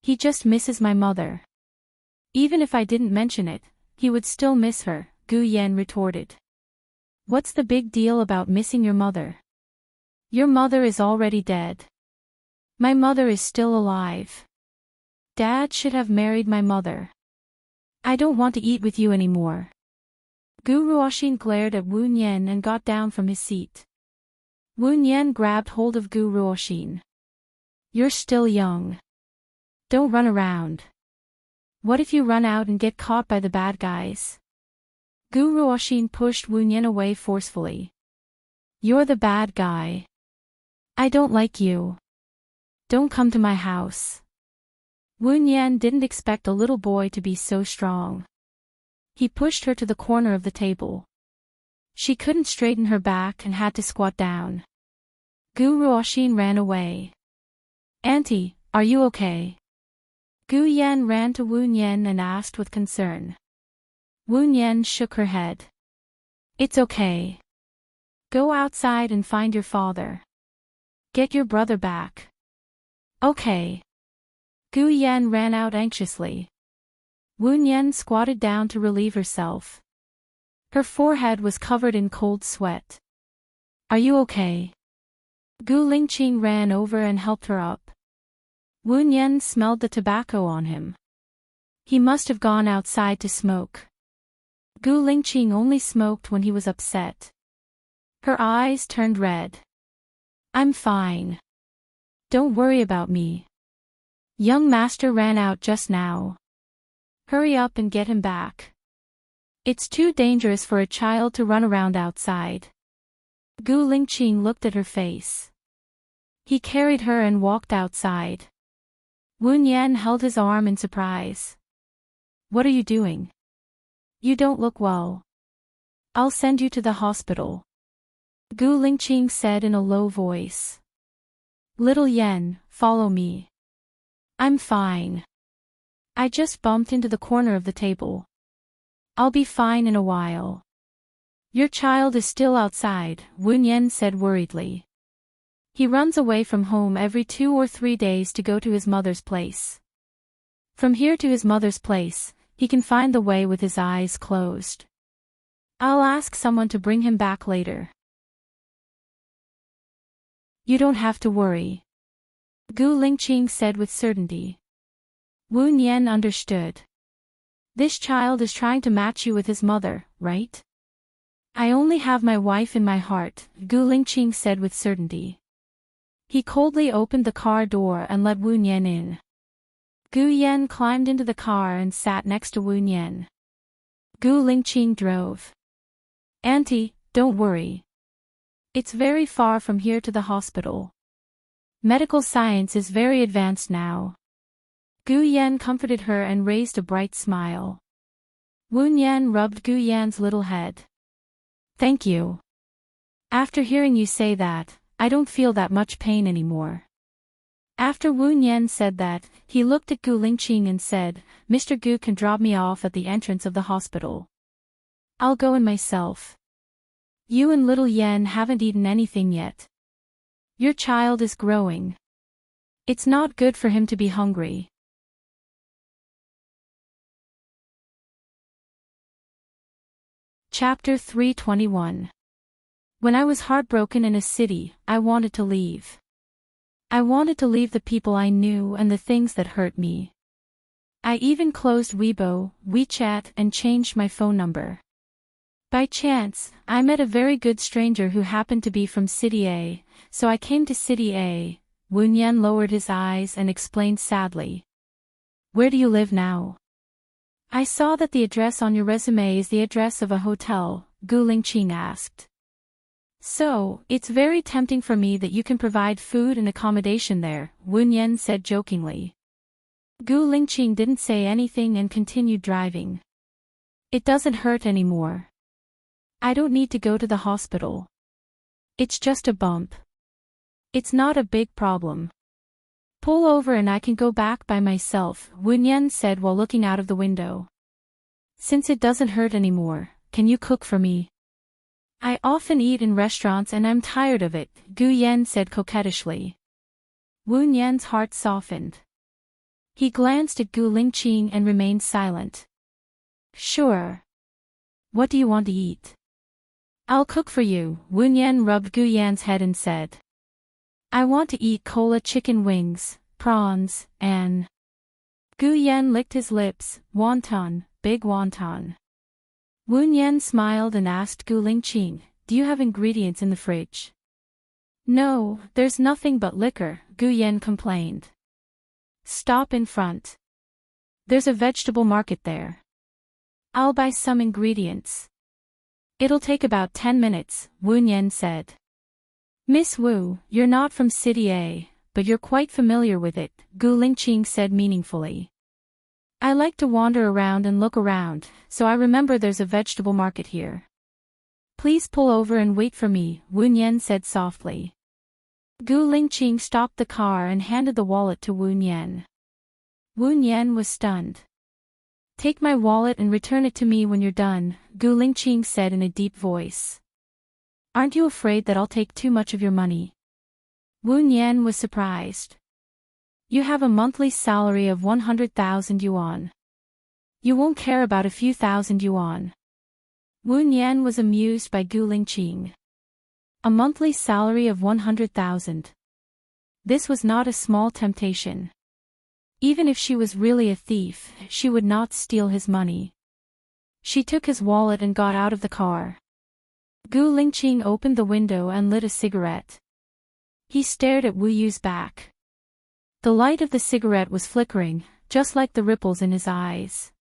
He just misses my mother. Even if I didn't mention it, he would still miss her, Gu Yan retorted. What's the big deal about missing your mother? Your mother is already dead. My mother is still alive. Dad should have married my mother. I don't want to eat with you anymore. Gu Ruoxin glared at Wu Nian and got down from his seat. Wu Nian grabbed hold of Gu Ruoxin. You're still young. Don't run around. What if you run out and get caught by the bad guys? Gu Ruoxin pushed Wu Nian away forcefully. You're the bad guy. I don't like you. Don't come to my house. Wu Nian didn't expect a little boy to be so strong. He pushed her to the corner of the table. She couldn't straighten her back and had to squat down. Gu Ruoxin ran away. Auntie, are you okay? Gu Yan ran to Wu Nian and asked with concern. Wu Nian shook her head. It's okay. Go outside and find your father. Get your brother back. Okay. Gu Yan ran out anxiously. Wu Nian squatted down to relieve herself. Her forehead was covered in cold sweat. Are you okay? Gu Lingqing ran over and helped her up. Wu Nian smelled the tobacco on him. He must have gone outside to smoke. Gu Lingqing only smoked when he was upset. Her eyes turned red. I'm fine. Don't worry about me. Young master ran out just now. Hurry up and get him back. It's too dangerous for a child to run around outside. Gu Lingqing looked at her face. He carried her and walked outside. Wu Nian held his arm in surprise. What are you doing? You don't look well. I'll send you to the hospital. Gu Lingqing said in a low voice. Little Yan, follow me. I'm fine. I just bumped into the corner of the table. I'll be fine in a while. Your child is still outside, Wu Nian said worriedly. He runs away from home every 2 or 3 days to go to his mother's place. From here to his mother's place, he can find the way with his eyes closed. I'll ask someone to bring him back later. You don't have to worry. Gu Lingqing said with certainty. Wu Nian understood. This child is trying to match you with his mother, right? I only have my wife in my heart, Gu Lingqing said with certainty. He coldly opened the car door and let Wu Nian in. Gu Yan climbed into the car and sat next to Wu Nian. Gu Lingqing drove. Auntie, don't worry. It's very far from here to the hospital. Medical science is very advanced now. Gu Yan comforted her and raised a bright smile. Wu Nian rubbed Gu Yan's little head. Thank you. After hearing you say that, I don't feel that much pain anymore. After Wu Nian said that, he looked at Gu Lingqing and said, Mr. Gu can drop me off at the entrance of the hospital. I'll go in myself. You and little Yen haven't eaten anything yet. Your child is growing. It's not good for him to be hungry. Chapter 321. When I was heartbroken in a city, I wanted to leave. I wanted to leave the people I knew and the things that hurt me. I even closed Weibo, WeChat, and changed my phone number. By chance, I met a very good stranger who happened to be from City A, so I came to City A. Wu Nian lowered his eyes and explained sadly. Where do you live now? I saw that the address on your resume is the address of a hotel, Gu Lingqing asked. So, it's very tempting for me that you can provide food and accommodation there, Wu Nian said jokingly. Gu Lingqing didn't say anything and continued driving. It doesn't hurt anymore. I don't need to go to the hospital. It's just a bump. It's not a big problem. Pull over and I can go back by myself, Wu Nian said while looking out of the window. Since it doesn't hurt anymore, can you cook for me? I often eat in restaurants and I'm tired of it, Gu Yan said coquettishly. Wu Nian's heart softened. He glanced at Gu Lingqing and remained silent. Sure. What do you want to eat? I'll cook for you, Wu Nian rubbed Gu Yan's head and said. I want to eat cola chicken wings, prawns, and... Gu Yan licked his lips, wonton, big wonton. Wu Nian smiled and asked Gu Lingqing, do you have ingredients in the fridge? No, there's nothing but liquor, Gu Yan complained. Stop in front. There's a vegetable market there. I'll buy some ingredients. It'll take about 10 minutes, Wu Nian said. Miss Wu, you're not from City A, but you're quite familiar with it, Gu Lingqing said meaningfully. I like to wander around and look around, so I remember there's a vegetable market here. Please pull over and wait for me, Wu Nian said softly. Gu Lingqing stopped the car and handed the wallet to Wu Nian. Wu Nian was stunned. Take my wallet and return it to me when you're done, Gu Lingqing said in a deep voice. Aren't you afraid that I'll take too much of your money? Wu Nian was surprised. You have a monthly salary of 100,000 yuan. You won't care about a few thousand yuan. Wu Nian was amused by Gu Lingqing. A monthly salary of 100,000. This was not a small temptation. Even if she was really a thief, she would not steal his money. She took his wallet and got out of the car. Gu Lingqing opened the window and lit a cigarette. He stared at Wu Yu's back. The light of the cigarette was flickering, just like the ripples in his eyes.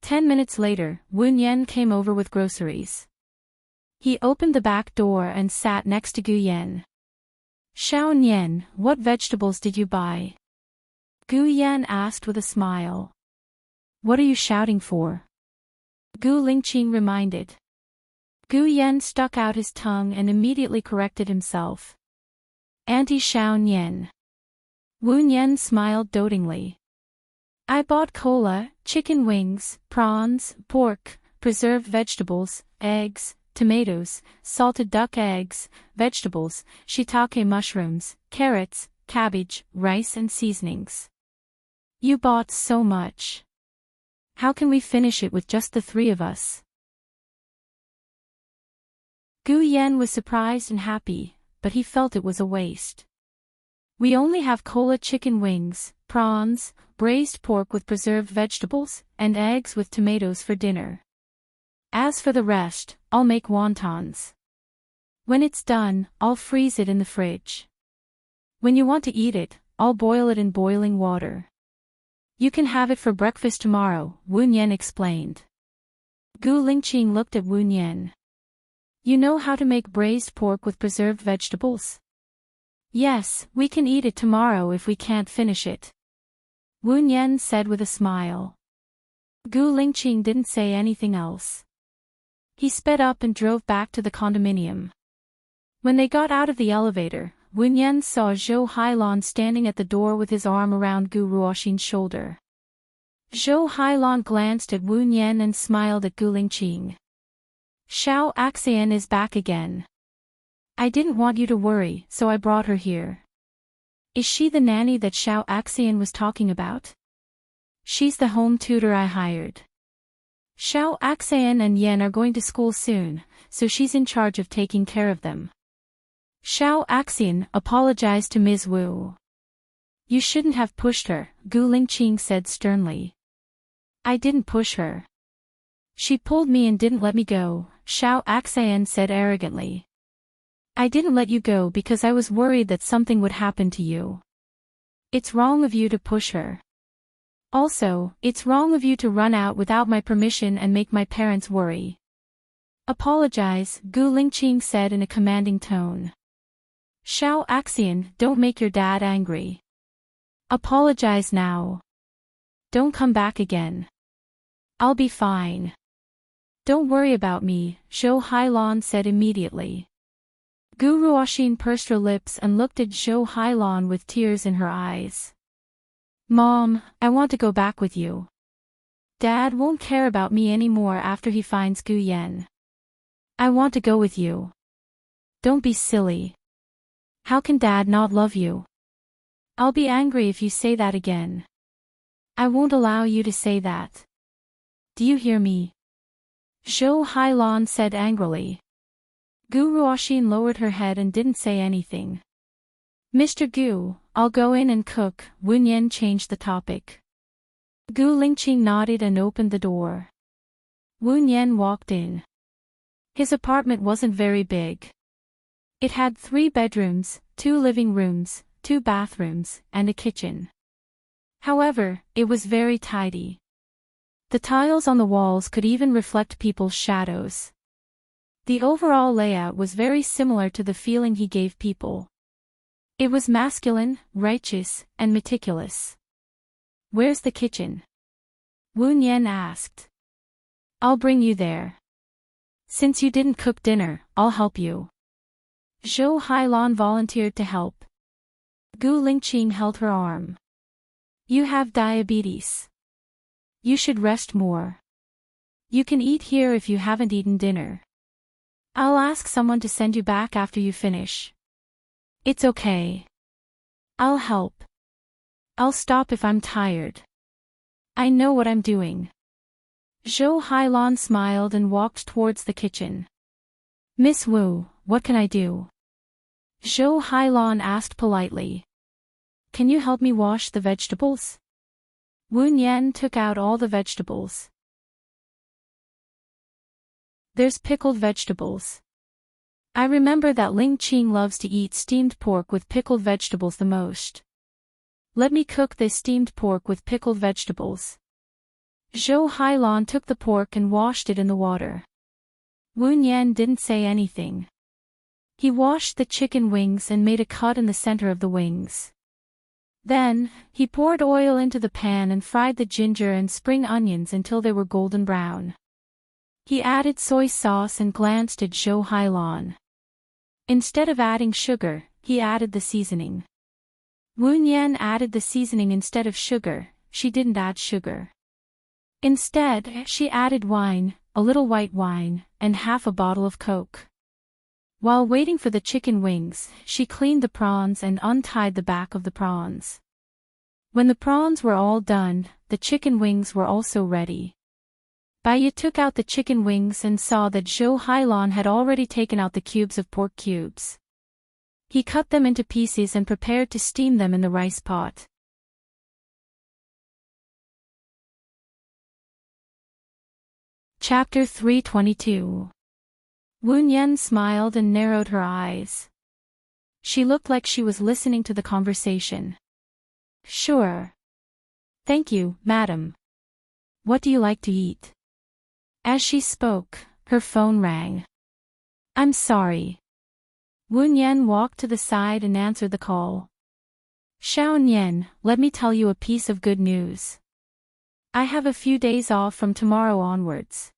10 minutes later, Wu Nian came over with groceries. He opened the back door and sat next to Gu Yan. Xiao Nian, what vegetables did you buy? Gu Yan asked with a smile. What are you shouting for? Gu Lingqing reminded. Gu Yan stuck out his tongue and immediately corrected himself. Auntie Xiao Nian. Wu Nian smiled dotingly. I bought cola, chicken wings, prawns, pork, preserved vegetables, eggs, tomatoes, salted duck eggs, vegetables, shiitake mushrooms, carrots, cabbage, rice and seasonings. You bought so much. How can we finish it with just the three of us? Gu Yan was surprised and happy, but he felt it was a waste. We only have cola chicken wings, prawns, braised pork with preserved vegetables, and eggs with tomatoes for dinner. As for the rest, I'll make wontons. When it's done, I'll freeze it in the fridge. When you want to eat it, I'll boil it in boiling water. You can have it for breakfast tomorrow, Wu Nian explained. Gu Lingqing looked at Wu Nian. You know how to make braised pork with preserved vegetables? Yes, we can eat it tomorrow if we can't finish it. Wu Nian said with a smile. Gu Lingqing didn't say anything else. He sped up and drove back to the condominium. When they got out of the elevator, Wen Yan saw Zhou Hailan standing at the door with his arm around Gu Ruoxin's shoulder. Zhou Hailan glanced at Wen Yan and smiled at Gu Lingqing. Xiao Axian is back again. I didn't want you to worry, so I brought her here. Is she the nanny that Xiao Axian was talking about? She's the home tutor I hired. Xiao Axian and Yan are going to school soon, so she's in charge of taking care of them. Xiao Axian apologized to Ms. Wu. You shouldn't have pushed her, Gu Lingqing said sternly. I didn't push her. She pulled me and didn't let me go, Xiao Axian said arrogantly. I didn't let you go because I was worried that something would happen to you. It's wrong of you to push her. Also, it's wrong of you to run out without my permission and make my parents worry. Apologize, Gu Lingqing said in a commanding tone. Xiao Axian, don't make your dad angry. Apologize now. Don't come back again. I'll be fine. Don't worry about me, Zhou Hailan said immediately. Gu Ruoxin pursed her lips and looked at Zhou Hailan with tears in her eyes. Mom, I want to go back with you. Dad won't care about me anymore after he finds Gu Yan. I want to go with you. Don't be silly. How can Dad not love you? I'll be angry if you say that again. I won't allow you to say that. Do you hear me? Zhou Hailan said angrily. Gu Ruoxin lowered her head and didn't say anything. Mr. Gu, I'll go in and cook, Wen Yan changed the topic. Gu Lingqing nodded and opened the door. Wen Yan walked in. His apartment wasn't very big. It had 3 bedrooms, 2 living rooms, 2 bathrooms, and a kitchen. However, it was very tidy. The tiles on the walls could even reflect people's shadows. The overall layout was very similar to the feeling he gave people. It was masculine, righteous, and meticulous. Where's the kitchen? Wen Yan asked. I'll bring you there. Since you didn't cook dinner, I'll help you. Zhou Hailan volunteered to help. Gu Lingqing held her arm. You have diabetes. You should rest more. You can eat here if you haven't eaten dinner. I'll ask someone to send you back after you finish. It's okay. I'll help. I'll stop if I'm tired. I know what I'm doing. Zhou Hailan smiled and walked towards the kitchen. Miss Wu, what can I do? Zhou Hailan asked politely. Can you help me wash the vegetables? Wen Yan took out all the vegetables. There's pickled vegetables. I remember that Ling Qing loves to eat steamed pork with pickled vegetables the most. Let me cook this steamed pork with pickled vegetables. Zhou Hailan took the pork and washed it in the water. Wen Yan didn't say anything. He washed the chicken wings and made a cut in the center of the wings. Then, he poured oil into the pan and fried the ginger and spring onions until they were golden brown. He added soy sauce and glanced at Zhou Hailan. Instead of adding sugar, he added the seasoning. Wen Yan added the seasoning instead of sugar. She didn't add sugar. Instead, she added wine, a little white wine, and half a bottle of Coke. While waiting for the chicken wings, she cleaned the prawns and untied the back of the prawns. When the prawns were all done, the chicken wings were also ready. Bai took out the chicken wings and saw that Zhou Hailan had already taken out the cubes of pork cubes. He cut them into pieces and prepared to steam them in the rice pot. Chapter 322. Wen Yan smiled and narrowed her eyes. She looked like she was listening to the conversation. Sure. Thank you, madam. What do you like to eat? As she spoke, her phone rang. I'm sorry. Wen Yan walked to the side and answered the call. Xiao Yan, let me tell you a piece of good news. I have a few days off from tomorrow onwards.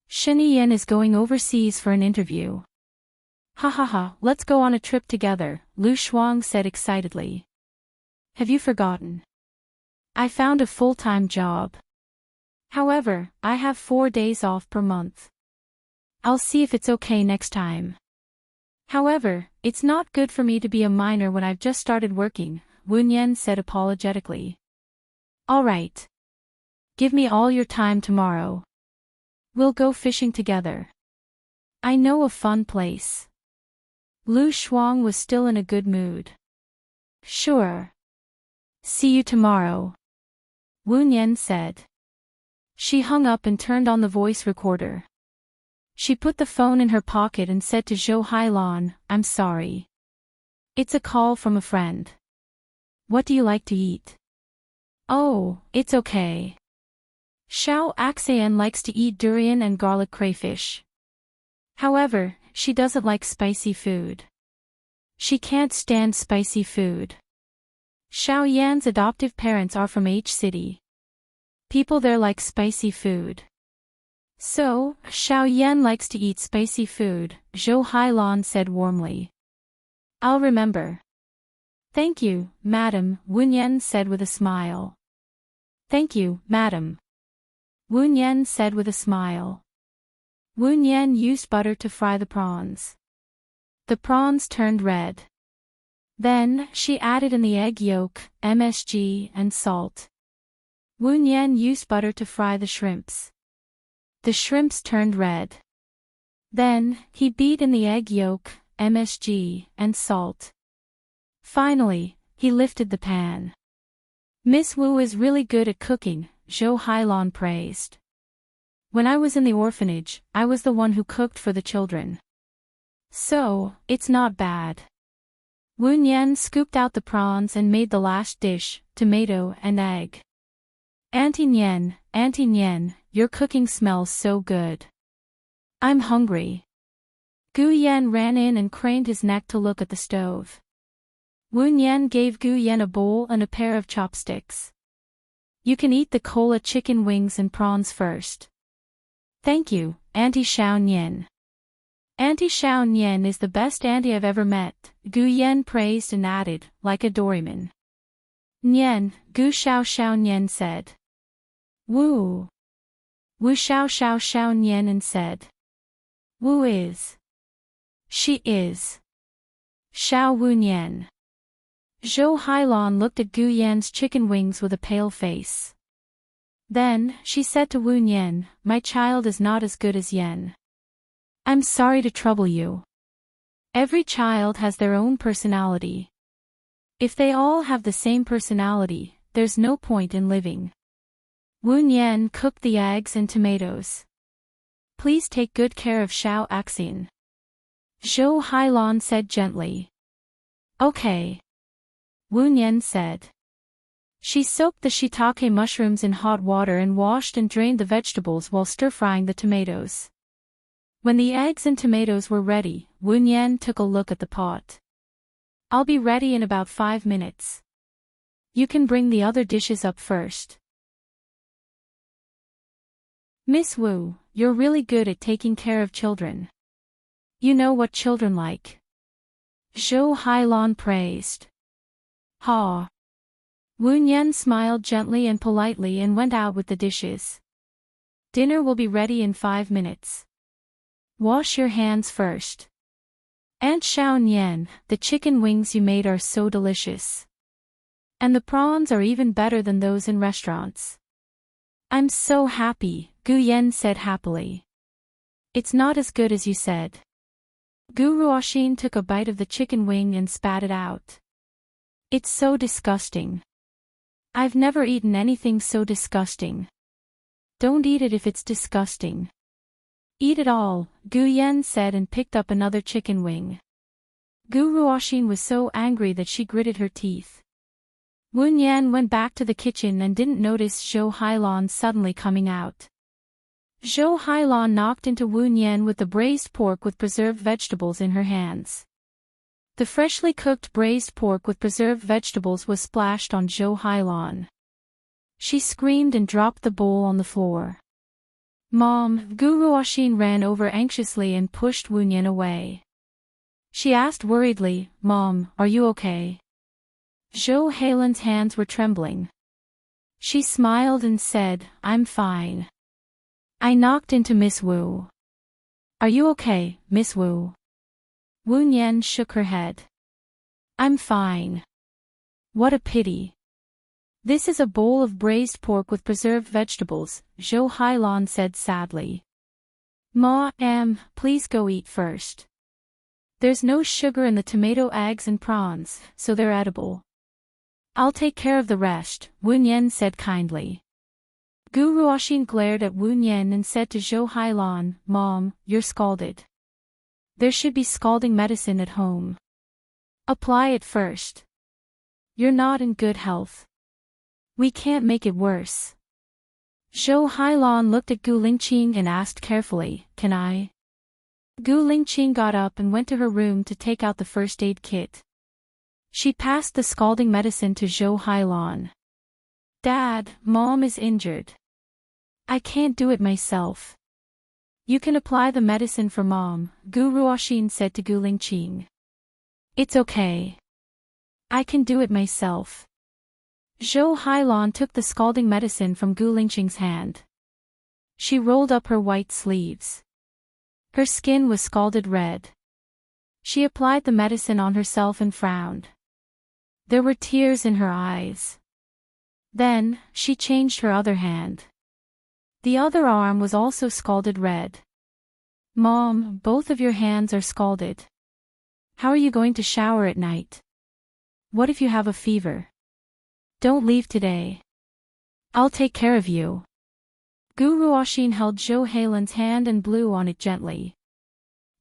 Shen is going overseas for an interview. Ha ha ha, let's go on a trip together, Lu Shuang said excitedly. Have you forgotten? I found a full-time job. However, I have 4 days off per month. I'll see if it's okay next time. However, it's not good for me to be a minor when I've just started working, Wu Nian said apologetically. All right. Give me all your time tomorrow. We'll go fishing together. I know a fun place. Lu Shuang was still in a good mood. Sure. See you tomorrow, Wu Nian said. She hung up and turned on the voice recorder. She put the phone in her pocket and said to Zhou Hailan, I'm sorry. It's a call from a friend. What do you like to eat? Oh, it's okay. Xiao Axian likes to eat durian and garlic crayfish. However, she doesn't like spicy food. She can't stand spicy food. Xiao Yan's adoptive parents are from H City. People there like spicy food. So, Xiao Yan likes to eat spicy food, Zhou Hailan said warmly. I'll remember. Thank you, madam, Wu Nian said with a smile. Thank you, madam. Wu Nian said with a smile. Wu Nian used butter to fry the prawns. The prawns turned red. Then, she added in the egg yolk, MSG, and salt. Wu Nian used butter to fry the shrimps. The shrimps turned red. Then, he beat in the egg yolk, MSG, and salt. Finally, he lifted the pan. Miss Wu is really good at cooking, Zhou Hailan praised. When I was in the orphanage, I was the one who cooked for the children. So, it's not bad. Wu Nian scooped out the prawns and made the last dish, tomato and egg. Auntie Nian, your cooking smells so good. I'm hungry. Gu Yan ran in and craned his neck to look at the stove. Wu Nian gave Gu Yan a bowl and a pair of chopsticks. You can eat the cola chicken wings and prawns first. Thank you, Auntie Xiao Nian. Auntie Xiao Nian is the best auntie I've ever met, Gu Yan praised and added, like a doryman. Nian, Gu Xiao Nian said. Wu. Wu Xiao Nian and said. Wu is. She is. Xiao Wu Nian. Zhou Hailan looked at Gu Yan's chicken wings with a pale face. Then, she said to Wu Nian, my child is not as good as Yan. I'm sorry to trouble you. Every child has their own personality. If they all have the same personality, there's no point in living. Wu Nian cooked the eggs and tomatoes. Please take good care of Xiao Axian. Zhou Hailan said gently. Okay. Wu Nian said. She soaked the shiitake mushrooms in hot water and washed and drained the vegetables while stir-frying the tomatoes. When the eggs and tomatoes were ready, Wu Nian took a look at the pot. I'll be ready in about 5 minutes. You can bring the other dishes up first. Miss Wu, you're really good at taking care of children. You know what children like. Zhou Hailan praised. Ha. Wu Nian smiled gently and politely and went out with the dishes. Dinner will be ready in 5 minutes. Wash your hands first. Aunt Xiao Nian, the chicken wings you made are so delicious. And the prawns are even better than those in restaurants. I'm so happy, Gu Yan said happily. It's not as good as you said. Gu Ruoxin took a bite of the chicken wing and spat it out. It's so disgusting. I've never eaten anything so disgusting. Don't eat it if it's disgusting. Eat it all, Gu Yan said and picked up another chicken wing. Gu Ruoxin was so angry that she gritted her teeth. Wu Nian went back to the kitchen and didn't notice Zhou Hailan suddenly coming out. Zhou Hailan knocked into Wu Nian with the braised pork with preserved vegetables in her hands. The freshly cooked braised pork with preserved vegetables was splashed on Zhou Hailan. She screamed and dropped the bowl on the floor. Mom, Gu Ruoxin ran over anxiously and pushed Wu Nian away. She asked worriedly, Mom, are you okay? Zhou Heilan's hands were trembling. She smiled and said, I'm fine. I knocked into Miss Wu. Are you okay, Miss Wu? Wu Nian shook her head. I'm fine. What a pity. This is a bowl of braised pork with preserved vegetables, Zhou Heilan said sadly. Please go eat first. There's no sugar in the tomato eggs and prawns, so they're edible. I'll take care of the rest, Wu Nian said kindly. Gu Ruoxin glared at Wu Nian and said to Zhou Heilan, Mom, you're scalded. There should be scalding medicine at home. Apply it first. You're not in good health. We can't make it worse. Zhou Heilan looked at Gu Lingqing and asked carefully, Can I? Gu Lingqing got up and went to her room to take out the first aid kit. She passed the scalding medicine to Zhou Heilan. Dad, Mom is injured. I can't do it myself. You can apply the medicine for Mom, Gu Ruoxin said to Gu Lingqing. It's okay. I can do it myself. Zhou Heilan took the scalding medicine from Gu Lingqing's hand. She rolled up her white sleeves. Her skin was scalded red. She applied the medicine on herself and frowned. There were tears in her eyes. Then, she changed her other hand. The other arm was also scalded red. Mom, both of your hands are scalded. How are you going to shower at night? What if you have a fever? Don't leave today. I'll take care of you. Gu Ruoxin held Zhou Heilan's hand and blew on it gently.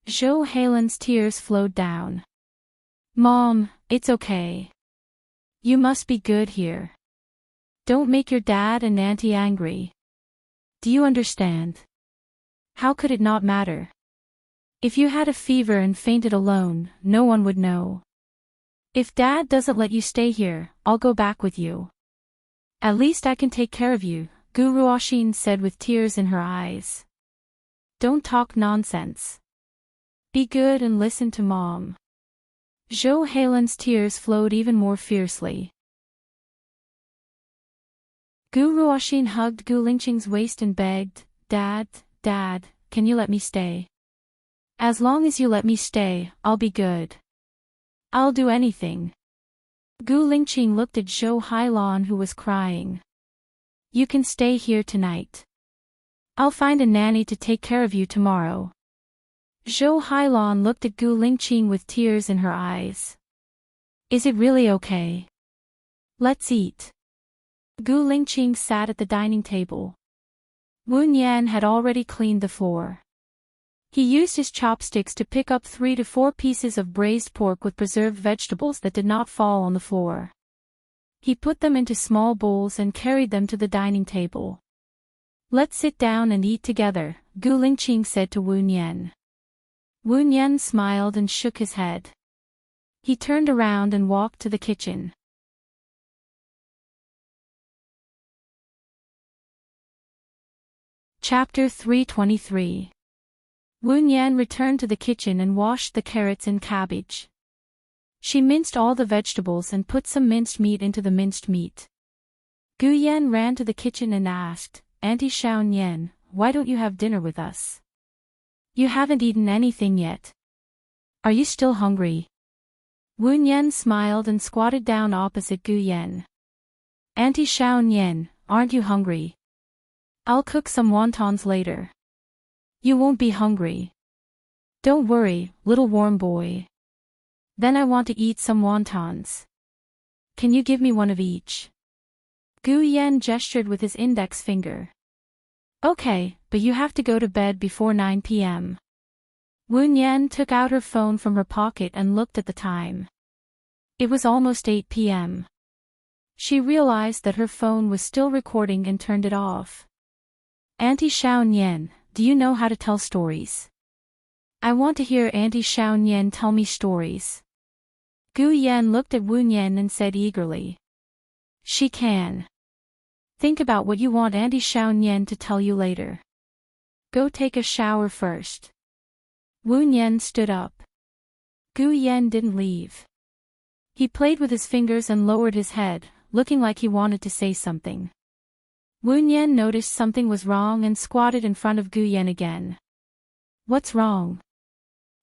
Zhou Heilan's tears flowed down. Mom, it's okay. You must be good here. Don't make your dad and auntie angry. Do you understand? How could it not matter? If you had a fever and fainted alone, no one would know. If Dad doesn't let you stay here, I'll go back with you. At least I can take care of you, Gu Ruoxin said with tears in her eyes. Don't talk nonsense. Be good and listen to Mom. Zhou Heilan's tears flowed even more fiercely. Gu Ruoxin hugged Gu Lingqing's waist and begged, Dad, can you let me stay? As long as you let me stay, I'll be good. I'll do anything. Gu Lingqing looked at Zhou Heilan who was crying. You can stay here tonight. I'll find a nanny to take care of you tomorrow. Zhou Heilan looked at Gu Lingqing with tears in her eyes. Is it really okay? Let's eat. Gu Lingqing sat at the dining table. Wu Nian had already cleaned the floor. He used his chopsticks to pick up 3 to 4 pieces of braised pork with preserved vegetables that did not fall on the floor. He put them into small bowls and carried them to the dining table. Let's sit down and eat together, Gu Lingqing said to Wu Nian. Wu Nian smiled and shook his head. He turned around and walked to the kitchen. Chapter 323. Wu Nian returned to the kitchen and washed the carrots and cabbage. She minced all the vegetables and put some minced meat into the minced meat. Gu Yan ran to the kitchen and asked, Auntie Xiao Nian, why don't you have dinner with us? You haven't eaten anything yet. Are you still hungry? Wu Nian smiled and squatted down opposite Gu Yan. Auntie Xiao Nian, aren't you hungry? I'll cook some wontons later. You won't be hungry. Don't worry, little warm boy. Then I want to eat some wontons. Can you give me one of each? Gu Yan gestured with his index finger. Okay, but you have to go to bed before 9 p.m. Wu Nian took out her phone from her pocket and looked at the time. It was almost 8 p.m. She realized that her phone was still recording and turned it off. Auntie Xiao Nian, do you know how to tell stories? I want to hear Auntie Xiao Nian tell me stories. Gu Yan looked at Wu Nian and said eagerly. She can. Think about what you want Auntie Xiao Nian to tell you later. Go take a shower first. Wu Nian stood up. Gu Yan didn't leave. He played with his fingers and lowered his head, looking like he wanted to say something. Wu Yan noticed something was wrong and squatted in front of Gu Yan again. What's wrong?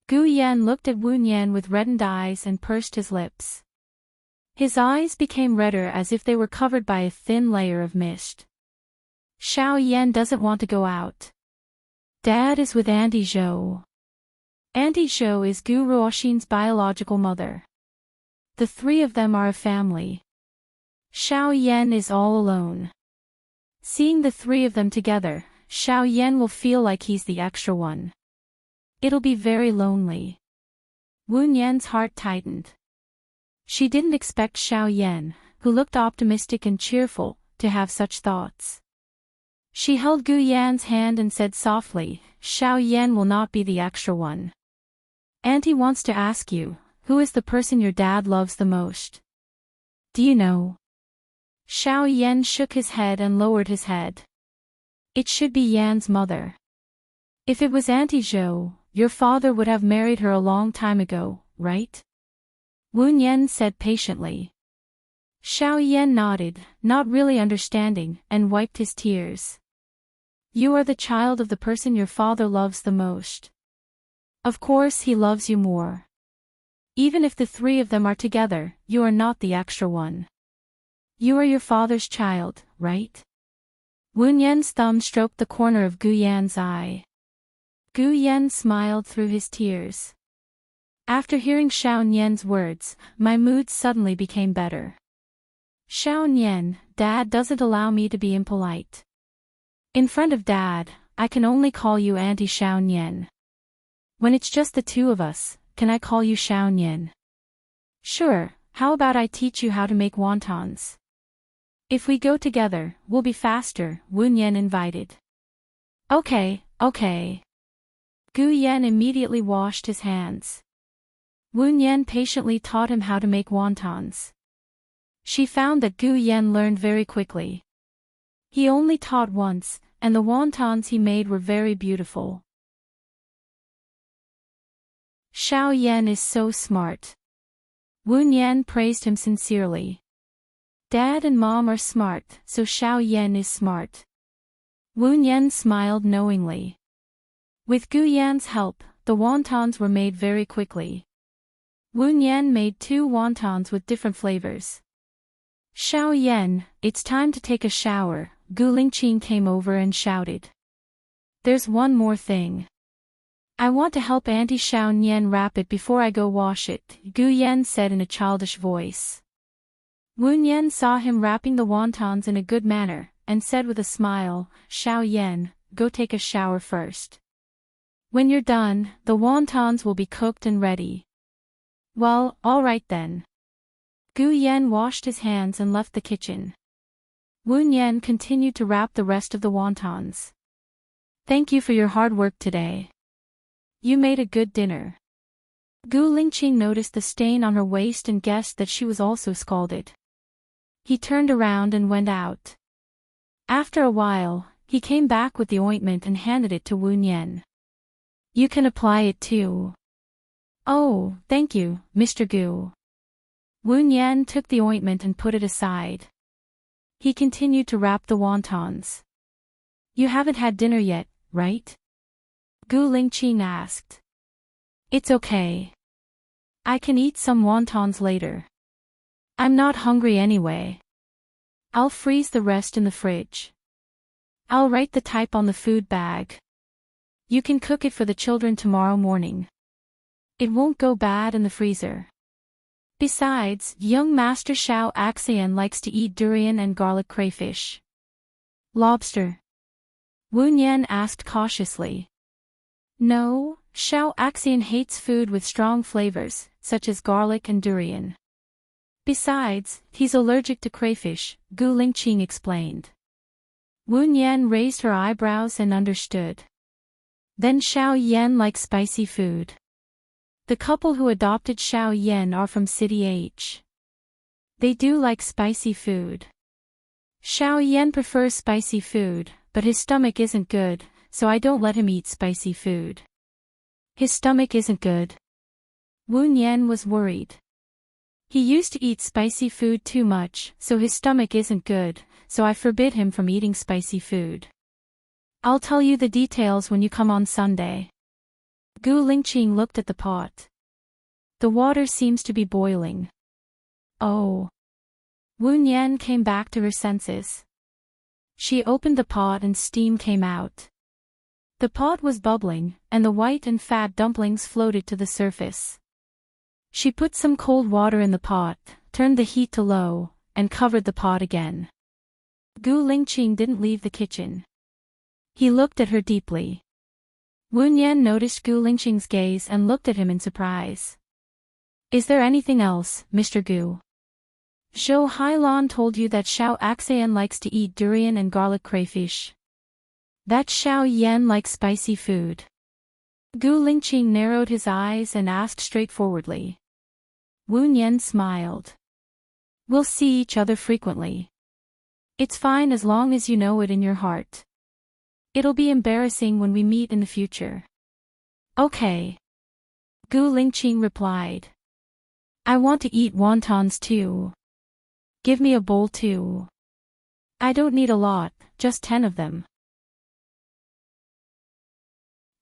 Gu Yan looked at Wu Yan with reddened eyes and pursed his lips. His eyes became redder as if they were covered by a thin layer of mist. Xiao Yan doesn't want to go out. Dad is with Auntie Zhou. Auntie Zhou is Gu Ruoxin's biological mother. The three of them are a family. Xiao Yan is all alone. Seeing the three of them together, Xiao Yan will feel like he's the extra one. It'll be very lonely. Wu Yan's heart tightened. She didn't expect Xiao Yan, who looked optimistic and cheerful, to have such thoughts. She held Gu Yan's hand and said softly, Xiao Yan will not be the extra one. Auntie wants to ask you, who is the person your dad loves the most? Do you know? Xiao Yan shook his head and lowered his head. It should be Yan's mother. If it was Auntie Zhou, your father would have married her a long time ago, right? Wu Yan said patiently. Xiao Yan nodded, not really understanding, and wiped his tears. You are the child of the person your father loves the most. Of course he loves you more. Even if the three of them are together, you are not the extra one. You are your father's child, right? Wu Yan's thumb stroked the corner of Gu Yan's eye. Gu Yan smiled through his tears. After hearing Xiao Yan's words, my mood suddenly became better. Xiao Yan, Dad doesn't allow me to be impolite. In front of Dad, I can only call you Auntie Xiao Yan. When it's just the two of us, can I call you Xiao Yan? Sure, how about I teach you how to make wontons? If we go together, we'll be faster, Wu Yan invited. Okay. Gu Yan immediately washed his hands. Wu Yan patiently taught him how to make wontons. She found that Gu Yan learned very quickly. He only taught once, and the wontons he made were very beautiful. Xiao Yan is so smart. Wu Yan praised him sincerely. Dad and Mom are smart, so Xiao Yan is smart. Wu Yan smiled knowingly. With Gu Yan's help, the wontons were made very quickly. Wu Yan made 2 wontons with different flavors. Xiao Yan, it's time to take a shower, Gu Lingqing came over and shouted. There's one more thing. I want to help Auntie Xiao Yan wrap it before I go wash it, Gu Yan said in a childish voice. Wu Yan saw him wrapping the wontons in a good manner, and said with a smile, Xiao Yan, go take a shower first. When you're done, the wontons will be cooked and ready. Well, all right then. Gu Yan washed his hands and left the kitchen. Wu Yan continued to wrap the rest of the wontons. Thank you for your hard work today. You made a good dinner. Gu Lingqing noticed the stain on her waist and guessed that she was also scalded. He turned around and went out. After a while, he came back with the ointment and handed it to Wu Yan. You can apply it too. Oh, thank you, Mr. Gu. Wu Yan took the ointment and put it aside. He continued to wrap the wontons. You haven't had dinner yet, right? Gu Lingqing asked. It's okay. I can eat some wontons later. I'm not hungry anyway. I'll freeze the rest in the fridge. I'll write the type on the food bag. You can cook it for the children tomorrow morning. It won't go bad in the freezer. Besides, young Master Xiao Axian likes to eat durian and garlic crayfish. Lobster? Wu Yan asked cautiously. No, Xiao Axian hates food with strong flavors, such as garlic and durian. Besides, he's allergic to crayfish, Gu Lingqing explained. Wu Yan raised her eyebrows and understood. Then Xiao Yan likes spicy food. The couple who adopted Xiao Yan are from City H. They do like spicy food. Xiao Yan prefers spicy food, but his stomach isn't good, so I don't let him eat spicy food. His stomach isn't good. Wu Nian was worried. He used to eat spicy food too much, so his stomach isn't good, so I forbid him from eating spicy food. I'll tell you the details when you come on Sunday. Gu Lingqing looked at the pot. The water seems to be boiling. Oh. Wu Nian came back to her senses. She opened the pot and steam came out. The pot was bubbling, and the white and fat dumplings floated to the surface. She put some cold water in the pot, turned the heat to low, and covered the pot again. Gu Lingqing didn't leave the kitchen. He looked at her deeply. Wu Nian noticed Gu Lingqing's gaze and looked at him in surprise. Is there anything else, Mr. Gu? Zhou Hailan told you that Xiao Axayan likes to eat durian and garlic crayfish. That Xiao Yan likes spicy food. Gu Lingqing narrowed his eyes and asked straightforwardly. Wu Nian smiled. We'll see each other frequently. It's fine as long as you know it in your heart. It'll be embarrassing when we meet in the future. Okay. Gu Lingqing replied. I want to eat wontons too. Give me a bowl too. I don't need a lot, just 10 of them.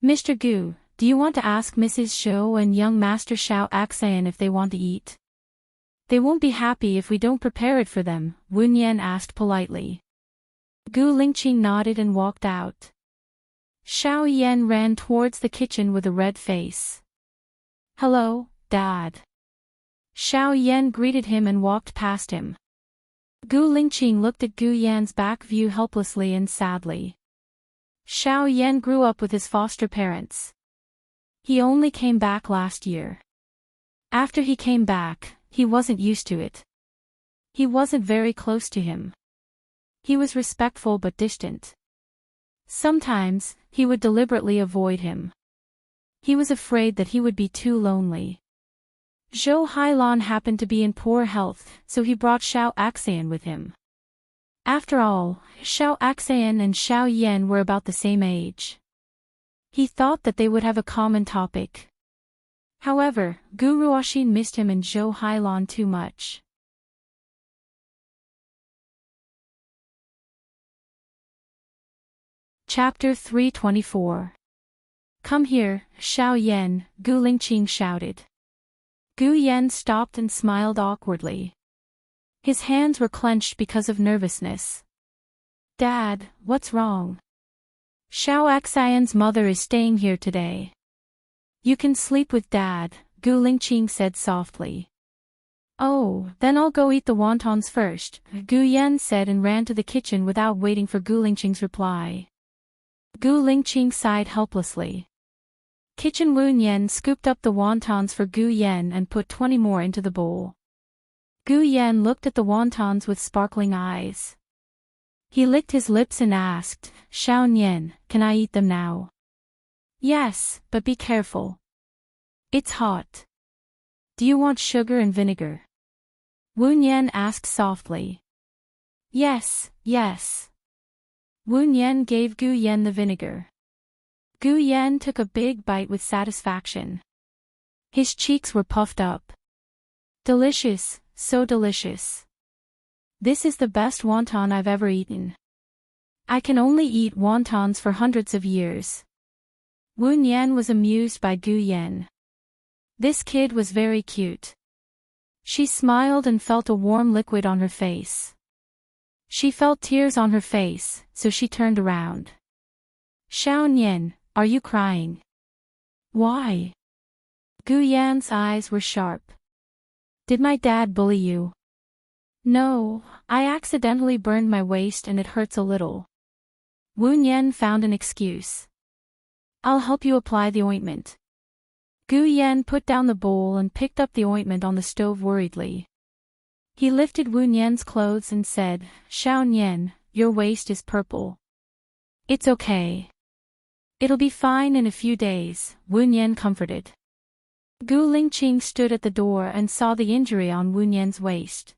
Mr. Gu, do you want to ask Mrs. Zhou and young Master Xiao Axayan if they want to eat? They won't be happy if we don't prepare it for them, Wu Nian asked politely. Gu Lingqing nodded and walked out. Xiao Yan ran towards the kitchen with a red face. Hello, Dad. Xiao Yan greeted him and walked past him. Gu Lingqing looked at Gu Yan's back view helplessly and sadly. Xiao Yan grew up with his foster parents. He only came back last year. After he came back, he wasn't used to it. He wasn't very close to him. He was respectful but distant. Sometimes, he would deliberately avoid him. He was afraid that he would be too lonely. Zhou Hailan happened to be in poor health, so he brought Xiao Axayan with him. After all, Xiao Axayan and Xiao Yan were about the same age. He thought that they would have a common topic. However, Gu Ruoxin missed him and Zhou Hailan too much. Chapter 324. Come here, Xiao Yan, Gu Lingqing shouted. Gu Yan stopped and smiled awkwardly. His hands were clenched because of nervousness. Dad, what's wrong? Xiao Axayan's mother is staying here today. You can sleep with Dad, Gu Lingqing said softly. Oh, then I'll go eat the wontons first, Gu Yan said and ran to the kitchen without waiting for Gu Lingqing's reply. Gu Lingqing sighed helplessly. Kitchen Wu Nian scooped up the wontons for Gu Yan and put 20 more into the bowl. Gu Yan looked at the wontons with sparkling eyes. He licked his lips and asked, Xiao Nian, can I eat them now? Yes, but be careful. It's hot. Do you want sugar and vinegar? Wu Nian asked softly. Yes, yes. Wu Nian gave Gu Yan the vinegar. Gu Yan took a big bite with satisfaction. His cheeks were puffed up. Delicious, so delicious. This is the best wonton I've ever eaten. I can only eat wontons for hundreds of years. Wu Nian was amused by Gu Yan. This kid was very cute. She smiled and felt a warm liquid on her face. She felt tears on her face, so she turned around. Xiao Nian, are you crying? Why? Gu Yan's eyes were sharp. Did my dad bully you? No, I accidentally burned my waist and it hurts a little. Wu Nian found an excuse. I'll help you apply the ointment. Gu Yan put down the bowl and picked up the ointment on the stove worriedly. He lifted Wu Nian's clothes and said, Xiao Nian, your waist is purple. It's okay. It'll be fine in a few days, Wu Nian comforted. Gu Lingqing stood at the door and saw the injury on Wu Nian's waist.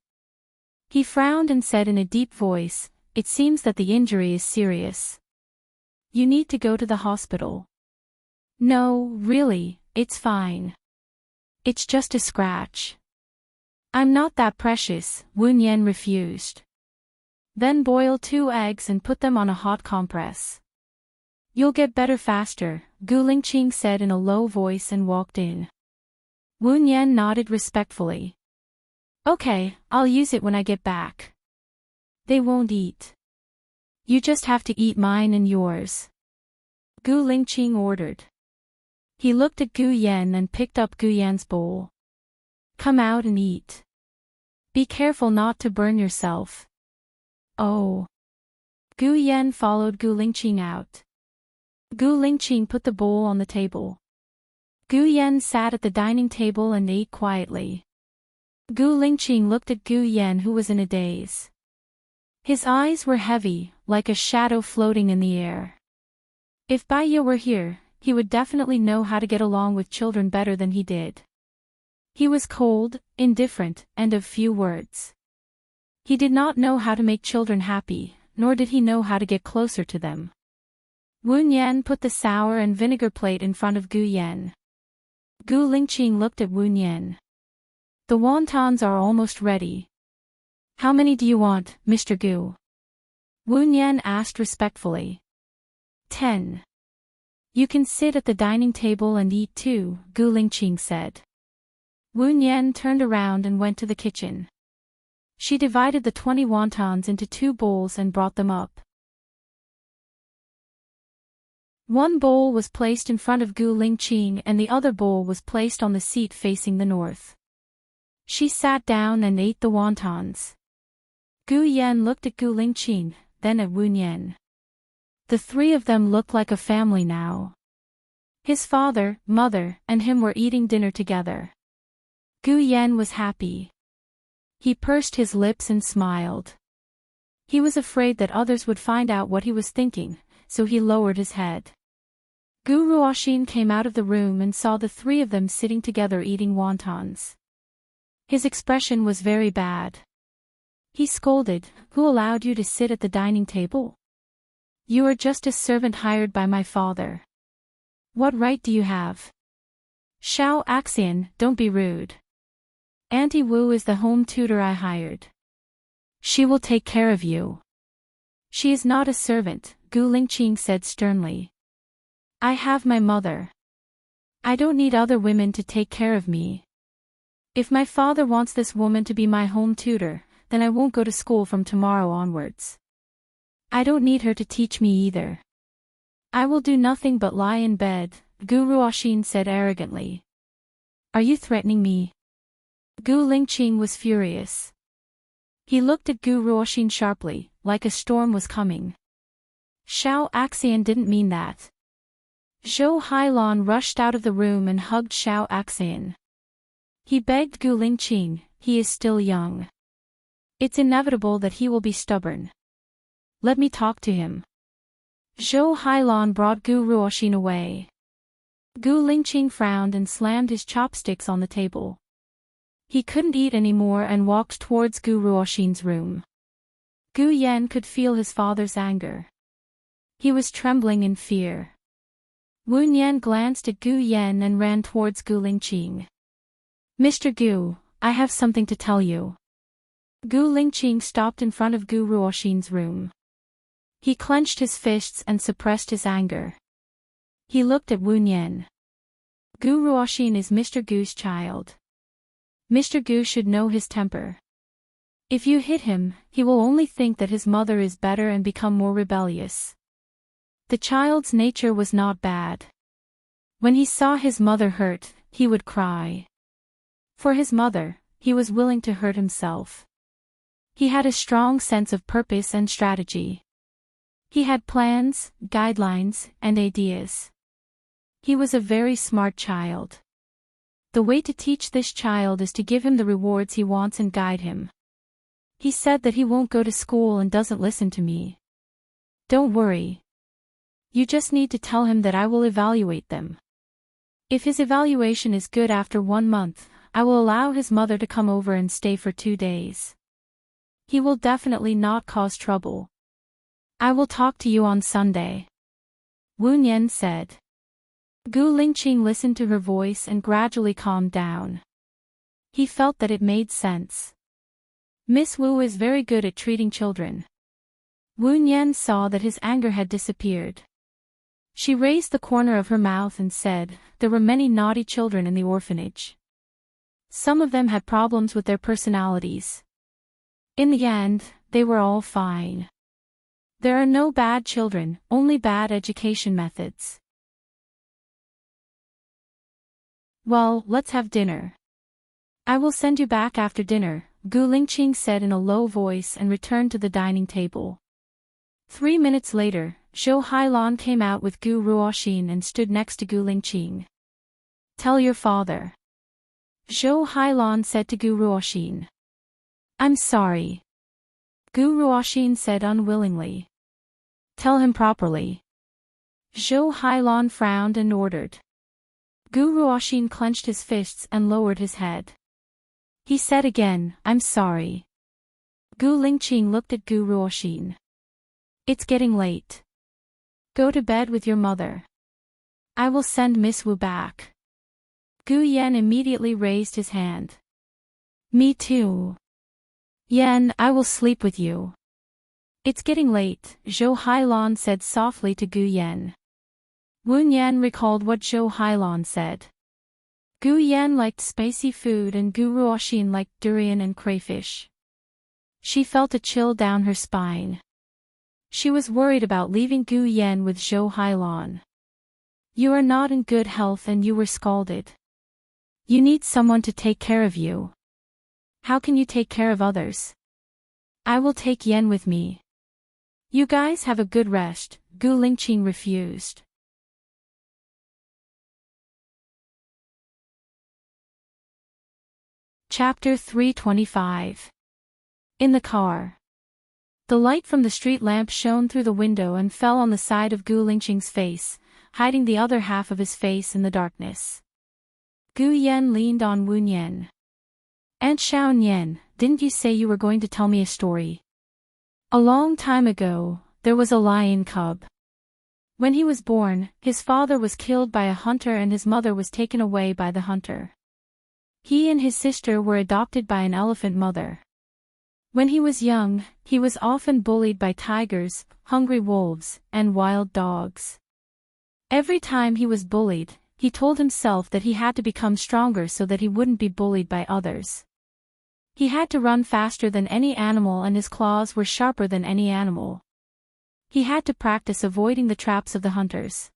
He frowned and said in a deep voice, it seems that the injury is serious. You need to go to the hospital. No, really, it's fine. It's just a scratch. I'm not that precious, Wu Nian refused. Then boil 2 eggs and put them on a hot compress. You'll get better faster, Gu Lingqing said in a low voice and walked in. Wu Nian nodded respectfully. Okay, I'll use it when I get back. They won't eat. You just have to eat mine and yours. Gu Lingqing ordered. He looked at Gu Yan and picked up Gu Yan's bowl. Come out and eat. Be careful not to burn yourself. Oh. Gu Yan followed Gu Lingqing out. Gu Lingqing put the bowl on the table. Gu Yan sat at the dining table and ate quietly. Gu Lingqing looked at Gu Yan, who was in a daze. His eyes were heavy, like a shadow floating in the air. If Bai Ye were here, he would definitely know how to get along with children better than he did. He was cold, indifferent, and of few words. He did not know how to make children happy, nor did he know how to get closer to them. Wu Nian put the sour and vinegar plate in front of Gu Yan. Gu Lingqing looked at Wu Nian. The wontons are almost ready. How many do you want, Mr. Gu? Wu Nian asked respectfully. 10. You can sit at the dining table and eat too, Gu Lingqing said. Wu Nian turned around and went to the kitchen. She divided the 20 wontons into 2 bowls and brought them up. One bowl was placed in front of Gu Lingqing and the other bowl was placed on the seat facing the north. She sat down and ate the wontons. Gu Yan looked at Gu Lingqing, then at Wu Nian. The 3 of them looked like a family now. His father, mother, and him were eating dinner together. Gu Yan was happy. He pursed his lips and smiled. He was afraid that others would find out what he was thinking, so he lowered his head. Gu Ruoxin came out of the room and saw the 3 of them sitting together eating wontons. His expression was very bad. He scolded, "Who allowed you to sit at the dining table? You are just a servant hired by my father. What right do you have? Xiao Axian, don't be rude. Auntie Wu is the home tutor I hired. She will take care of you." She is not a servant, Gu Lingqing said sternly. I have my mother. I don't need other women to take care of me. If my father wants this woman to be my home tutor, then I won't go to school from tomorrow onwards. I don't need her to teach me either. I will do nothing but lie in bed, Gu Ruoxin said arrogantly. Are you threatening me? Gu Lingqing was furious. He looked at Gu Ruoxin sharply, like a storm was coming. Xiao Axian didn't mean that. Zhou Hailan rushed out of the room and hugged Xiao Axian. He begged Gu Lingqing, he is still young. It's inevitable that he will be stubborn. Let me talk to him. Zhou Hailan brought Gu Ruoxin away. Gu Lingqing frowned and slammed his chopsticks on the table. He couldn't eat anymore and walked towards Gu Ruoxin's room. Gu Yan could feel his father's anger. He was trembling in fear. Wu Nian glanced at Gu Yan and ran towards Gu Lingqing. Mr. Gu, I have something to tell you. Gu Lingqing stopped in front of Gu Ruoxin's room. He clenched his fists and suppressed his anger. He looked at Wu Nian. Gu Ruoxin is Mr. Gu's child. Mr. Gu should know his temper. If you hit him, he will only think that his mother is better and become more rebellious. The child's nature was not bad. When he saw his mother hurt, he would cry. For his mother, he was willing to hurt himself. He had a strong sense of purpose and strategy. He had plans, guidelines, and ideas. He was a very smart child. The way to teach this child is to give him the rewards he wants and guide him. He said that he won't go to school and doesn't listen to me. Don't worry. You just need to tell him that I will evaluate them. If his evaluation is good after 1 month, I will allow his mother to come over and stay for 2 days. He will definitely not cause trouble. I will talk to you on Sunday. Wu Nian said. Gu Lingqing listened to her voice and gradually calmed down. He felt that it made sense. Miss Wu is very good at treating children. Wu Nian saw that his anger had disappeared. She raised the corner of her mouth and said, there were many naughty children in the orphanage. Some of them had problems with their personalities. In the end, they were all fine. There are no bad children, only bad education methods. Well, let's have dinner. I will send you back after dinner, Gu Lingqing said in a low voice and returned to the dining table. 3 minutes later, Zhou Hailan came out with Gu Ruoxin and stood next to Gu Lingqing. Tell your father. Zhou Hailan said to Gu Ruoxin. I'm sorry. Gu Ruoxin said unwillingly. Tell him properly. Zhou Hailan frowned and ordered. Gu Ruoxin clenched his fists and lowered his head. He said again, I'm sorry. Gu Lingqing looked at Gu Ruoxin. It's getting late. Go to bed with your mother. I will send Miss Wu back. Gu Yan immediately raised his hand. Me too. Yan, I will sleep with you. It's getting late, Zhou Hailan said softly to Gu Yan. Wu Nian recalled what Zhou Hailan said. Gu Yan liked spicy food and Gu Ruoxin liked durian and crayfish. She felt a chill down her spine. She was worried about leaving Gu Yan with Zhou Hailan. You are not in good health and you were scalded. You need someone to take care of you. How can you take care of others? I will take Yan with me. You guys have a good rest, Gu Lingqing refused. Chapter 325. In the car. The light from the street lamp shone through the window and fell on the side of Gu Lingqing's face, hiding the other half of his face in the darkness. Gu Yan leaned on Wu Nian. Aunt Xiao Nian, didn't you say you were going to tell me a story? A long time ago, there was a lion cub. When he was born, his father was killed by a hunter and his mother was taken away by the hunter. He and his sister were adopted by an elephant mother. When he was young, he was often bullied by tigers, hungry wolves, and wild dogs. Every time he was bullied, he told himself that he had to become stronger so that he wouldn't be bullied by others. He had to run faster than any animal and his claws were sharper than any animal. He had to practice avoiding the traps of the hunters.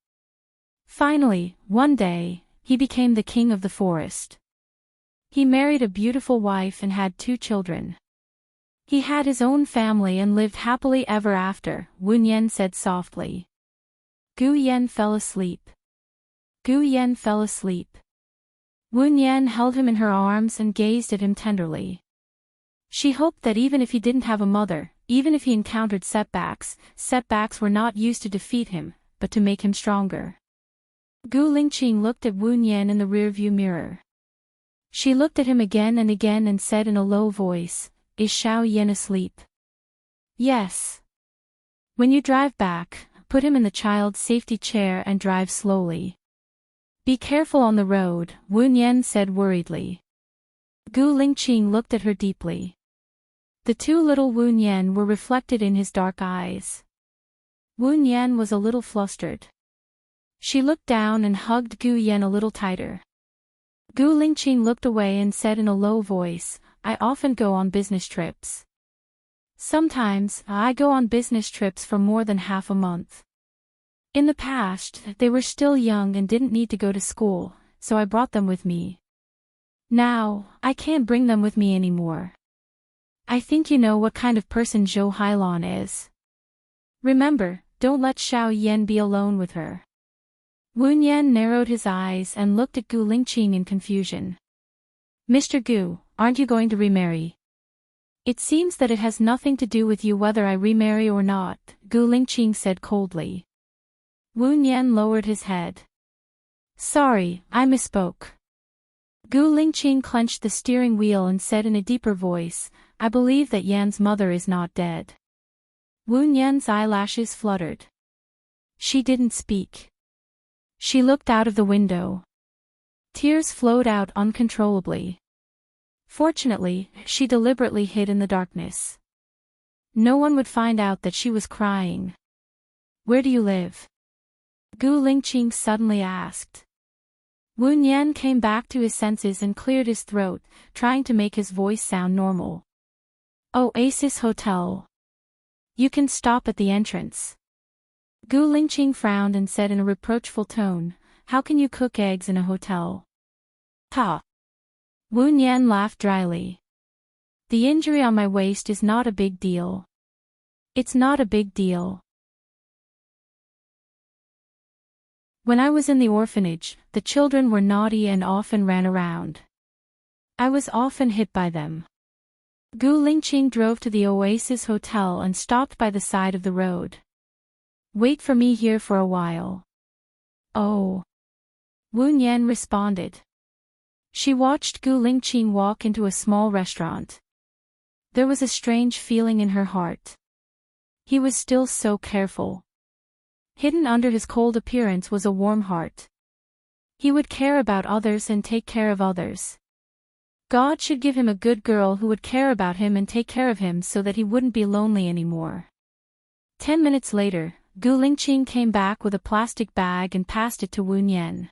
Finally, one day, he became the king of the forest. He married a beautiful wife and had 2 children. He had his own family and lived happily ever after, Wu Nian said softly. Gu Yan fell asleep. Gu Yan fell asleep. Wu Nian held him in her arms and gazed at him tenderly. She hoped that even if he didn't have a mother, even if he encountered setbacks were not used to defeat him, but to make him stronger. Gu Lingqing looked at Wu Nian in the rearview mirror. She looked at him again and said in a low voice, Is Xiao Yan asleep? Yes. When you drive back, put him in the child's safety chair and drive slowly. Be careful on the road, Wu Nian said worriedly. Gu Lingqing looked at her deeply. The 2 little Wu Nian were reflected in his dark eyes. Wu Nian was a little flustered. She looked down and hugged Gu Yan a little tighter. Gu Lingqing looked away and said in a low voice, I often go on business trips. Sometimes, I go on business trips for more than half a month. In the past, they were still young and didn't need to go to school, so I brought them with me. Now, I can't bring them with me anymore. I think you know what kind of person Zhou Hailan is. Remember, don't let Xiao Yan be alone with her. Wu Nian narrowed his eyes and looked at Gu Lingqing in confusion. Mr. Gu, aren't you going to remarry? It seems that it has nothing to do with you whether I remarry or not, Gu Lingqing said coldly. Wu Nian lowered his head. Sorry, I misspoke. Gu Lingqing clenched the steering wheel and said in a deeper voice, I believe that Yan's mother is not dead. Wu Nian's eyelashes fluttered. She didn't speak. She looked out of the window. Tears flowed out uncontrollably. Fortunately, she deliberately hid in the darkness. No one would find out that she was crying. Where do you live? Gu Lingqing suddenly asked. Wu Nian came back to his senses and cleared his throat, trying to make his voice sound normal. Oasis Hotel. You can stop at the entrance. Gu Lingqing frowned and said in a reproachful tone, how can you cook eggs in a hotel? Ha! Wu Nian laughed dryly. The injury on my waist is not a big deal. It's not a big deal. When I was in the orphanage, the children were naughty and often ran around. I was often hit by them. Gu Lingqing drove to the Oasis Hotel and stopped by the side of the road. Wait for me here for a while. Oh. Wu Nian responded. She watched Gu Lingqing walk into a small restaurant. There was a strange feeling in her heart. He was still so careful. Hidden under his cold appearance was a warm heart. He would care about others and take care of others. God should give him a good girl who would care about him and take care of him so that he wouldn't be lonely anymore. 10 minutes later, Gu Lingqing came back with a plastic bag and passed it to Wu Nian.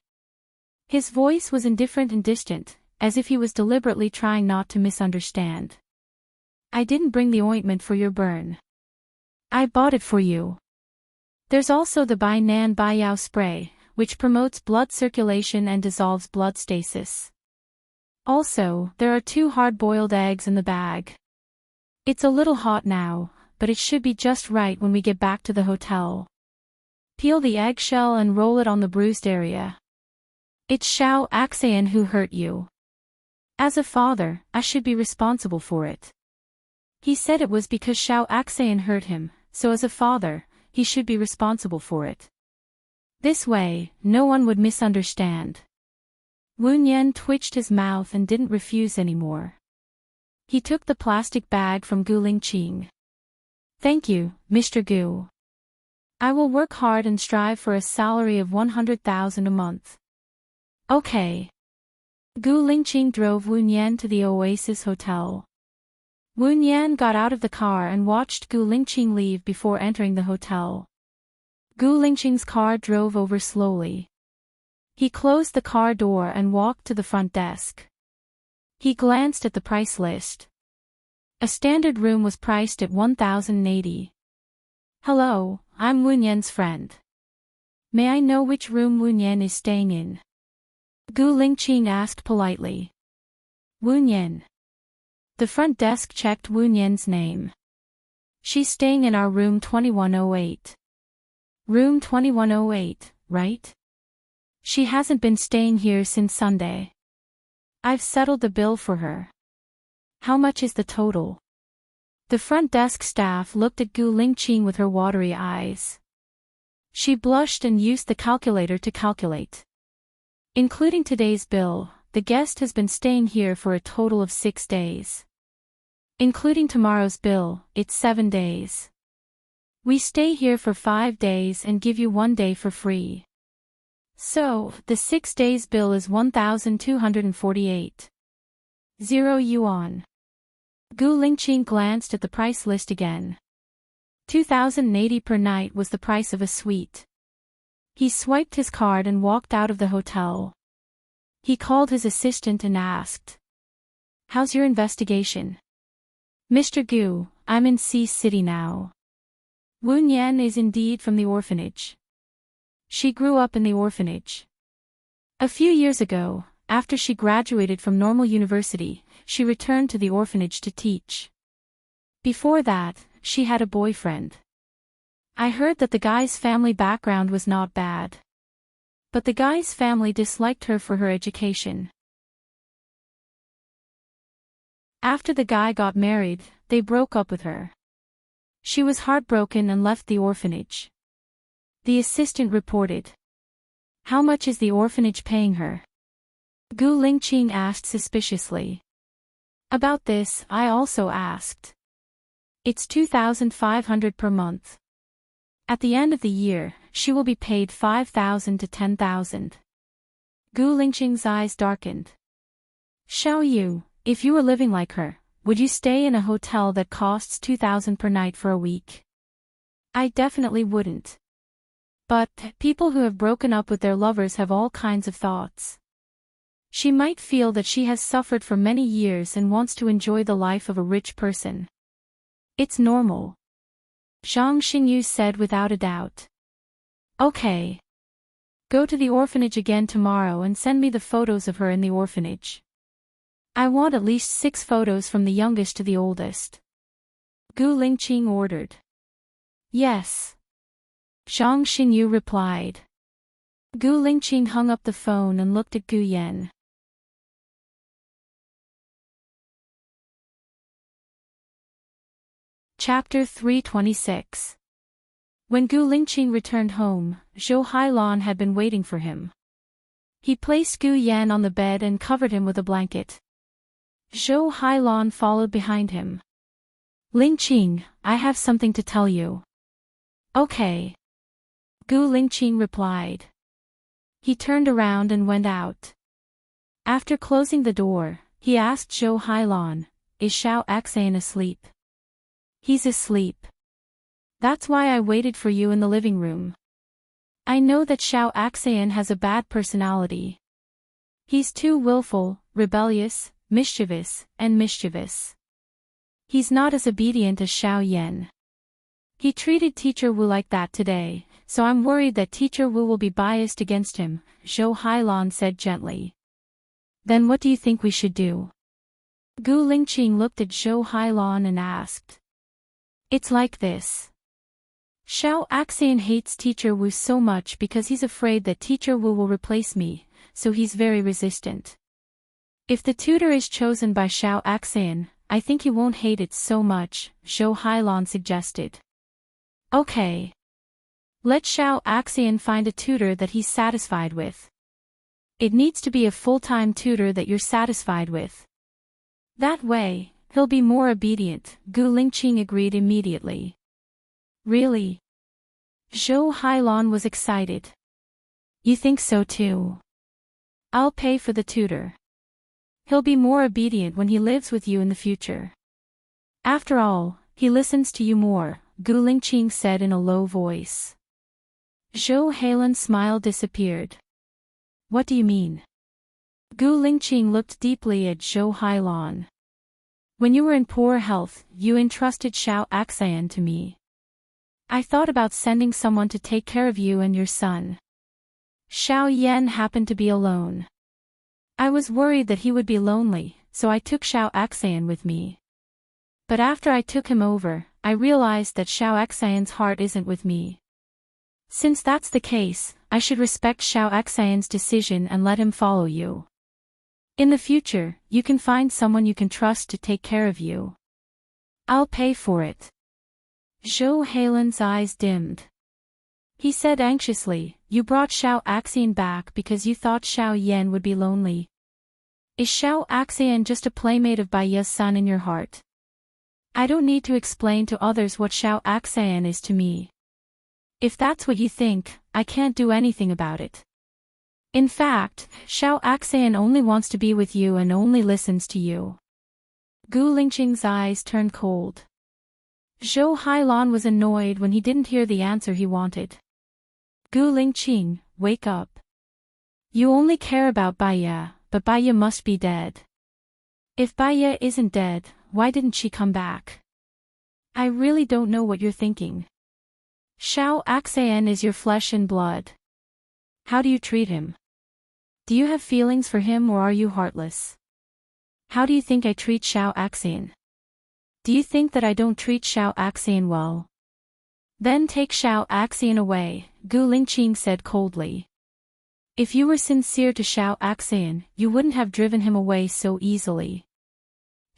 His voice was indifferent and distant, as if he was deliberately trying not to misunderstand. I didn't bring the ointment for your burn. I bought it for you. There's also the Bai Nan Bai Yao spray, which promotes blood circulation and dissolves blood stasis. Also, there are 2 hard-boiled eggs in the bag. It's a little hot now, but it should be just right when we get back to the hotel. Peel the eggshell and roll it on the bruised area. It's Xiao Axayan who hurt you. As a father, I should be responsible for it. He said it was because Xiao Axayan hurt him, so as a father, he should be responsible for it. This way, no one would misunderstand. Wu Nian twitched his mouth and didn't refuse anymore. He took the plastic bag from Gu Lingqing. Thank you, Mr. Gu. I will work hard and strive for a salary of 100,000 a month. Okay. Gu Lingqing drove Wu Nian to the Oasis Hotel. Wu Nian got out of the car and watched Gu Lingqing leave before entering the hotel. Gu Lingqing's car drove over slowly. He closed the car door and walked to the front desk. He glanced at the price list. A standard room was priced at 1,080. Hello, I'm Wu Nian's friend. May I know which room Wu Nian is staying in? Gu Lingqing asked politely. Wu Nian. The front desk checked Wu Nian's name. She's staying in our room 2108. Room 2108, right? She hasn't been staying here since Sunday. I've settled the bill for her. How much is the total? The front desk staff looked at Gu Lingqing with her watery eyes. She blushed and used the calculator to calculate. Including today's bill, the guest has been staying here for a total of 6 days. Including tomorrow's bill, it's 7 days. We stay here for 5 days and give you 1 day for free. So, the 6 days bill is 1,248. 0 yuan. Gu Lingqing glanced at the price list again. 2,080 per night was the price of a suite. He swiped his card and walked out of the hotel. He called his assistant and asked. How's your investigation? Mr. Gu, I'm in C City now. Wu Nian is indeed from the orphanage. She grew up in the orphanage. A few years ago, after she graduated from normal university, she returned to the orphanage to teach. Before that, she had a boyfriend. I heard that the guy's family background was not bad. But the guy's family disliked her for her education. After the guy got married, they broke up with her. She was heartbroken and left the orphanage. The assistant reported. How much is the orphanage paying her? Gu Lingqing asked suspiciously. About this, I also asked. It's 2,500 per month. At the end of the year, she will be paid 5,000 to 10,000. Gu Lingqing's eyes darkened. Xiao Yu, if you were living like her, would you stay in a hotel that costs 2,000 per night for a week? I definitely wouldn't. But people who have broken up with their lovers have all kinds of thoughts. She might feel that she has suffered for many years and wants to enjoy the life of a rich person. It's normal. Zhang Xingyu said without a doubt. Okay. Go to the orphanage again tomorrow and send me the photos of her in the orphanage. I want at least 6 photos from the youngest to the oldest. Gu Lingqing ordered. Yes. Zhang Xingyu replied. Gu Lingqing hung up the phone and looked at Gu Yan. Chapter 326. When Gu Lingqing returned home, Zhou Hailan had been waiting for him. He placed Gu Yan on the bed and covered him with a blanket. Zhou Hailan followed behind him. Lingqing, I have something to tell you. Okay. Gu Lingqing replied. He turned around and went out. After closing the door, he asked Zhou Hailan, is Xiao Axan asleep? He's asleep. That's why I waited for you in the living room. I know that Xiao Axan has a bad personality. He's too willful, rebellious, mischievous. He's not as obedient as Xiao Yan. He treated Teacher Wu like that today, so I'm worried that Teacher Wu will be biased against him, Zhou Hailan said gently. Then what do you think we should do? Gu Lingqing looked at Zhou Hailan and asked. It's like this. Xiao Axan hates Teacher Wu so much because he's afraid that Teacher Wu will replace me, so he's very resistant. If the tutor is chosen by Xiao Axan, I think he won't hate it so much, Zhou Hailan suggested. Okay. Let Xiao Axan find a tutor that he's satisfied with. It needs to be a full-time tutor that you're satisfied with. That way, he'll be more obedient, Gu Lingqing agreed immediately. Really? Zhou Hailan was excited. You think so too? I'll pay for the tutor. He'll be more obedient when he lives with you in the future. After all, he listens to you more, Gu Lingqing said in a low voice. Zhou Hailan's smile disappeared. What do you mean? Gu Lingqing looked deeply at Zhou Hailan. When you were in poor health, you entrusted Xiao Axan to me. I thought about sending someone to take care of you and your son. Xiao Yan happened to be alone. I was worried that he would be lonely, so I took Xiao Axan with me. But after I took him over, I realized that Xiao Axan's heart isn't with me. Since that's the case, I should respect Xiao Axan's decision and let him follow you. In the future, you can find someone you can trust to take care of you. I'll pay for it. Zhou Hailan's eyes dimmed. He said anxiously, you brought Xiao Axan back because you thought Xiao Yan would be lonely. Is Xiao Axan just a playmate of Baiya's son in your heart? I don't need to explain to others what Xiao Axan is to me. If that's what you think, I can't do anything about it. In fact, Xiao Axan only wants to be with you and only listens to you. Gu Lingqing's eyes turned cold. Zhou Hailan was annoyed when he didn't hear the answer he wanted. Gu Lingqing, wake up. You only care about Baiya, but Baiya must be dead. If Baiya isn't dead, why didn't she come back? I really don't know what you're thinking. Xiao Axan is your flesh and blood. How do you treat him? Do you have feelings for him or are you heartless? How do you think I treat Xiao Axan? Do you think that I don't treat Xiao Axan well? Then take Xiao Axan away, Gu Lingqing said coldly. If you were sincere to Xiao Axan, you wouldn't have driven him away so easily.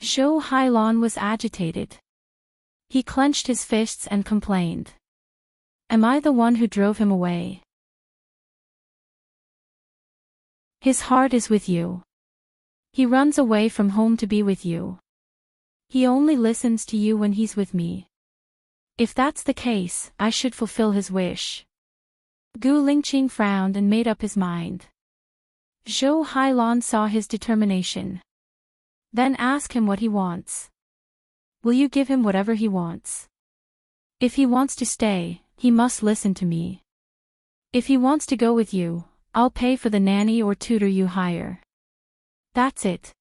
Zhou Hailan was agitated. He clenched his fists and complained. Am I the one who drove him away? His heart is with you. He runs away from home to be with you. He only listens to you when he's with me. If that's the case, I should fulfill his wish. Gu Lingqing frowned and made up his mind. Zhou Hailan saw his determination. Then ask him what he wants. Will you give him whatever he wants? If he wants to stay, he must listen to me. If he wants to go with you, I'll pay for the nanny or tutor you hire. That's it.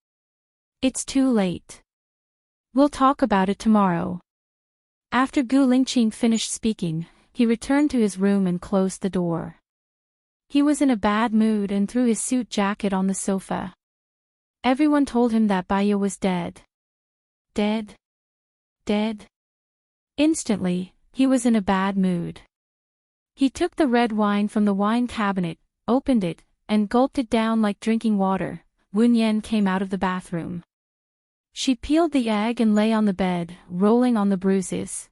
It's too late. We'll talk about it tomorrow. After Gu Lingqing finished speaking, he returned to his room and closed the door. He was in a bad mood and threw his suit jacket on the sofa. Everyone told him that Baiya was dead. Dead? Dead? Instantly, he was in a bad mood. He took the red wine from the wine cabinet, opened it, and gulped it down like drinking water. Wen Yan came out of the bathroom. She peeled the egg and lay on the bed, rolling on the bruises.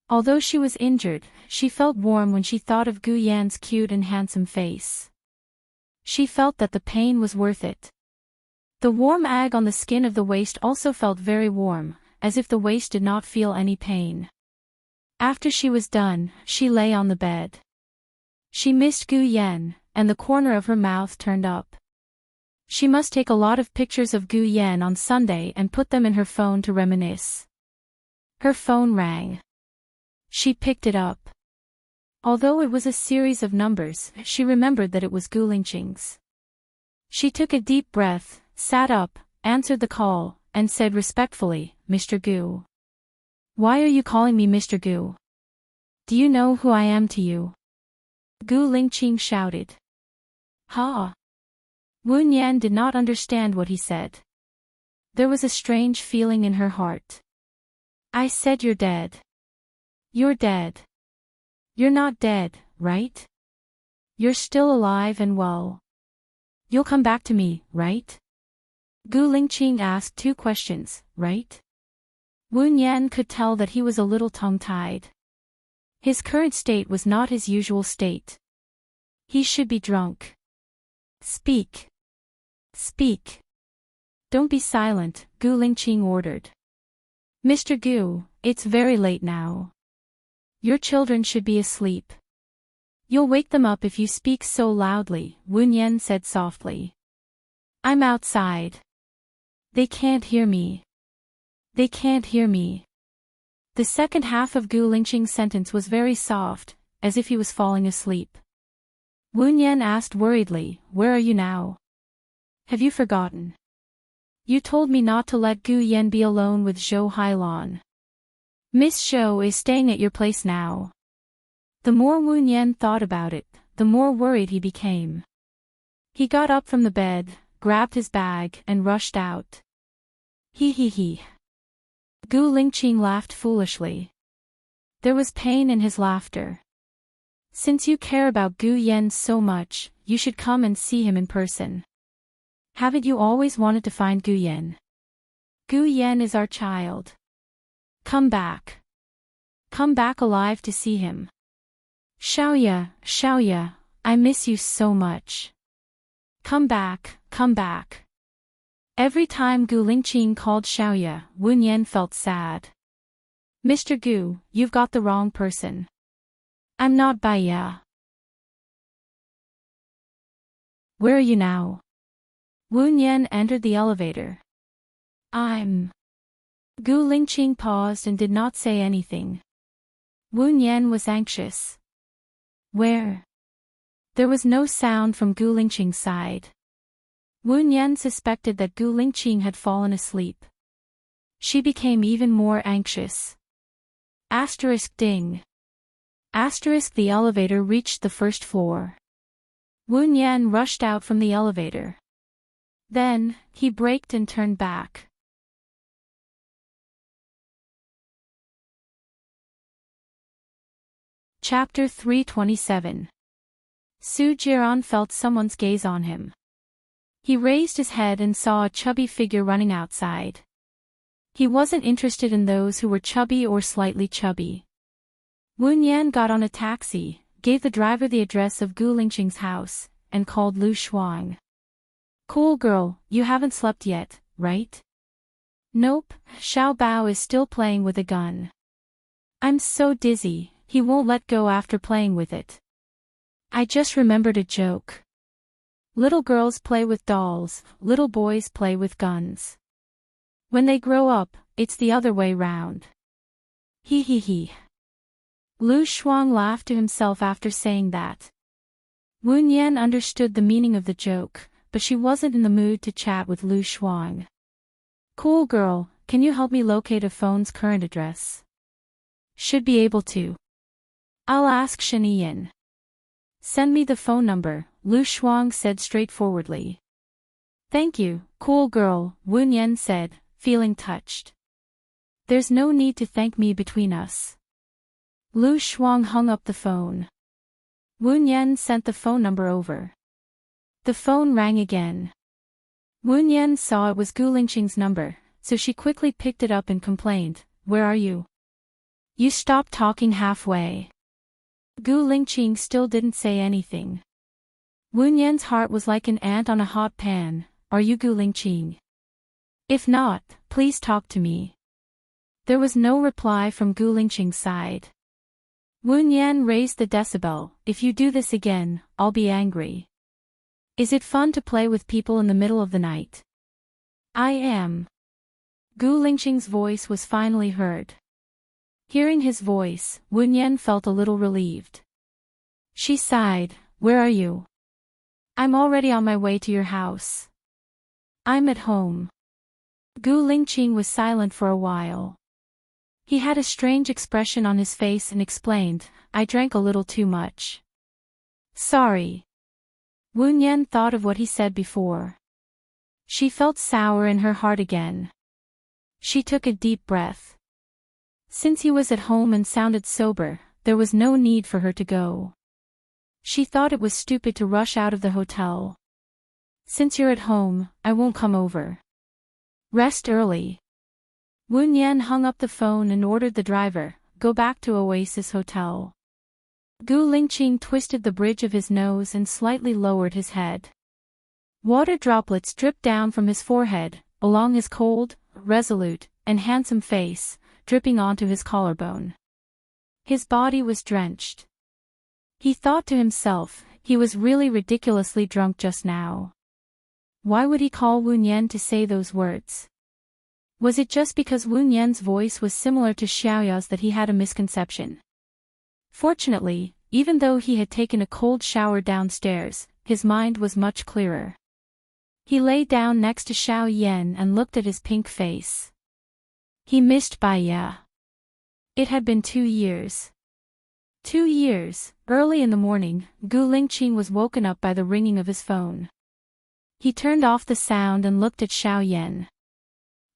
Although she was injured, she felt warm when she thought of Gu Yan's cute and handsome face. She felt that the pain was worth it. The warm egg on the skin of the waist also felt very warm, as if the waist did not feel any pain. After she was done, she lay on the bed. She missed Gu Yan, and the corner of her mouth turned up. She must take a lot of pictures of Gu Yan on Sunday and put them in her phone to reminisce. Her phone rang. She picked it up. Although it was a series of numbers, she remembered that it was Gu Lingqing's. She took a deep breath, sat up, answered the call, and said respectfully, "Mr. Gu. Why are you calling me Mr. Gu? Do you know who I am to you?" Gu Lingqing shouted. "Ha!" Wen Yan did not understand what he said. There was a strange feeling in her heart. "I said you're dead. You're dead. You're not dead, right? You're still alive and well. You'll come back to me, right?" Gu Lingqing asked two questions, right? Wen Yan could tell that he was a little tongue-tied. His current state was not his usual state. He should be drunk. "Speak. Speak. Don't be silent," Gu Lingqing ordered. "Mr. Gu, it's very late now. Your children should be asleep. You'll wake them up if you speak so loudly," Wen Yan said softly. "I'm outside. They can't hear me. They can't hear me." The second half of Gu Lingqing's sentence was very soft, as if he was falling asleep. Wen Yan asked worriedly, "Where are you now? Have you forgotten? You told me not to let Gu Yan be alone with Zhou Hailan. Miss Zhou is staying at your place now." The more Wen Yan thought about it, the more worried he became. He got up from the bed, grabbed his bag, and rushed out. He. Gu Lingqing laughed foolishly. There was pain in his laughter. "Since you care about Gu Yan so much, you should come and see him in person. Haven't you always wanted to find Gu Yan? Gu Yan is our child. Come back. Come back alive to see him. Xiaoya, I miss you so much. Come back, come back." Every time Gu Lingqing called Xiaoya, Wen Yan felt sad. "Mr. Gu, you've got the wrong person. I'm not Baiya." "Where are you now?" Wen Yan entered the elevator. "I'm..." Gu Lingqing paused and did not say anything. Wen Yan was anxious. "Where?" There was no sound from Gu Lingqing's side. Wen Yan suspected that Gu Lingqing had fallen asleep. She became even more anxious. Ding. The elevator reached the first floor. Wen Yan rushed out from the elevator. Then, he braked and turned back. Chapter 327. Su Jiran felt someone's gaze on him. He raised his head and saw a chubby figure running outside. He wasn't interested in those who were chubby or slightly chubby. Wen Yan got on a taxi, gave the driver the address of Gu Lingqing's house, and called Lu Shuang. "Cool girl, you haven't slept yet, right?" "Nope, Xiao Bao is still playing with a gun. I'm so dizzy, he won't let go after playing with it." I just remembered a joke. Little girls play with dolls, little boys play with guns. When they grow up, it's the other way round. He he he. Lu Shuang laughed to himself after saying that. Wu Nian understood the meaning of the joke, but she wasn't in the mood to chat with Lu Shuang. Cool girl, can you help me locate a phone's current address? Should be able to. I'll ask Sheniyan. Send me the phone number, Lu Shuang said straightforwardly. Thank you, cool girl, Wu Nian said, feeling touched. There's no need to thank me between us. Lu Shuang hung up the phone. Wu Nian sent the phone number over. The phone rang again. Wu Nian saw it was Gu Lingqing's number, so she quickly picked it up and complained, "Where are you? You stopped talking halfway." Gu Lingqing still didn't say anything. Wu Nian's heart was like an ant on a hot pan. Are you Gu Lingqing? If not, please talk to me. There was no reply from Gu Lingqing's side. Wu Nian raised the decibel. If you do this again, I'll be angry. Is it fun to play with people in the middle of the night? I am. Gu Lingqing's voice was finally heard. Hearing his voice, Wu Nian felt a little relieved. She sighed, "Where are you?" "I'm already on my way to your house." "I'm at home." Gu Lingqing was silent for a while. He had a strange expression on his face and explained, "I drank a little too much." "Sorry." Wu Nian thought of what he said before. She felt sour in her heart again. She took a deep breath. Since he was at home and sounded sober, there was no need for her to go. She thought it was stupid to rush out of the hotel. "Since you're at home, I won't come over. Rest early." Wu Nian hung up the phone and ordered the driver, "Go back to Oasis Hotel." Gu Lingqing twisted the bridge of his nose and slightly lowered his head. Water droplets dripped down from his forehead, along his cold, resolute, and handsome face, dripping onto his collarbone. His body was drenched. He thought to himself, he was really ridiculously drunk just now. Why would he call Wu Nian to say those words? Was it just because Wu Nian's voice was similar to Xiaoya's that he had a misconception? Fortunately, even though he had taken a cold shower downstairs, his mind was much clearer. He lay down next to Xiao Yan and looked at his pink face. He missed Baiya. It had been 2 years. 2 years. Early in the morning, Gu Lingqing was woken up by the ringing of his phone. He turned off the sound and looked at Xiao Yan.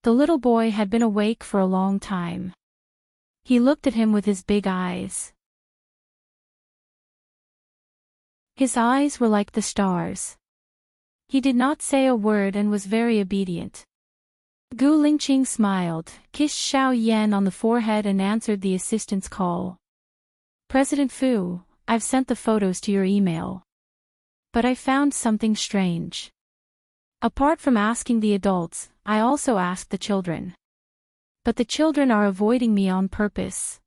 The little boy had been awake for a long time. He looked at him with his big eyes. His eyes were like the stars. He did not say a word and was very obedient. Gu Lingqing smiled, kissed Xiao Yan on the forehead and answered the assistant's call. "President Fu, I've sent the photos to your email. But I found something strange. Apart from asking the adults, I also asked the children. But the children are avoiding me on purpose.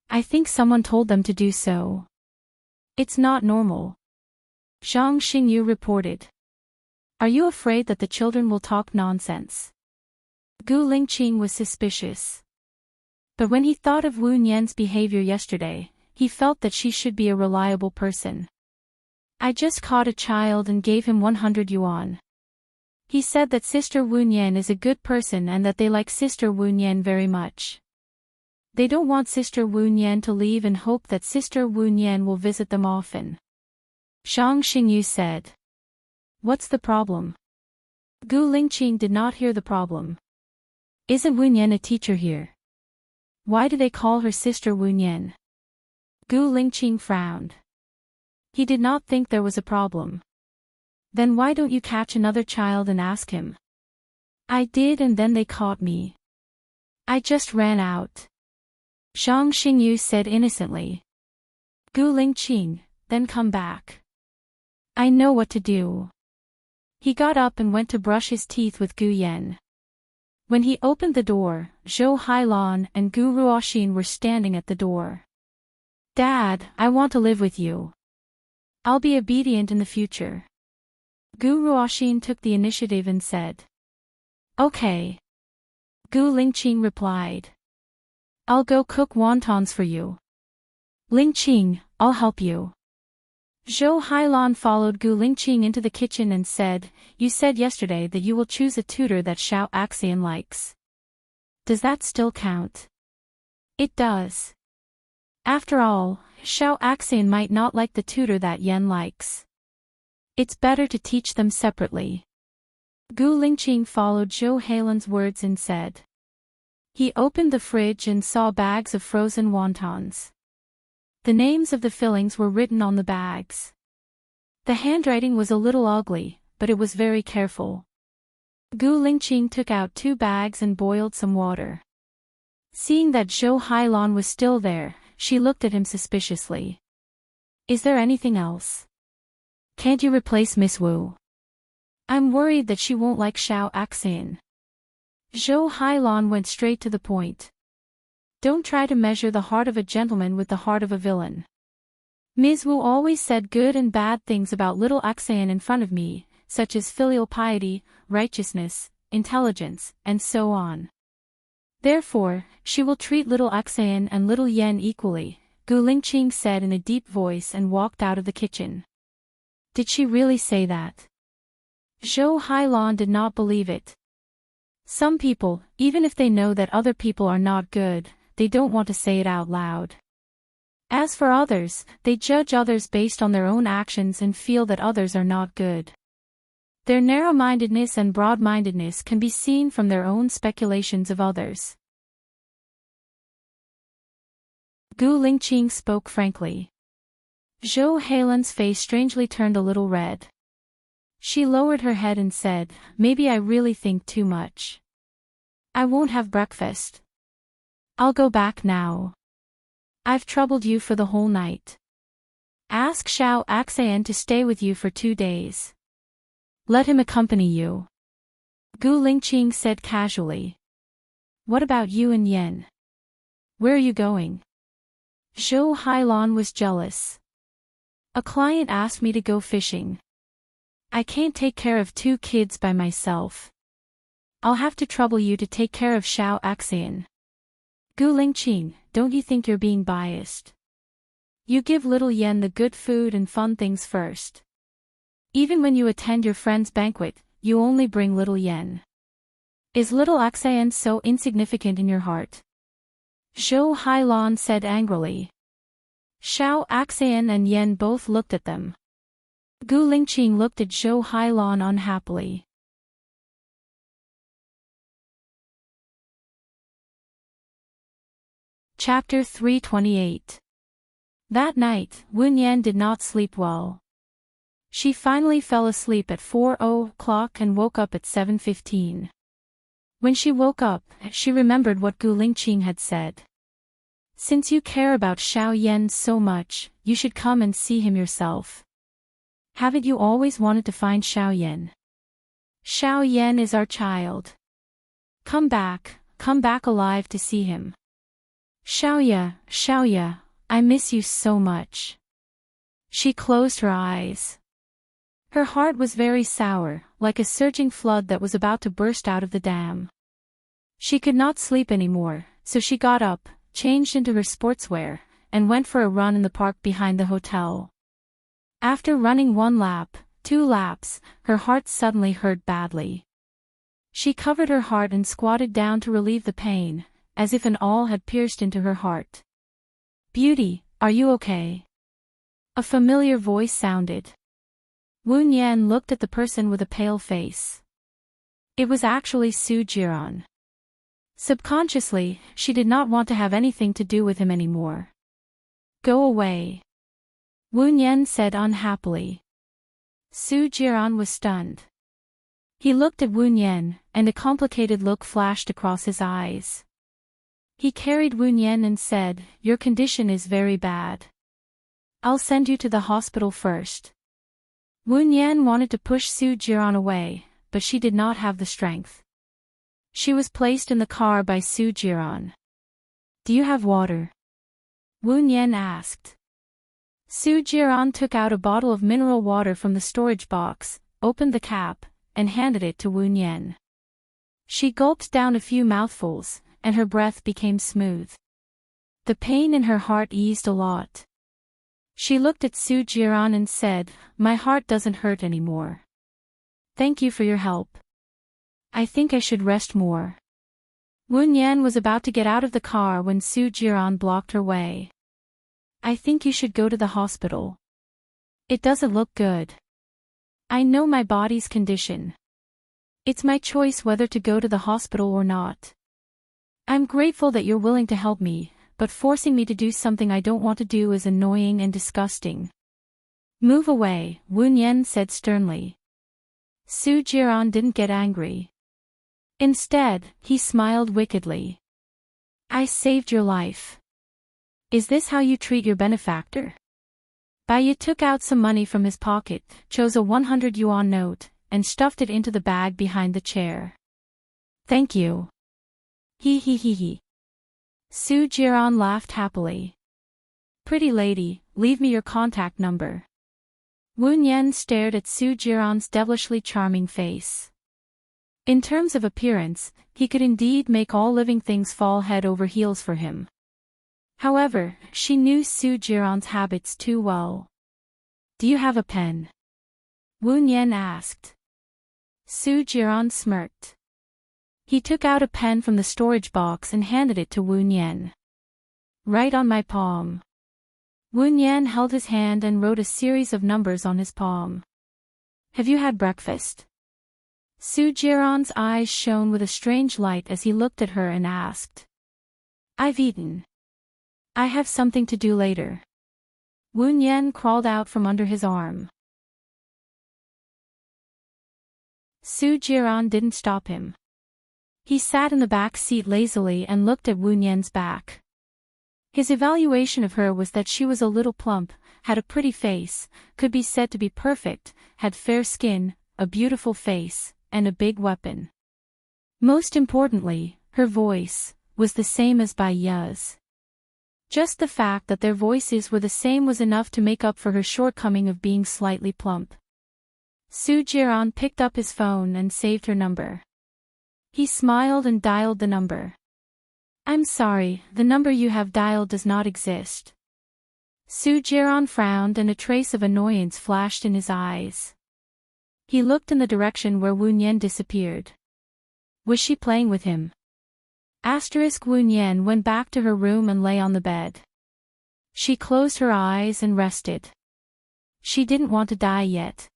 I think someone told them to do so. It's not normal." Zhang Xingyu reported. "Are you afraid that the children will talk nonsense?" Gu Lingqing was suspicious. But when he thought of Wu Nian's behavior yesterday, he felt that she should be a reliable person. "I just caught a child and gave him 100 yuan. He said that Sister Wu Nian is a good person and that they like Sister Wu Nian very much. They don't want Sister Wu Nian to leave and hope that Sister Wu Nian will visit them often." Zhang Xingyu said. "What's the problem?" Gu Lingqing did not hear the problem. "Isn't Wu Nian a teacher here? Why do they call her Sister Wu Nian?" Gu Lingqing frowned. He did not think there was a problem. "Then why don't you catch another child and ask him?" "I did and then they caught me. I just ran out," Zhang Xingyu said innocently. Gu Lingqing, "Then come back. I know what to do." He got up and went to brush his teeth with Gu Yan. When he opened the door, Zhou Hailan and Gu Ruoxin were standing at the door. "Dad, I want to live with you." I'll be obedient in the future. Gu Ruoxin took the initiative and said. Okay. Gu Lingqing replied. I'll go cook wontons for you. Lingqing, I'll help you. Zhou Hailan followed Gu Lingqing into the kitchen and said, You said yesterday that you will choose a tutor that Xiao Axian likes. Does that still count? It does. After all, Xiao Axian might not like the tutor that Yen likes. It's better to teach them separately. Gu Lingqing followed Zhou Hailan's words and said. He opened the fridge and saw bags of frozen wontons. The names of the fillings were written on the bags. The handwriting was a little ugly, but it was very careful. Gu Lingqing took out 2 bags and boiled some water. Seeing that Zhou Hailan was still there, she looked at him suspiciously. Is there anything else? Can't you replace Miss Wu? I'm worried that she won't like Xiao Axian. Zhou Hailan went straight to the point. Don't try to measure the heart of a gentleman with the heart of a villain. Ms. Wu always said good and bad things about little Axian in front of me, such as filial piety, righteousness, intelligence, and so on. Therefore, she will treat little Axian and little Yen equally, Gu Lingqing said in a deep voice and walked out of the kitchen. Did she really say that? Zhou Hailan did not believe it. Some people, even if they know that other people are not good, they don't want to say it out loud. As for others, they judge others based on their own actions and feel that others are not good. Their narrow-mindedness and broad-mindedness can be seen from their own speculations of others. Gu Lingqing spoke frankly. Zhou Hailan's face strangely turned a little red. She lowered her head and said, Maybe I really think too much. I won't have breakfast. I'll go back now. I've troubled you for the whole night. Ask Xiao Axian to stay with you for 2 days. Let him accompany you. Gu Lingqing said casually. What about you and Yen? Where are you going? Zhou Hailan was jealous. A client asked me to go fishing. I can't take care of 2 kids by myself. I'll have to trouble you to take care of Xiao Axian. Gu Lingqing, don't you think you're being biased? You give little Yen the good food and fun things first. Even when you attend your friend's banquet, you only bring little Yen. Is little Axian so insignificant in your heart? Zhou Hailan said angrily. Xiao Axian and Yen both looked at them. Gu Lingqing looked at Zhou Hailan unhappily. Chapter 328. That night, Wen Yan did not sleep well. She finally fell asleep at 4:00 and woke up at 7:15. When she woke up, she remembered what Gu Lingqing had said. Since you care about Xiao Yan so much, you should come and see him yourself. Haven't you always wanted to find Xiao Yan? Xiao Yan is our child. Come back alive to see him. Xiaoya, I miss you so much. She closed her eyes. Her heart was very sour, like a surging flood that was about to burst out of the dam. She could not sleep anymore, so she got up, changed into her sportswear, and went for a run in the park behind the hotel. After running 1 lap, 2 laps, her heart suddenly hurt badly. She covered her heart and squatted down to relieve the pain, as if an awl had pierced into her heart. Beauty, are you okay? A familiar voice sounded. Wen Yan looked at the person with a pale face. It was actually Su Jiran. Subconsciously, she did not want to have anything to do with him anymore. Go away. Wen Yan said unhappily. Su Jiran was stunned. He looked at Wen Yan, and a complicated look flashed across his eyes. He carried Wen Yan and said, Your condition is very bad. I'll send you to the hospital first. Wen Yan wanted to push Su Jiran away, but she did not have the strength. She was placed in the car by Su Jiran. Do you have water? Wen Yan asked. Su Jiran took out a bottle of mineral water from the storage box, opened the cap, and handed it to Wu Nian. She gulped down a few mouthfuls, and her breath became smooth. The pain in her heart eased a lot. She looked at Su Jiran and said, "My heart doesn't hurt anymore. Thank you for your help. I think I should rest more." Wu Nian was about to get out of the car when Su Jiran blocked her way. "I think you should go to the hospital. It doesn't look good. I know my body's condition. It's my choice whether to go to the hospital or not. I'm grateful that you're willing to help me, but forcing me to do something I don't want to do is annoying and disgusting." "Move away," Wu Nian said sternly. Su Jiran didn't get angry. Instead, he smiled wickedly. "I saved your life. Is this how you treat your benefactor?" Baiyi took out some money from his pocket, chose a 100 yuan note, and stuffed it into the bag behind the chair. "Thank you." He. Su Jiran laughed happily. "Pretty lady, leave me your contact number." Wu Nian stared at Su Jiran's devilishly charming face. In terms of appearance, he could indeed make all living things fall head over heels for him. However, she knew Su Jiran's habits too well. "Do you have a pen?" Wu Nian asked. Su Jiran smirked. He took out a pen from the storage box and handed it to Wu Nian. "Write on my palm." Wu Nian held his hand and wrote a series of numbers on his palm. "Have you had breakfast?" Su Jiran's eyes shone with a strange light as he looked at her and asked. "I've eaten. I have something to do later." Wu Nian crawled out from under his arm. Su Jiran didn't stop him. He sat in the back seat lazily and looked at Wu Nian's back. His evaluation of her was that she was a little plump, had a pretty face, could be said to be perfect, had fair skin, a beautiful face, and a big weapon. Most importantly, her voice was the same as Baiyi's. Just the fact that their voices were the same was enough to make up for her shortcoming of being slightly plump. Su Jiran picked up his phone and saved her number. He smiled and dialed the number. "I'm sorry, the number you have dialed does not exist." Su Jiran frowned and a trace of annoyance flashed in his eyes. He looked in the direction where Wu Nian disappeared. Was she playing with him? Wu Nian went back to her room and lay on the bed. She closed her eyes and rested. She didn't want to die yet.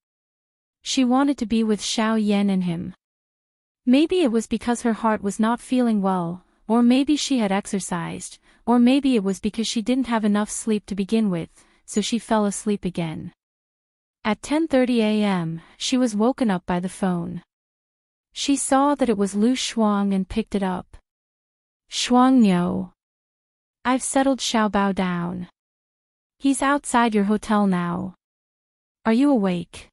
She wanted to be with Xiao Yan and him. Maybe it was because her heart was not feeling well, or maybe she had exercised, or maybe it was because she didn't have enough sleep to begin with, so she fell asleep again. At 10:30 a.m., she was woken up by the phone. She saw that it was Lu Shuang and picked it up. "Shuang Niu. I've settled Xiaobao down. He's outside your hotel now. Are you awake?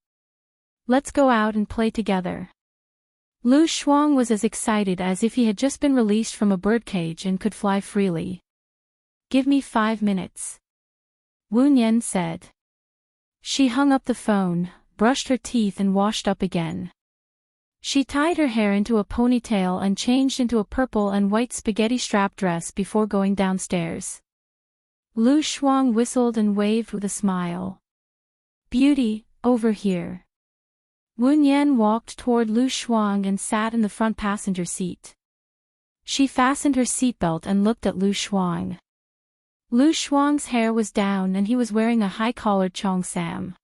Let's go out and play together." Lu Shuang was as excited as if he had just been released from a birdcage and could fly freely. "Give me 5 minutes," Wu Nian said. She hung up the phone, brushed her teeth and washed up again. She tied her hair into a ponytail and changed into a purple and white spaghetti strap dress before going downstairs. Lu Shuang whistled and waved with a smile. "Beauty, over here." Wu Nian walked toward Lu Shuang and sat in the front passenger seat. She fastened her seatbelt and looked at Lu Shuang. Lu Shuang's hair was down and he was wearing a high-collared cheongsam.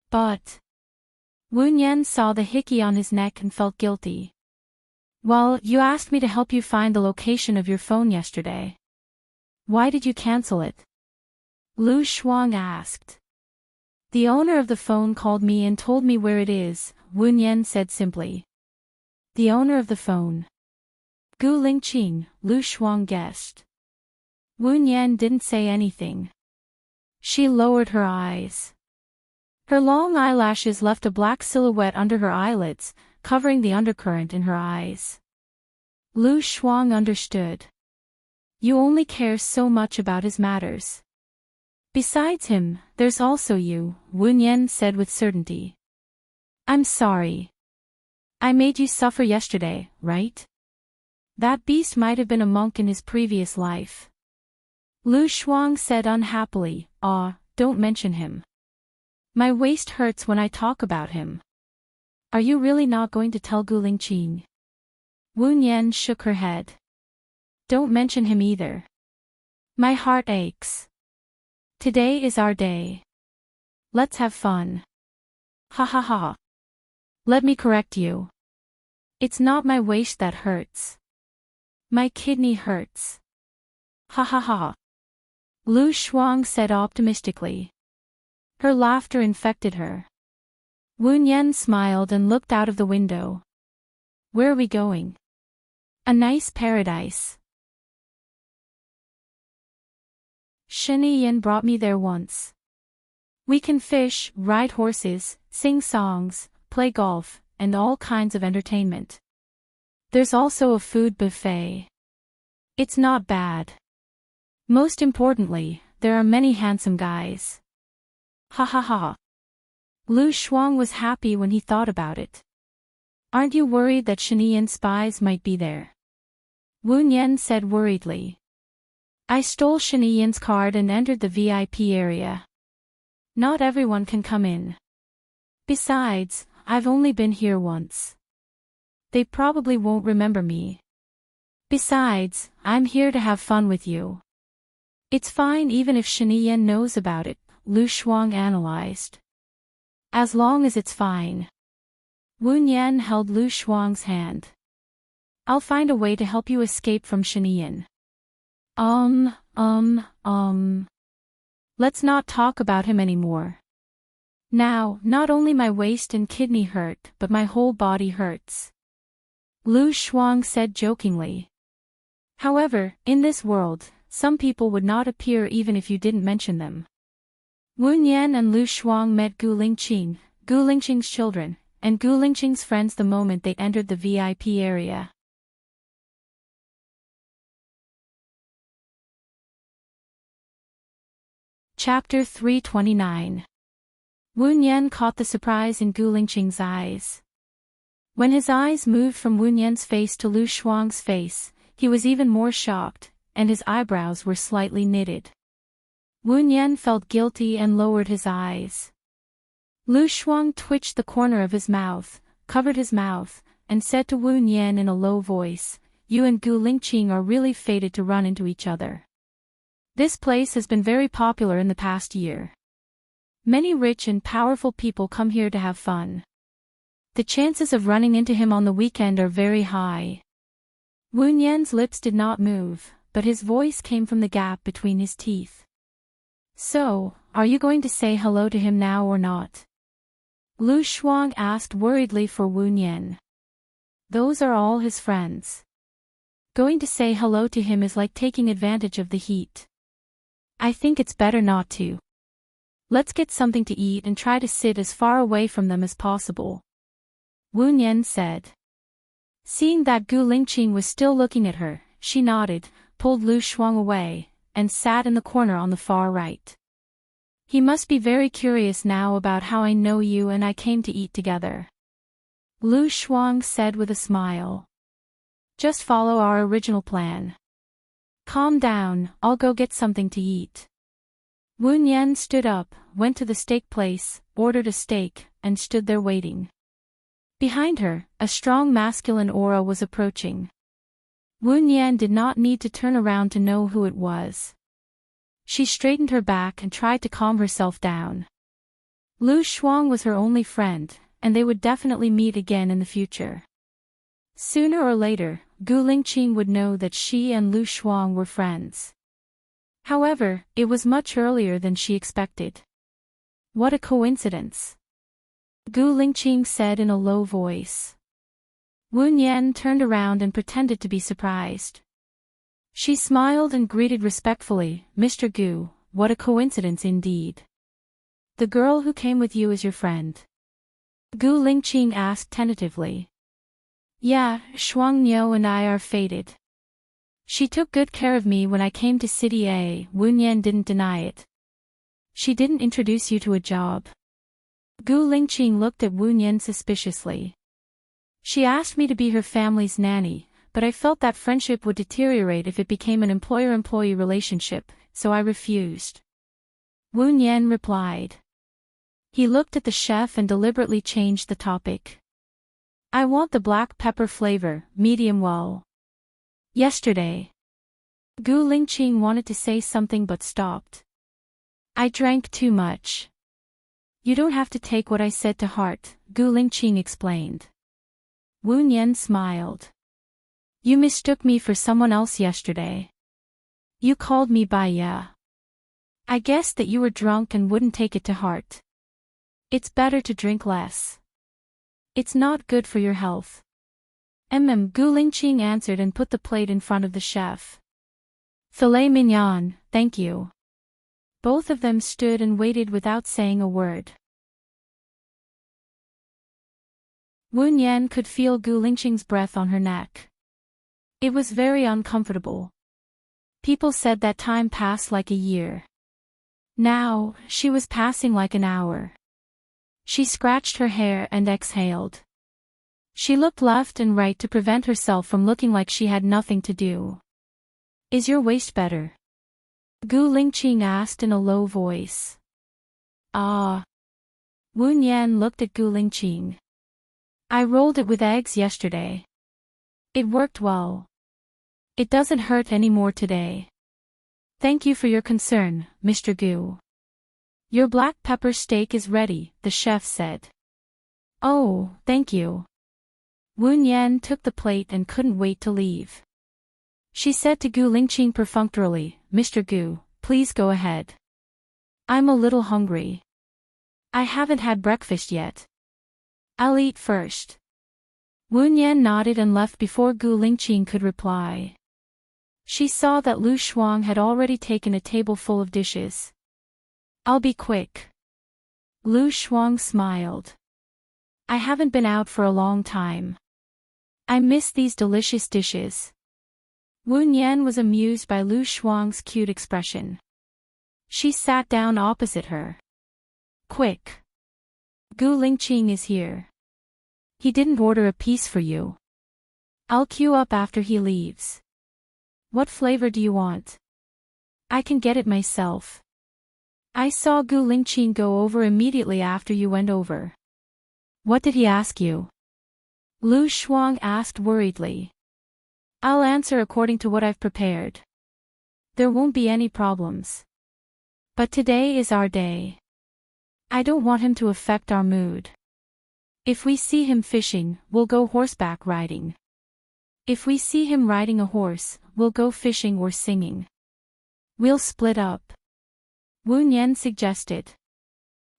But Wu Nian saw the hickey on his neck and felt guilty. "Well, you asked me to help you find the location of your phone yesterday. Why did you cancel it?" Lu Shuang asked. "The owner of the phone called me and told me where it is," Wu Nian said simply. "The owner of the phone?" Gu Lingqing, Lu Shuang guessed. Wu Nian didn't say anything. She lowered her eyes. Her long eyelashes left a black silhouette under her eyelids, covering the undercurrent in her eyes. Lu Shuang understood. "You only care so much about his matters. Besides him, there's also you, Wu Nian said with certainty. I'm sorry. I made you suffer yesterday, right? That beast might have been a monk in his previous life. Lu Shuang said unhappily, don't mention him. My waist hurts when I talk about him. Are you really not going to tell Gu Lingqing? Wu Nian shook her head. Don't mention him either. My heart aches. Today is our day. Let's have fun. Ha ha ha. Let me correct you. It's not my waist that hurts. My kidney hurts. Ha ha ha. Lu Shuang said optimistically. Her laughter infected her. Wu Nian smiled and looked out of the window. Where are we going? A nice paradise. Shiniyan brought me there once. We can fish, ride horses, sing songs, play golf, and all kinds of entertainment. There's also a food buffet. It's not bad. Most importantly, there are many handsome guys. Ha ha ha. Lu Shuang was happy when he thought about it. Aren't you worried that Shiniyan spies might be there? Wu Nian said worriedly. I stole Shiniyan's card and entered the VIP area. Not everyone can come in. Besides, I've only been here once. They probably won't remember me. Besides, I'm here to have fun with you. It's fine even if Shiniyan knows about it, Lu Shuang analyzed. As long as it's fine. Wu Nian held Lu Shuang's hand. I'll find a way to help you escape from Shiniyan. Let's not talk about him anymore. Now, not only my waist and kidney hurt, but my whole body hurts. Lu Shuang said jokingly. However, in this world, some people would not appear even if you didn't mention them. Wu Nian and Lu Shuang met Gu Lingqing, Gu Lingqing's children, and Gu Lingqing's friends the moment they entered the VIP area. Chapter 329. Wu Nian caught the surprise in Gu Lingqing's eyes. When his eyes moved from Wu Nian's face to Lu Shuang's face, he was even more shocked, and his eyebrows were slightly knitted. Wu Nian felt guilty and lowered his eyes. Lu Shuang twitched the corner of his mouth, covered his mouth, and said to Wu Nian in a low voice, You and Gu Lingqing are really fated to run into each other. This place has been very popular in the past year. Many rich and powerful people come here to have fun. The chances of running into him on the weekend are very high. Wu Nian's lips did not move, but his voice came from the gap between his teeth. So, are you going to say hello to him now or not? Lu Shuang asked worriedly for Wu Nian. Those are all his friends. Going to say hello to him is like taking advantage of the heat. I think it's better not to. Let's get something to eat and try to sit as far away from them as possible. Wu Nian said. Seeing that Gu Lingqing was still looking at her, she nodded, pulled Lu Shuang away, and sat in the corner on the far right. He must be very curious now about how I know you and I came to eat together. Lu Shuang said with a smile. Just follow our original plan. Calm down, I'll go get something to eat. Wu Nian stood up, went to the steak place, ordered a steak, and stood there waiting. Behind her, a strong masculine aura was approaching. Wu Nian did not need to turn around to know who it was. She straightened her back and tried to calm herself down. Lu Shuang was her only friend, and they would definitely meet again in the future. Sooner or later, Gu Lingqing would know that she and Lu Shuang were friends. However, it was much earlier than she expected. What a coincidence. Gu Lingqing said in a low voice. Wu Nian turned around and pretended to be surprised. She smiled and greeted respectfully, Mr. Gu, what a coincidence indeed. The girl who came with you is your friend? Gu Lingqing asked tentatively. Yeah, Shuang Niu and I are fated. She took good care of me when I came to City A, Wu Nian didn't deny it. She didn't introduce you to a job. Gu Lingqing looked at Wu Nian suspiciously. She asked me to be her family's nanny, but I felt that friendship would deteriorate if it became an employer-employee relationship, so I refused. Wu Nian replied. He looked at the chef and deliberately changed the topic. I want the black pepper flavor, medium well. Yesterday. Gu Lingqing wanted to say something but stopped. I drank too much. You don't have to take what I said to heart, Gu Lingqing explained. Wu Nian smiled. You mistook me for someone else yesterday. You called me by ya. I guessed that you were drunk and wouldn't take it to heart. It's better to drink less. It's not good for your health. Gu Lingqing answered and put the plate in front of the chef. Filet mignon, thank you. Both of them stood and waited without saying a word. Wu Nian could feel Gu Lingqing's breath on her neck. It was very uncomfortable. People said that time passed like a year. Now, she was passing like an hour. She scratched her hair and exhaled. She looked left and right to prevent herself from looking like she had nothing to do. Is your waist better? Gu Lingqing asked in a low voice. Ah. Wu Nian looked at Gu Lingqing. I rolled it with eggs yesterday. It worked well. It doesn't hurt anymore today. Thank you for your concern, Mr. Gu. Your black pepper steak is ready, the chef said. Oh, thank you. Wu Nian took the plate and couldn't wait to leave. She said to Gu Lingqing perfunctorily, Mr. Gu, please go ahead. I'm a little hungry. I haven't had breakfast yet. I'll eat first. Wu Nian nodded and left before Gu Lingqing could reply. She saw that Lu Shuang had already taken a table full of dishes. I'll be quick. Lu Shuang smiled. I haven't been out for a long time. I miss these delicious dishes. Wu Nian was amused by Lu Shuang's cute expression. She sat down opposite her. Quick. Gu Lingqing is here. He didn't order a piece for you. I'll queue up after he leaves. What flavor do you want? I can get it myself. I saw Gu Lingqing go over immediately after you went over. What did he ask you? Lu Shuang asked worriedly. I'll answer according to what I've prepared. There won't be any problems. But today is our day. I don't want him to affect our mood. If we see him fishing, we'll go horseback riding. If we see him riding a horse, we'll go fishing or singing. We'll split up. Wu Nian suggested.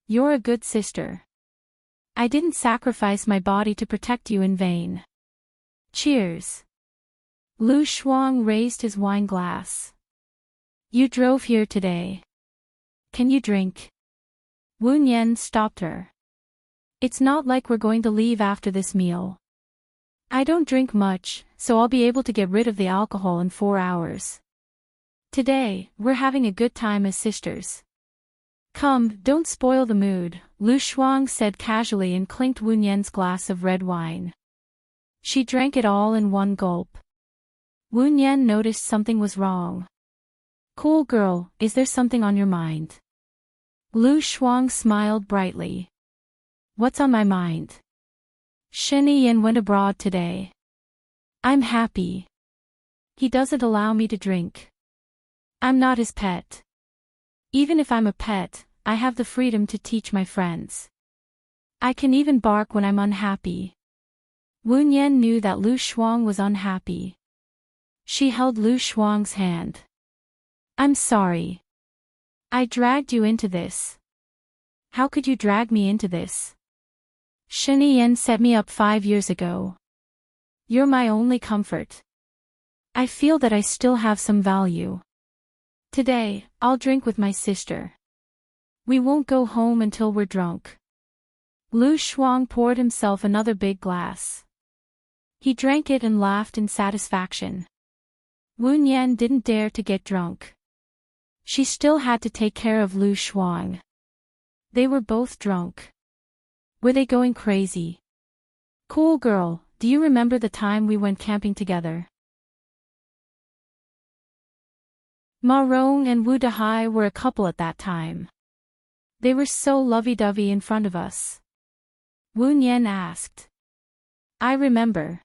You're a good sister. I didn't sacrifice my body to protect you in vain. Cheers. Lu Shuang raised his wine glass. You drove here today. Can you drink? Wu Nian stopped her. It's not like we're going to leave after this meal. I don't drink much, so I'll be able to get rid of the alcohol in 4 hours. Today, we're having a good time as sisters. Come, don't spoil the mood, Lu Shuang said casually and clinked Wu Nian's glass of red wine. She drank it all in one gulp. Wu Nian noticed something was wrong. Cool girl, is there something on your mind? Lu Shuang smiled brightly. What's on my mind? Shen Yan went abroad today. I'm happy. He doesn't allow me to drink. I'm not his pet. Even if I'm a pet, I have the freedom to teach my friends. I can even bark when I'm unhappy. Wu Nian knew that Lu Shuang was unhappy. She held Lu Shuang's hand. I'm sorry. I dragged you into this. How could you drag me into this? Shen Yan set me up 5 years ago. You're my only comfort. I feel that I still have some value. Today, I'll drink with my sister. We won't go home until we're drunk. Lu Shuang poured himself another big glass. He drank it and laughed in satisfaction. Wu Nian didn't dare to get drunk. She still had to take care of Lu Shuang. They were both drunk. Were they going crazy? Cool girl, do you remember the time we went camping together? Ma Rong and Wu Dehai were a couple at that time. They were so lovey-dovey in front of us. Wu Nian asked. I remember.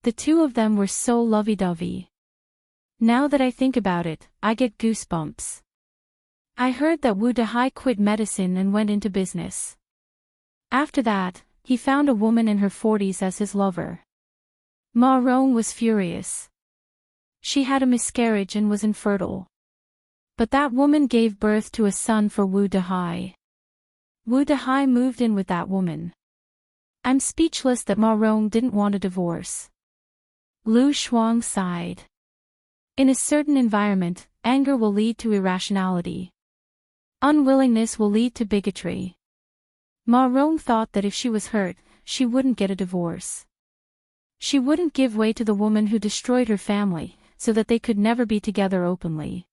The two of them were so lovey-dovey. Now that I think about it, I get goosebumps. I heard that Wu Dehai quit medicine and went into business. After that, he found a woman in her 40s as his lover. Ma Rong was furious. She had a miscarriage and was infertile. But that woman gave birth to a son for Wu Dehai. Wu Dehai moved in with that woman. I'm speechless that Ma Rong didn't want a divorce. Lu Shuang sighed. In a certain environment, anger will lead to irrationality. Unwillingness will lead to bigotry. Ma Rong thought that if she was hurt, she wouldn't get a divorce. She wouldn't give way to the woman who destroyed her family, so that they could never be together openly.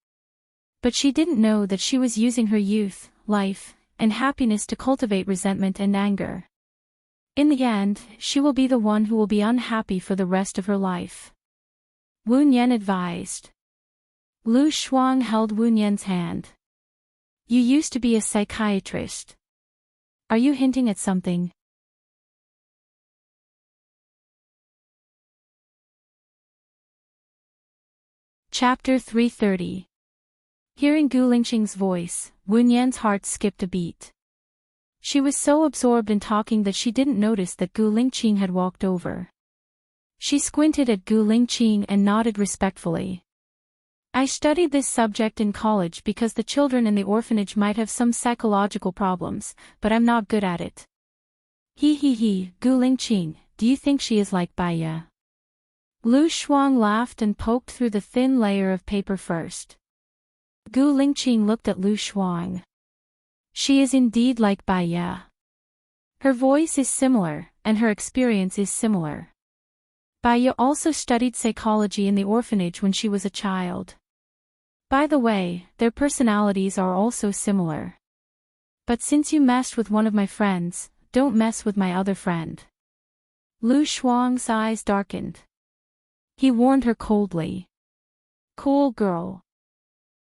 But she didn't know that she was using her youth, life, and happiness to cultivate resentment and anger. In the end, she will be the one who will be unhappy for the rest of her life. Wu Nian advised. Lu Shuang held Wu Nian's hand. You used to be a psychiatrist. Are you hinting at something? Chapter 330. Hearing Gu Lingqing's voice, Wu Nian's heart skipped a beat. She was so absorbed in talking that she didn't notice that Gu Lingqing had walked over. She squinted at Gu Lingqing and nodded respectfully. I studied this subject in college because the children in the orphanage might have some psychological problems, but I'm not good at it. He, Gu Lingqing, do you think she is like Baiya? Lu Shuang laughed and poked through the thin layer of paper first. Gu Lingqing looked at Lu Shuang. She is indeed like Baiya. Her voice is similar, and her experience is similar. Baiya also studied psychology in the orphanage when she was a child. By the way, their personalities are also similar. But since you messed with one of my friends, don't mess with my other friend. Lu Shuang's eyes darkened. He warned her coldly. Cool girl.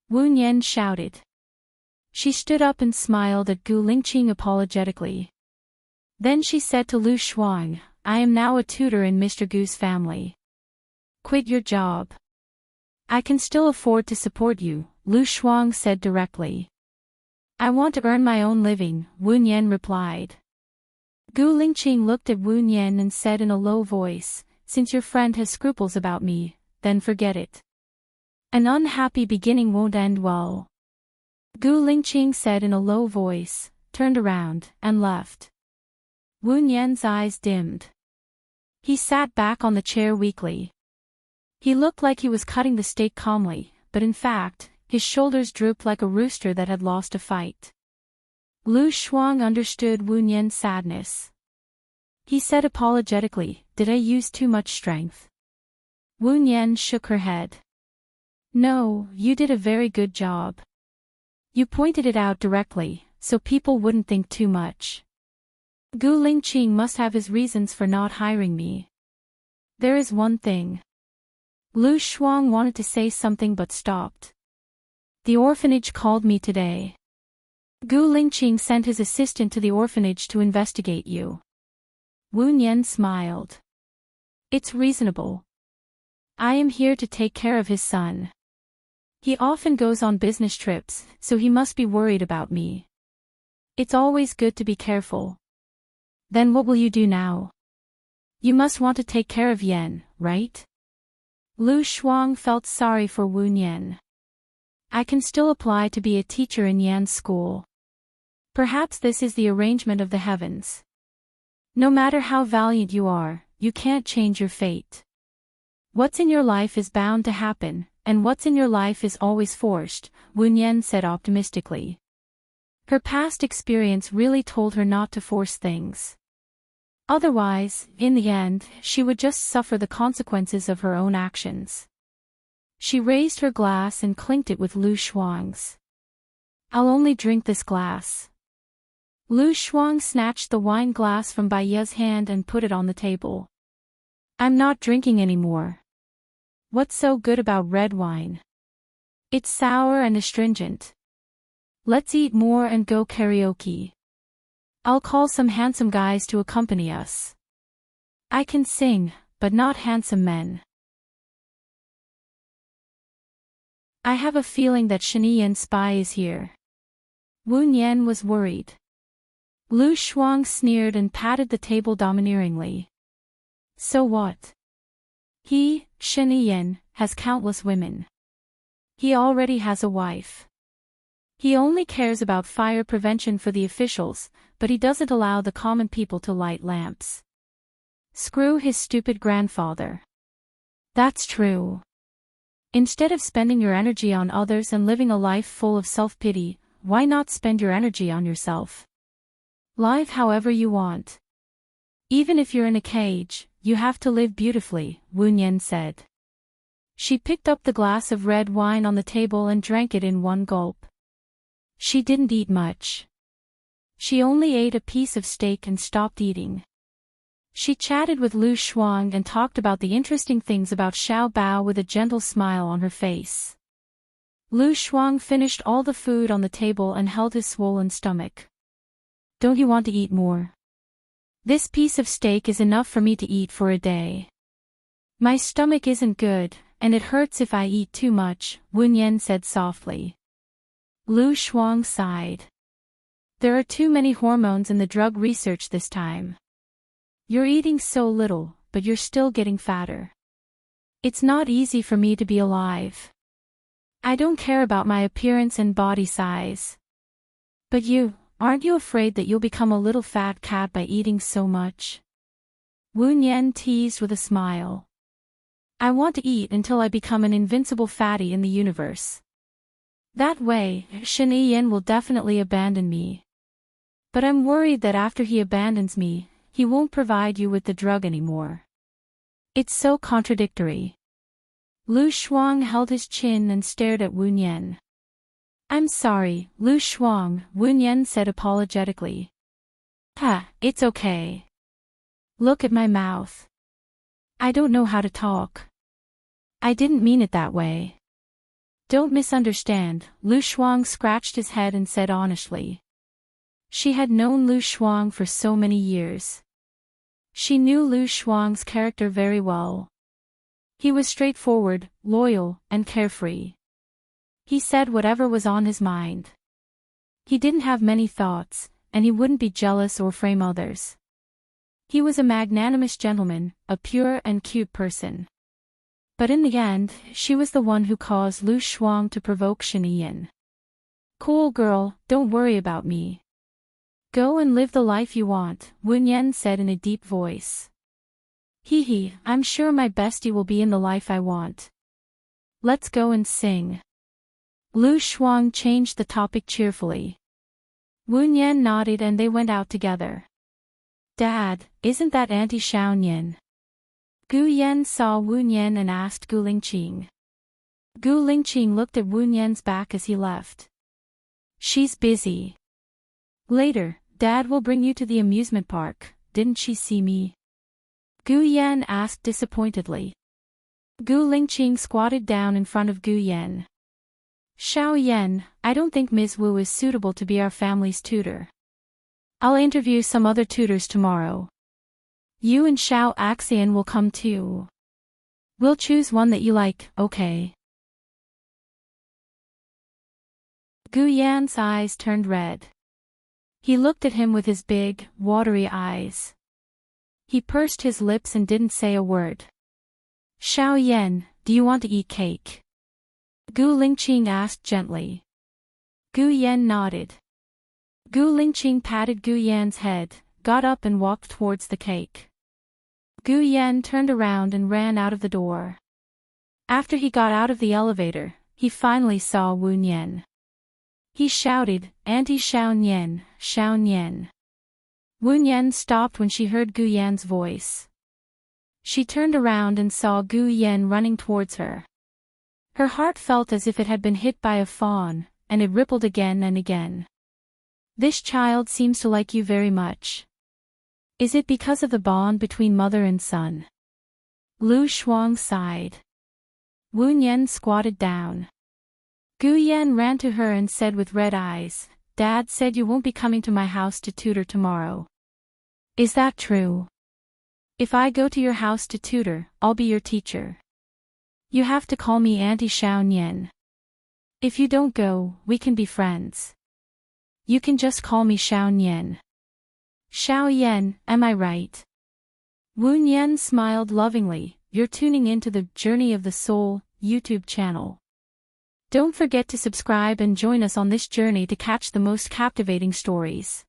Wu Nian shouted. She stood up and smiled at Gu Lingqing apologetically. Then she said to Lu Shuang, I am now a tutor in Mr. Gu's family. Quit your job. I can still afford to support you, Lu Shuang said directly. I want to earn my own living, Wu Nian replied. Gu Lingqing looked at Wu Nian and said in a low voice, since your friend has scruples about me, then forget it. An unhappy beginning won't end well. Gu Lingqing said in a low voice, turned around, and left. Wu Nian's eyes dimmed. He sat back on the chair weakly. He looked like he was cutting the steak calmly, but in fact, his shoulders drooped like a rooster that had lost a fight. Lu Shuang understood Wu Nian's sadness. He said apologetically, did I use too much strength? Wu Nian shook her head. No, you did a very good job. You pointed it out directly, so people wouldn't think too much. Gu Lingqing must have his reasons for not hiring me. There is one thing. Lu Shuang wanted to say something but stopped. The orphanage called me today. Gu Lingqing sent his assistant to the orphanage to investigate you. Wu Nian smiled. It's reasonable. I am here to take care of his son. He often goes on business trips, so he must be worried about me. It's always good to be careful. Then what will you do now? You must want to take care of Yan, right? Lu Shuang felt sorry for Wu Nian. I can still apply to be a teacher in Yan's school. Perhaps this is the arrangement of the heavens. No matter how valiant you are, you can't change your fate. What's in your life is bound to happen, and what's in your life is always forced, Wu Nian said optimistically. Her past experience really told her not to force things. Otherwise, in the end, she would just suffer the consequences of her own actions. She raised her glass and clinked it with Lu Shuang's. I'll only drink this glass. Lu Shuang snatched the wine glass from Bai Ye's hand and put it on the table. I'm not drinking anymore. What's so good about red wine? It's sour and astringent. Let's eat more and go karaoke. I'll call some handsome guys to accompany us. I can sing, but not handsome men. I have a feeling that Sheniyan's spy is here. Wu Nian was worried. Lu Shuang sneered and patted the table domineeringly. So what? He, Sheniyan, has countless women. He already has a wife. He only cares about fire prevention for the officials, but he doesn't allow the common people to light lamps. Screw his stupid grandfather. That's true. Instead of spending your energy on others and living a life full of self-pity, why not spend your energy on yourself? Live however you want. Even if you're in a cage, you have to live beautifully, Wu Nian said. She picked up the glass of red wine on the table and drank it in one gulp. She didn't eat much. She only ate a piece of steak and stopped eating. She chatted with Lu Shuang and talked about the interesting things about Xiao Bao with a gentle smile on her face. Lu Shuang finished all the food on the table and held his swollen stomach. Don't you want to eat more? This piece of steak is enough for me to eat for a day. My stomach isn't good, and it hurts if I eat too much, Wu Nian said softly. Lu Shuang sighed. There are too many hormones in the drug research this time. You're eating so little, but you're still getting fatter. It's not easy for me to be alive. I don't care about my appearance and body size. But aren't you afraid that you'll become a little fat cat by eating so much? Wu Nian teased with a smile. I want to eat until I become an invincible fatty in the universe. That way, Shen Yiyan will definitely abandon me. But I'm worried that after he abandons me, he won't provide you with the drug anymore. It's so contradictory. Lu Shuang held his chin and stared at Wu Nian. I'm sorry, Lu Shuang, Wu Nian said apologetically. It's okay. Look at my mouth. I don't know how to talk. I didn't mean it that way. Don't misunderstand, Lu Shuang scratched his head and said honestly. She had known Lu Shuang for so many years. She knew Lu Shuang's character very well. He was straightforward, loyal, and carefree. He said whatever was on his mind. He didn't have many thoughts, and he wouldn't be jealous or frame others. He was a magnanimous gentleman, a pure and cute person. But in the end, she was the one who caused Lu Shuang to provoke Shen Yiyan. Cool girl, don't worry about me. Go and live the life you want, Wu Nian said in a deep voice. I'm sure my bestie will be in the life I want. Let's go and sing. Lu Shuang changed the topic cheerfully. Wu Nian nodded and they went out together. Dad, isn't that Auntie Xiao Nian? Gu Yan saw Wu Nian and asked Gu Lingqing. Gu Lingqing looked at Wu Nian's back as he left. She's busy. Later, Dad will bring you to the amusement park, didn't she see me? Gu Yan asked disappointedly. Gu Lingqing squatted down in front of Gu Yan. Xiao Yan, I don't think Ms. Wu is suitable to be our family's tutor. I'll interview some other tutors tomorrow. You and Xiao Axian will come too. We'll choose one that you like, okay? Gu Yan's eyes turned red. He looked at him with his big, watery eyes. He pursed his lips and didn't say a word. Xiao Yan, do you want to eat cake? Gu Lingqing asked gently. Gu Yan nodded. Gu Lingqing patted Gu Yan's head, got up and walked towards the cake. Gu Yan turned around and ran out of the door. After he got out of the elevator, he finally saw Wu Nian. He shouted, Auntie Xiao Nian, Xiao Nian. Wu Nian stopped when she heard Gu Yan's voice. She turned around and saw Gu Yan running towards her. Her heart felt as if it had been hit by a fawn, and it rippled again and again. This child seems to like you very much. Is it because of the bond between mother and son? Lu Shuang sighed. Wu Yan squatted down. Gu Yan ran to her and said with red eyes, Dad said you won't be coming to my house to tutor tomorrow. Is that true? If I go to your house to tutor, I'll be your teacher. You have to call me Auntie Xiao Nian. If you don't go, we can be friends. You can just call me Xiao Nian. Xiao Yan, am I right? Wu Yan smiled lovingly. You're tuning into the Journey of the Soul YouTube channel. Don't forget to subscribe and join us on this journey to catch the most captivating stories.